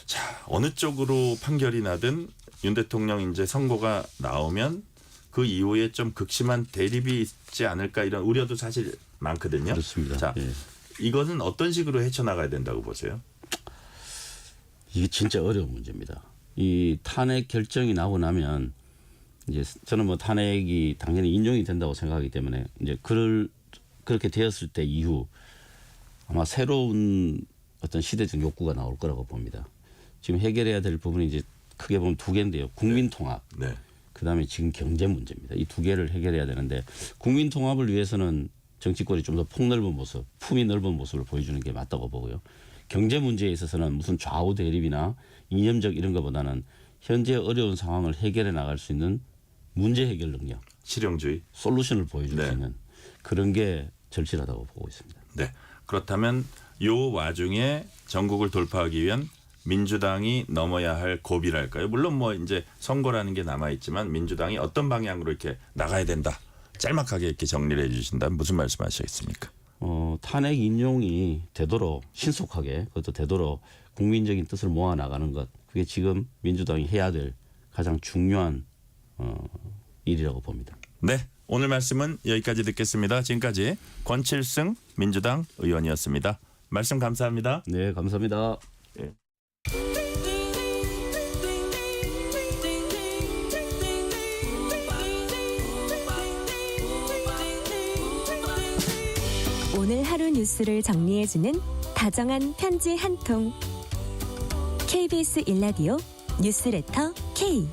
자, 어느 쪽으로 판결이 나든 윤 대통령 이제 선고가 나오면 그 이후에 좀 극심한 대립이 있지 않을까 이런 우려도 사실 많거든요. 그렇습니다. 자, 예. 이거는 어떤 식으로 헤쳐나가야 된다고 보세요? 이게 진짜 어려운 문제입니다. 이 탄핵 결정이 나고 나면 이제 저는 뭐 탄핵이 당연히 인용이 된다고 생각하기 때문에 이제 그렇게 되었을 때 이후 아마 새로운 어떤 시대적 욕구가 나올 거라고 봅니다. 지금 해결해야 될 부분이 이제 크게 보면 두 개인데요. 국민 통합. 네. 그다음에 지금 경제 문제입니다. 이 두 개를 해결해야 되는데 국민 통합을 위해서는 정치권이 좀 더 폭넓은 모습, 품이 넓은 모습을 보여주는 게 맞다고 보고요. 경제 문제에 있어서는 무슨 좌우 대립이나 이념적 이런 것보다는 현재 어려운 상황을 해결해 나갈 수 있는 문제 해결 능력, 실용주의, 솔루션을 보여줄 네. 수 있는 그런 게 절실하다고 보고 있습니다. 네. 그렇다면 요 와중에 전국을 돌파하기 위한 민주당이 넘어야 할 고비랄까요? 물론 뭐 이제 선거라는 게 남아 있지만 민주당이 어떤 방향으로 이렇게 나가야 된다. 짤막하게 이렇게 정리를 해주신다면 무슨 말씀하시겠습니까? 탄핵 인용이 되도록 신속하게 그것도 되도록 국민적인 뜻을 모아 나가는 것 그게 지금 민주당이 해야 될 가장 중요한 일이라고 봅니다. 네. 오늘 말씀은 여기까지 듣겠습니다. 지금까지 권칠승 민주당 의원이었습니다. 말씀 감사합니다. 네, 감사합니다. 네. 오늘 하루 뉴스를 정리해주는 다정한 편지 한 통. KBS 일라디오 뉴스레터 K.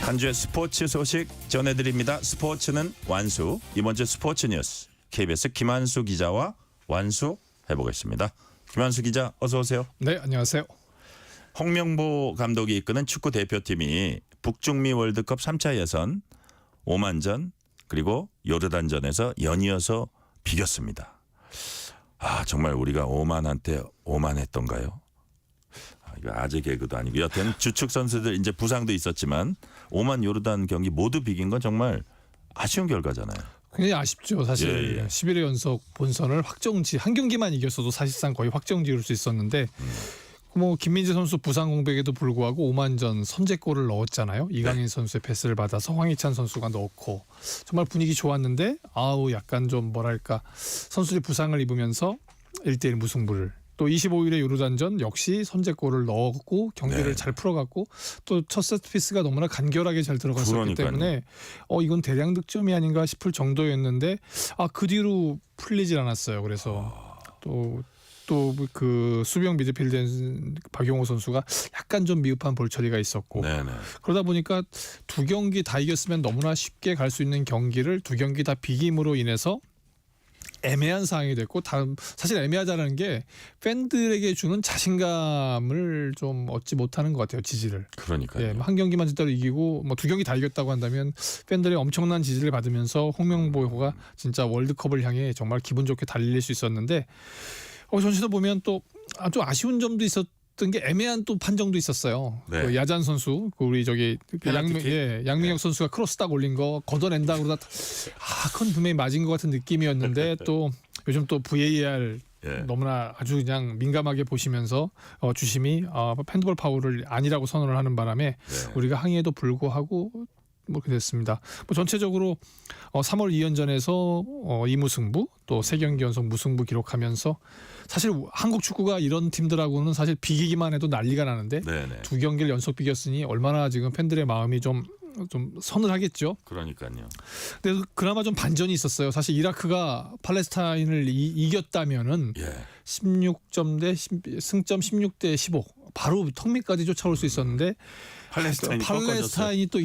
한 주의 스포츠 소식 전해드립니다. 스포츠는 완수. 이번 주 스포츠 뉴스 KBS 김한수 기자와 완수해보겠습니다. 김한수 기자 어서 오세요. 네, 안녕하세요. 홍명보 감독이 이끄는 축구 대표팀이 북중미 월드컵 3차 예선 오만전 그리고 요르단전에서 연이어서 비겼습니다. 아 정말 우리가 오만한테 오만했던가요? 이거 아재 개그도 아니고 여튼 주축 선수들 이제 부상도 있었지만 오만 요르단 경기 모두 비긴 건 정말 아쉬운 결과잖아요. 굉장히 아쉽죠. 사실 예. 11회 연속 본선을 한 경기만 이겼어도 사실상 거의 확정 지을 수 있었는데 뭐 김민재 선수 부상 공백에도 불구하고 오만전 선제골을 넣었잖아요. 이강인 선수의 패스를 받아서 황희찬 선수가 넣고 정말 분위기 좋았는데 약간 좀 뭐랄까 선수들이 부상을 입으면서 1대1 무승부를 또 25일에 요르단전 역시 선제골을 넣었고 경기를 네. 잘 풀어갔고 또 첫 세트피스가 너무나 간결하게 잘 들어갔었기 때문에 이건 대량 득점이 아닌가 싶을 정도였는데 그 뒤로 풀리질 않았어요. 그래서 또 그 수비형 미드필더인 박용호 선수가 약간 좀 미흡한 볼 처리가 있었고 네네. 그러다 보니까 두 경기 다 이겼으면 너무나 쉽게 갈 수 있는 경기를 두 경기 다 비김으로 인해서 애매한 상황이 됐고 사실 애매하다는 게 팬들에게 주는 자신감을 좀 얻지 못하는 것 같아요. 지지를. 그러니까요. 예, 한 경기만 제대로 이기고 두 경기 다 이겼다고 한다면 팬들의 엄청난 지지를 받으면서 홍명보가 진짜 월드컵을 향해 정말 기분 좋게 달릴 수 있었는데 전시도 보면 또 좀 아쉬운 점도 어떤 게 애매한 또 판정도 있었어요. 네. 그 야잔 선수, 그 우리 저기 그 페널티킥? 양민혁 선수가 크로스 딱 올린 거 걷어낸다 그러다 그건 분명히 맞은 것 같은 느낌이었는데 또 요즘 또 VAR 예. 너무나 아주 그냥 민감하게 보시면서 주심이 핸드볼 파울을 아니라고 선언을 하는 바람에 네. 우리가 항의에도 불구하고 뭐 그렇게 됐습니다. 뭐 전체적으로 3월 2연전에서 2무승부 또 3경기 연속 무승부 기록하면서 사실 한국 축구가 이런 팀들하고는 사실 비기기만 해도 난리가 나는데 네네. 2경기를 연속 비겼으니 얼마나 지금 팬들의 마음이 좀 서늘하겠죠. 그러니까요. 근데 그나마 좀 반전이 있었어요. 사실 이라크가 팔레스타인을 이겼다면은 예. 16점 대 승점 16대 15 바로 턱밑까지 쫓아올 수 있었는데 팔레스타인이 또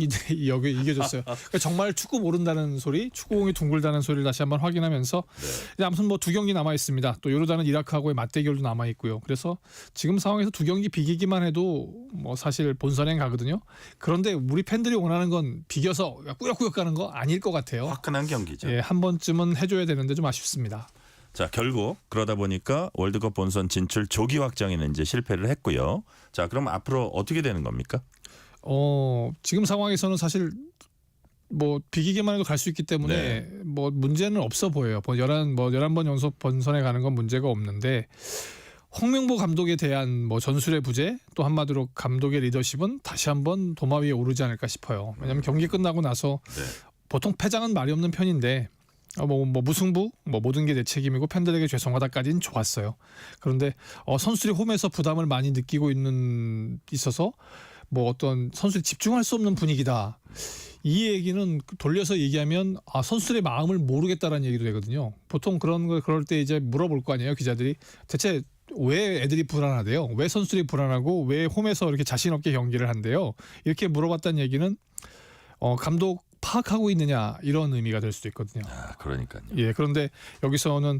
여기 이겨줬어요. 그러니까 정말 축구 모른다는 소리, 축구공이 둥글다는 소리를 다시 한번 확인하면서 이제 아무튼 뭐 2경기 남아 있습니다. 또 요르단은 이라크하고의 맞대결도 남아 있고요. 그래서 지금 상황에서 2경기 비기기만 해도 뭐 사실 본선행 가거든요. 그런데 우리 팬들이 원하는 건 비겨서 꾸역꾸역 가는 거 아닐 것 같아요. 화끈한 경기죠. 예, 한 번쯤은 해줘야 되는데 좀 아쉽습니다. 자, 결국 그러다 보니까 월드컵 본선 진출 조기 확정에는 이제 실패를 했고요. 자, 그럼 앞으로 어떻게 되는 겁니까? 지금 상황에서는 사실 뭐 비기기만 해도 갈 수 있기 때문에 뭐 문제는 없어 보여요. 11번 연속 본선에 가는 건 문제가 없는데 홍명보 감독에 대한 뭐 전술의 부재 또 한마디로 감독의 리더십은 다시 한번 도마 위에 오르지 않을까 싶어요. 왜냐하면 경기 끝나고 나서 보통 패장은 말이 없는 편인데 뭐 무승부 뭐 모든 게 내 책임이고 팬들에게 죄송하다까지는 좋았어요. 그런데 선수들이 홈에서 부담을 많이 느끼고 있어서 뭐 어떤 선수들이 집중할 수 없는 분위기다. 이 얘기는 돌려서 얘기하면 선수들의 마음을 모르겠다라는 얘기도 되거든요. 보통 그럴 때 이제 물어볼 거 아니에요, 기자들이. 대체 왜 애들이 불안하대요? 왜 선수들이 불안하고 왜 홈에서 이렇게 자신 없게 경기를 한대요? 이렇게 물어봤다는 얘기는 감독 파악하고 있느냐 이런 의미가 될 수도 있거든요. 그러니까요. 예, 그런데 여기서는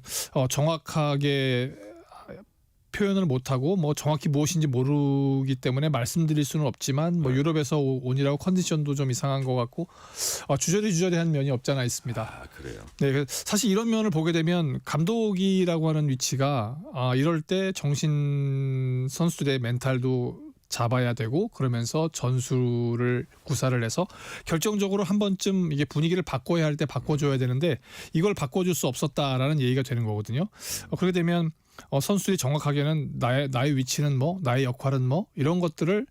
정확하게 표현을 못하고 뭐 정확히 무엇인지 모르기 때문에 말씀드릴 수는 없지만 뭐 유럽에서 오니라고 컨디션도 좀 이상한 것 같고 주저리한 면이 없잖아 있습니다. 그래요. 네, 사실 이런 면을 보게 되면 감독이라고 하는 위치가 이럴 때 정신 선수들의 멘탈도 잡아야 되고 그러면서 전술을 구사를 해서 결정적으로 한 번쯤 이게 분위기를 바꿔야 할 때 바꿔줘야 되는데 이걸 바꿔줄 수 없었다라는 얘기가 되는 거거든요. 그렇게 되면 선수들이 정확하게는 나의 위치는 뭐 나의 역할은 뭐 이런 것들을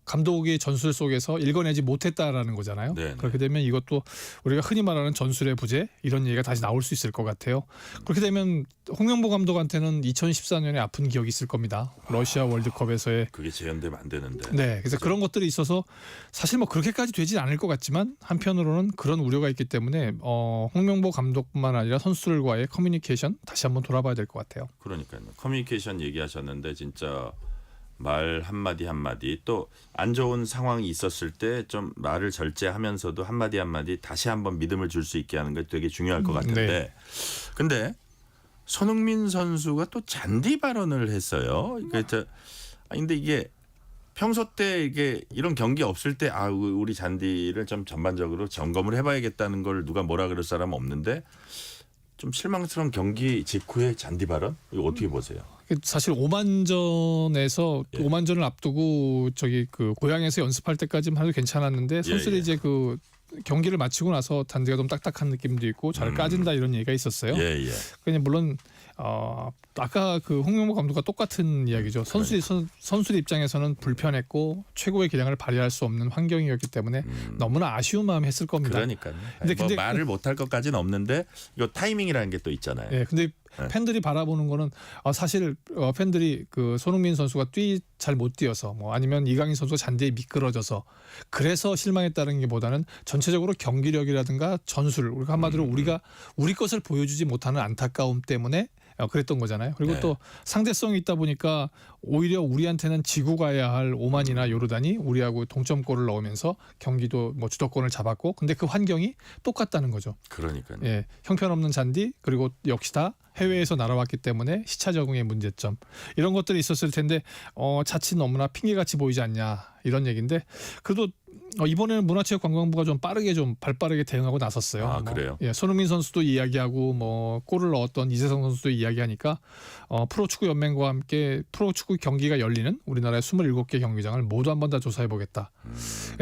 감독의 전술 속에서 읽어내지 못했다라는 거잖아요. 네네. 그렇게 되면 이것도 우리가 흔히 말하는 전술의 부재 이런 얘기가 다시 나올 수 있을 것 같아요. 그렇게 되면 홍명보 감독한테는 2014년에 아픈 기억이 있을 겁니다. 러시아 월드컵에서의 그게 재현되면 안 되는데. 네, 그래서 그런 것들이 있어서 사실 뭐 그렇게까지 되진 않을 것 같지만 한편으로는 그런 우려가 있기 때문에 홍명보 감독뿐만 아니라 선수들과의 커뮤니케이션 다시 한번 돌아봐야 될 것 같아요. 그러니까요. 커뮤니케이션 얘기하셨는데 진짜 말 한마디 한마디 또 안 좋은 상황이 있었을 때 좀 말을 절제하면서도 한마디 한마디 다시 한번 믿음을 줄 수 있게 하는 게 되게 중요할 것 같은데 근데 손흥민 선수가 또 잔디 발언을 했어요. 근데 이게 평소 때 이게 이런 경기 없을 때 우리 잔디를 좀 전반적으로 점검을 해봐야겠다는 걸 누가 뭐라 그럴 사람은 없는데 좀 실망스러운 경기 직후에 잔디 발언 이거 어떻게 보세요? 사실 오만전에서 오만전을 앞두고 그 고향에서 연습할 때까지만 해도 괜찮았는데 선수들이 이제 그 경기를 마치고 나서 잔디가 좀 딱딱한 느낌도 있고 잘 까진다 이런 얘기가 있었어요. 그냥 물론 아까 그 홍명보 감독과 똑같은 이야기죠. 선수들 입장에서는 불편했고 최고의 기량을 발휘할 수 없는 환경이었기 때문에 너무나 아쉬운 마음이 했을 겁니다. 그러니까요. 근데 말을 못할 것까지는 없는데 이거 타이밍이라는 게 또 있잖아요. 예, 근데 팬들이 바라보는 거는 사실 팬들이 그 손흥민 선수가 잘 못 뛰어서 뭐 아니면 이강인 선수가 잔디에 미끄러져서 그래서 실망했다는 게 보다는 전체적으로 경기력이라든가 전술 우리가 한마디로 우리 것을 보여주지 못하는 안타까움 때문에 그랬던 거잖아요. 그리고 또 상대성이 있다 보니까 오히려 우리한테는 지고 가야 할 오만이나 요르단이 우리하고 동점골을 넣으면서 경기도 뭐 주도권을 잡았고 근데 그 환경이 똑같다는 거죠. 그러니까요. 예, 형편없는 잔디 그리고 역시 다 해외에서 날아왔기 때문에 시차 적응의 문제점 이런 것들이 있었을 텐데 자칫 너무나 핑계같이 보이지 않냐 이런 얘기인데 그래도 이번에는 문화체육관광부가 좀 발빠르게 대응하고 나섰어요. 아, 그래요? 예, 손흥민 선수도 이야기하고 뭐 골을 넣었던 이재성 선수도 이야기하니까 프로축구 연맹과 함께 프로축구 경기가 열리는 우리나라의 27개 경기장을 모두 한번 다 조사해 보겠다.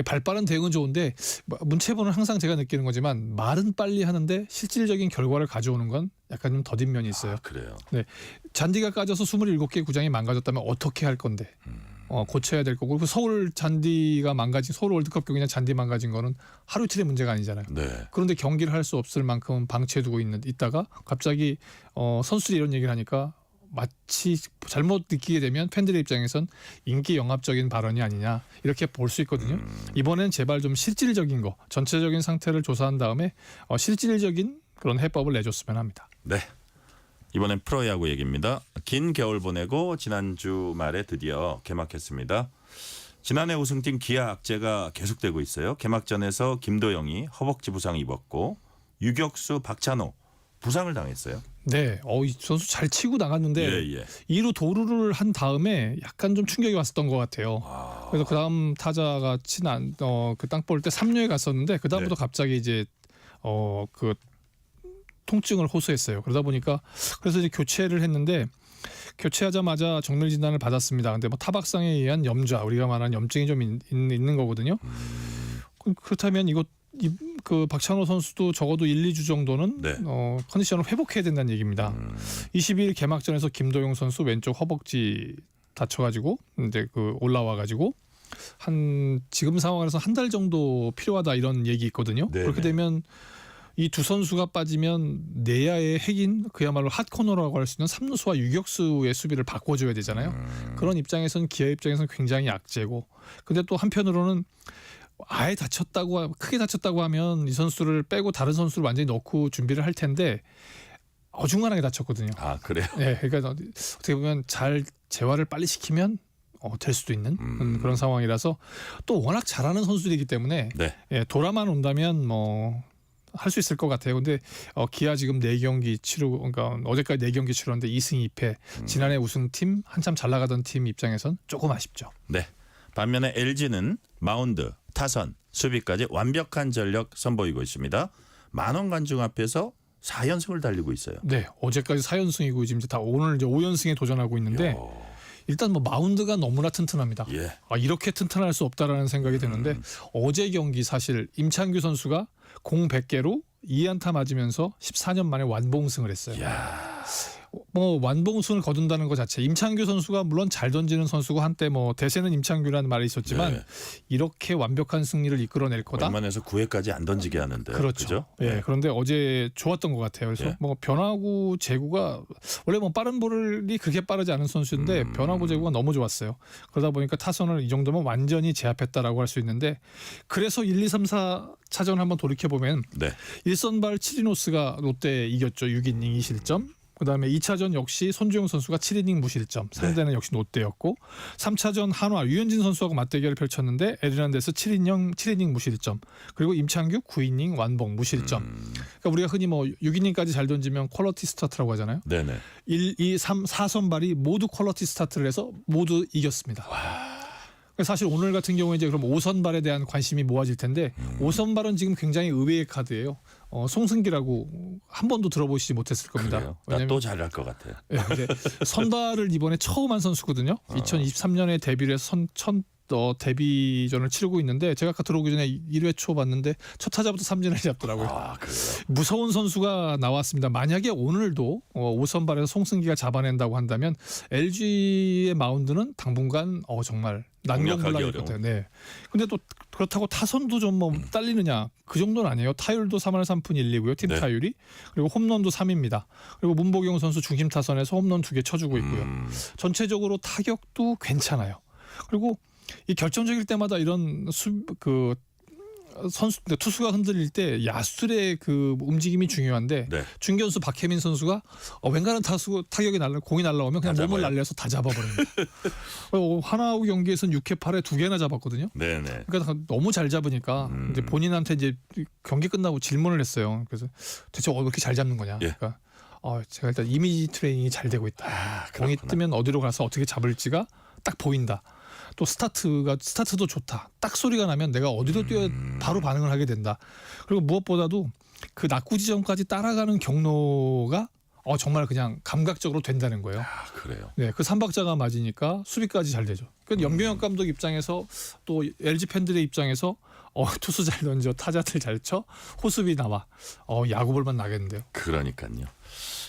발빠른 대응은 좋은데 문체부는 항상 제가 느끼는 거지만 말은 빨리 하는데 실질적인 결과를 가져오는 건 약간 좀 더딘 면이 있어요. 아, 그래요. 네, 잔디가 까져서 27개 구장이 망가졌다면 어떻게 할 건데? 고쳐야 될 거고, 서울 잔디가 망가진, 서울 월드컵 경기장 잔디 망가진 거는 하루 이틀의 문제가 아니잖아요. 네. 그런데 경기를 할 수 없을 만큼 방치해두고 있다가 갑자기 선수들이 이런 얘기를 하니까 마치 잘못 느끼게 되면 팬들의 입장에선 인기 영합적인 발언이 아니냐 이렇게 볼 수 있거든요. 이번엔 제발 좀 실질적인 거, 전체적인 상태를 조사한 다음에 실질적인 그런 해법을 내줬으면 합니다. 네. 이번엔 프로야구 얘기입니다. 긴 겨울 보내고 지난 주말에 드디어 개막했습니다. 지난해 우승팀 기아 악재가 계속되고 있어요. 개막전에서 김도영이 허벅지 부상 입었고 유격수 박찬호 부상을 당했어요. 네, 이 선수 잘 치고 나갔는데 2루 도루를 한 다음에 약간 좀 충격이 왔었던 것 같아요. 그래서 그 다음 타자가 그 땅볼 때 3루에 갔었는데 그 다음부터 갑자기 이제 그 통증을 호소했어요. 그러다 보니까 그래서 이제 교체를 했는데 교체하자마자 정밀 진단을 받았습니다. 근데 뭐 타박상에 의한 염좌, 우리가 말하는 염증이 좀 있는 거거든요. 그렇다면 그 박찬호 선수도 적어도 1, 2주 정도는 컨디션을 회복해야 된다는 얘기입니다. 22일 개막전에서 김도영 선수 왼쪽 허벅지 다쳐가지고 이제 올라와가지고 지금 상황에서 한 달 정도 필요하다 이런 얘기 있거든요. 그렇게 되면 이 두 선수가 빠지면 내야의 핵인 그야말로 핫코너라고 할 수 있는 3루수와 유격수의 수비를 바꿔줘야 되잖아요. 그런 입장에서는 기아 입장에서는 굉장히 악재고, 근데 또 한편으로는 아예 크게 다쳤다고 하면 이 선수를 빼고 다른 선수를 완전히 넣고 준비를 할 텐데 어중간하게 다쳤거든요. 아, 그래요? 네, 그러니까 어떻게 보면 잘 재활을 빨리 시키면 될 수도 있는 그런 상황이라서 또 워낙 잘하는 선수들이기 때문에 돌아만 온다면 할 수 있을 것 같아요. 근데 기아 지금 4경기 그러니까 어제까지 4경기 치렀는데 2승 2패. 지난해 우승팀 한참 잘 나가던 팀 입장에선 조금 아쉽죠. 네. 반면에 LG는 마운드, 타선, 수비까지 완벽한 전력 선보이고 있습니다. 만원 관중 앞에서 4연승을 달리고 있어요. 네, 어제까지 4연승이고 지금 오늘 이제 5연승에 도전하고 있는데 일단 마운드가 너무나 튼튼합니다. 이렇게 튼튼할 수 없다라는 생각이 드는데 어제 경기 사실 임창규 선수가 공 100개로 2안타 맞으면서 14년 만에 완봉승을 했어요. 완봉승을 거둔다는 것 자체, 임창규 선수가 물론 잘 던지는 선수고 한때 대세는 임창규라는 말이 있었지만 이렇게 완벽한 승리를 이끌어낼 거다. 웬만해서 9회까지 안 던지게 하는데. 그렇죠. 그런데 어제 좋았던 것 같아요. 그래서 변화구 제구가 원래 빠른 볼이 그렇게 빠르지 않은 선수인데 변화구 제구가 너무 좋았어요. 그러다 보니까 타선을 이 정도면 완전히 제압했다라고 할 수 있는데, 그래서 1, 2, 3, 4차전 한번 돌이켜 보면 1선발 치리노스가 롯데 이겼죠. 6이닝 2실점. 그다음에 2차전 역시 손주영 선수가 7이닝 무실점, 상대는 역시 롯데였고, 3차전 한화 유현진 선수하고 맞대결을 펼쳤는데 에르난데스 7이닝 무실점, 그리고 임창규 9이닝 완봉 무실점. 그러니까 우리가 흔히 6이닝까지 잘 던지면 퀄리티 스타트라고 하잖아요. 1, 2, 3, 4선발이 모두 퀄리티 스타트를 해서 모두 이겼습니다. 사실 오늘 같은 경우에 이제 그럼 5선발에 대한 관심이 모아질 텐데 5선발은 지금 굉장히 의외의 카드예요. 송승기라고 한 번도 들어보시지 못했을 겁니다. 나 또 잘할 것 같아요. 선발을 이번에 처음 한 선수거든요. 2023년에 데뷔를 해서 첫 데뷔전을 치르고 있는데, 제가 아까 들어오기 전에 1회 초 봤는데 첫 타자부터 삼진을 잡더라고요. 무서운 선수가 나왔습니다. 만약에 오늘도 5선발에서 송승기가 잡아낸다고 한다면 LG의 마운드는 당분간 정말 난공불락일 것 같아요. 근데 또 그렇다고 타선도 좀 딸리느냐, 그 정도는 아니에요. 타율도 3할 3푼 1, 2고요. 팀 타율이. 그리고 홈런도 3입니다. 그리고 문보경 선수 중심 타선에서 홈런 2개 쳐주고 있고요. 전체적으로 타격도 괜찮아요. 그리고 이 결정적일 때마다 이런 투수가 흔들릴 때 야수들의 움직임이 중요한데 중견수 박혜민 선수가 웬간한 공이 날라오면 그냥 몸을 날려서 다 잡아버립니다. 하나하고 경기에서는 6회 8회 2개나 잡았거든요. 그러니까 너무 잘 잡으니까 이제 본인한테 이제 경기 끝나고 질문을 했어요. 그래서 대체 왜 이렇게 잘 잡는 거냐. 그러니까 제가 일단 이미지 트레이닝이 잘 되고 있다. 공이 뜨면 어디로 가서 어떻게 잡을지가 딱 보인다. 또 스타트도 좋다. 딱 소리가 나면 내가 어디로 뛰어 바로 반응을 하게 된다. 그리고 무엇보다도 그 낙구 지점까지 따라가는 경로가 정말 그냥 감각적으로 된다는 거예요. 아, 그래요. 네, 그 3박자가 맞으니까 수비까지 잘 되죠. 그 염경엽 감독 입장에서 또 LG 팬들의 입장에서 투수 잘 던져, 타자들 잘 쳐, 호수비 나와. 야구볼만 나겠는데요. 그러니까요.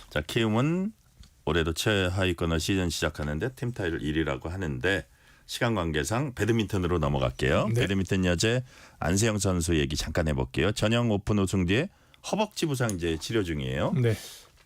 자, 키움은 올해도 최하위권을 시즌 시작하는데 팀 타율 1위라고 하는데 시간 관계상 배드민턴으로 넘어갈게요. 네. 배드민턴 여제 안세영 선수 얘기 잠깐 해볼게요. 전형 오픈 우승 뒤에 허벅지 부상 이제 치료 중이에요. 네.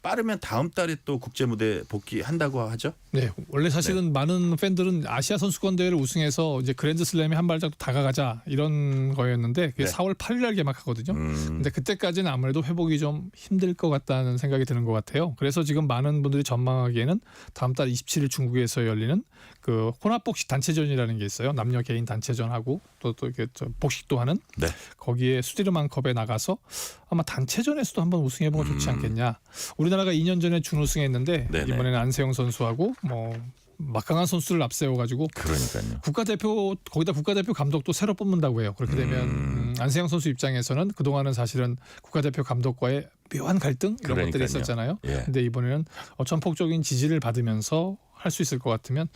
빠르면 다음 달에 또 국제 무대 복귀한다고 하죠. 네, 원래 사실은 많은 팬들은 아시아 선수권 대회를 우승해서 이제 그랜드슬램에 한 발짝 다가가자 이런 거였는데 그게 네. 4월 8일 날 개막하거든요. 근데 그때까지는 아무래도 회복이 좀 힘들 것 같다는 생각이 드는 것 같아요. 그래서 지금 많은 분들이 전망하기에는 다음 달 27일 중국에서 열리는 그 혼합복식 단체전이라는 게 있어요. 남녀 개인 단체전하고 또 이렇게 복식도 하는 네. 거기에 수디르만컵에 나가서 아마 단체전에서도 한번 우승해보면 좋지 않겠냐. 우리나라가 2년 전에 준우승했는데 네네. 이번에는 안세영 선수하고 막강한 선수를 앞세워가지고 그러니까요. 거기다 국가대표 감독도 새로 뽑는다고 해요. 그렇게 되면 안세영 선수 입장에서는 그동안은 사실은 국가대표 감독과의 묘한 갈등 이런 것들이 그러니까요. 있었잖아요. 예. 근데 이번에는 전폭적인 지지를 받으면서 할 수 있을 것 같으면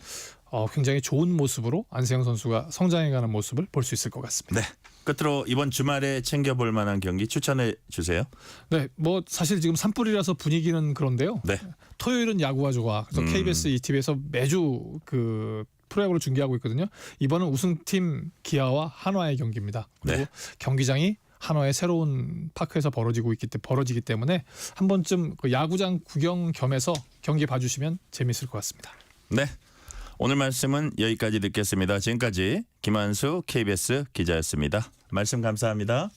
굉장히 좋은 모습으로 안세영 선수가 성장해가는 모습을 볼 수 있을 것 같습니다. 네. 끝으로 이번 주말에 챙겨볼 만한 경기 추천해 주세요. 네, 사실 지금 산불이라서 분위기는 그런데요. 네. 토요일은 야구가 좋아. 그래서 KBS, ETV에서 매주 그 프로야구를 중계하고 있거든요. 이번은 우승팀 기아와 한화의 경기입니다. 그리고 네. 경기장이 한화의 새로운 파크에서 벌어지기 때문에 한 번쯤 그 야구장 구경 겸해서 경기 봐주시면 재밌을 것 같습니다. 네. 오늘 말씀은 여기까지 듣겠습니다. 지금까지 김한수 KBS 기자였습니다. 말씀 감사합니다.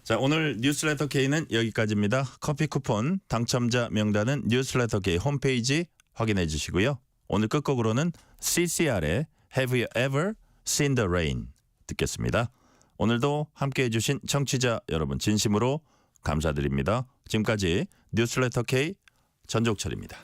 자, 오늘 뉴스레터 K는 여기까지입니다. 커피 쿠폰 당첨자 명단은 뉴스레터 K 홈페이지 확인해 주시고요. 오늘 끝곡으로는 CCR의 Have You Ever Seen the Rain 듣겠습니다. 오늘도 함께해 주신 청취자 여러분 진심으로 감사드립니다. 지금까지 뉴스레터 K 전종철입니다.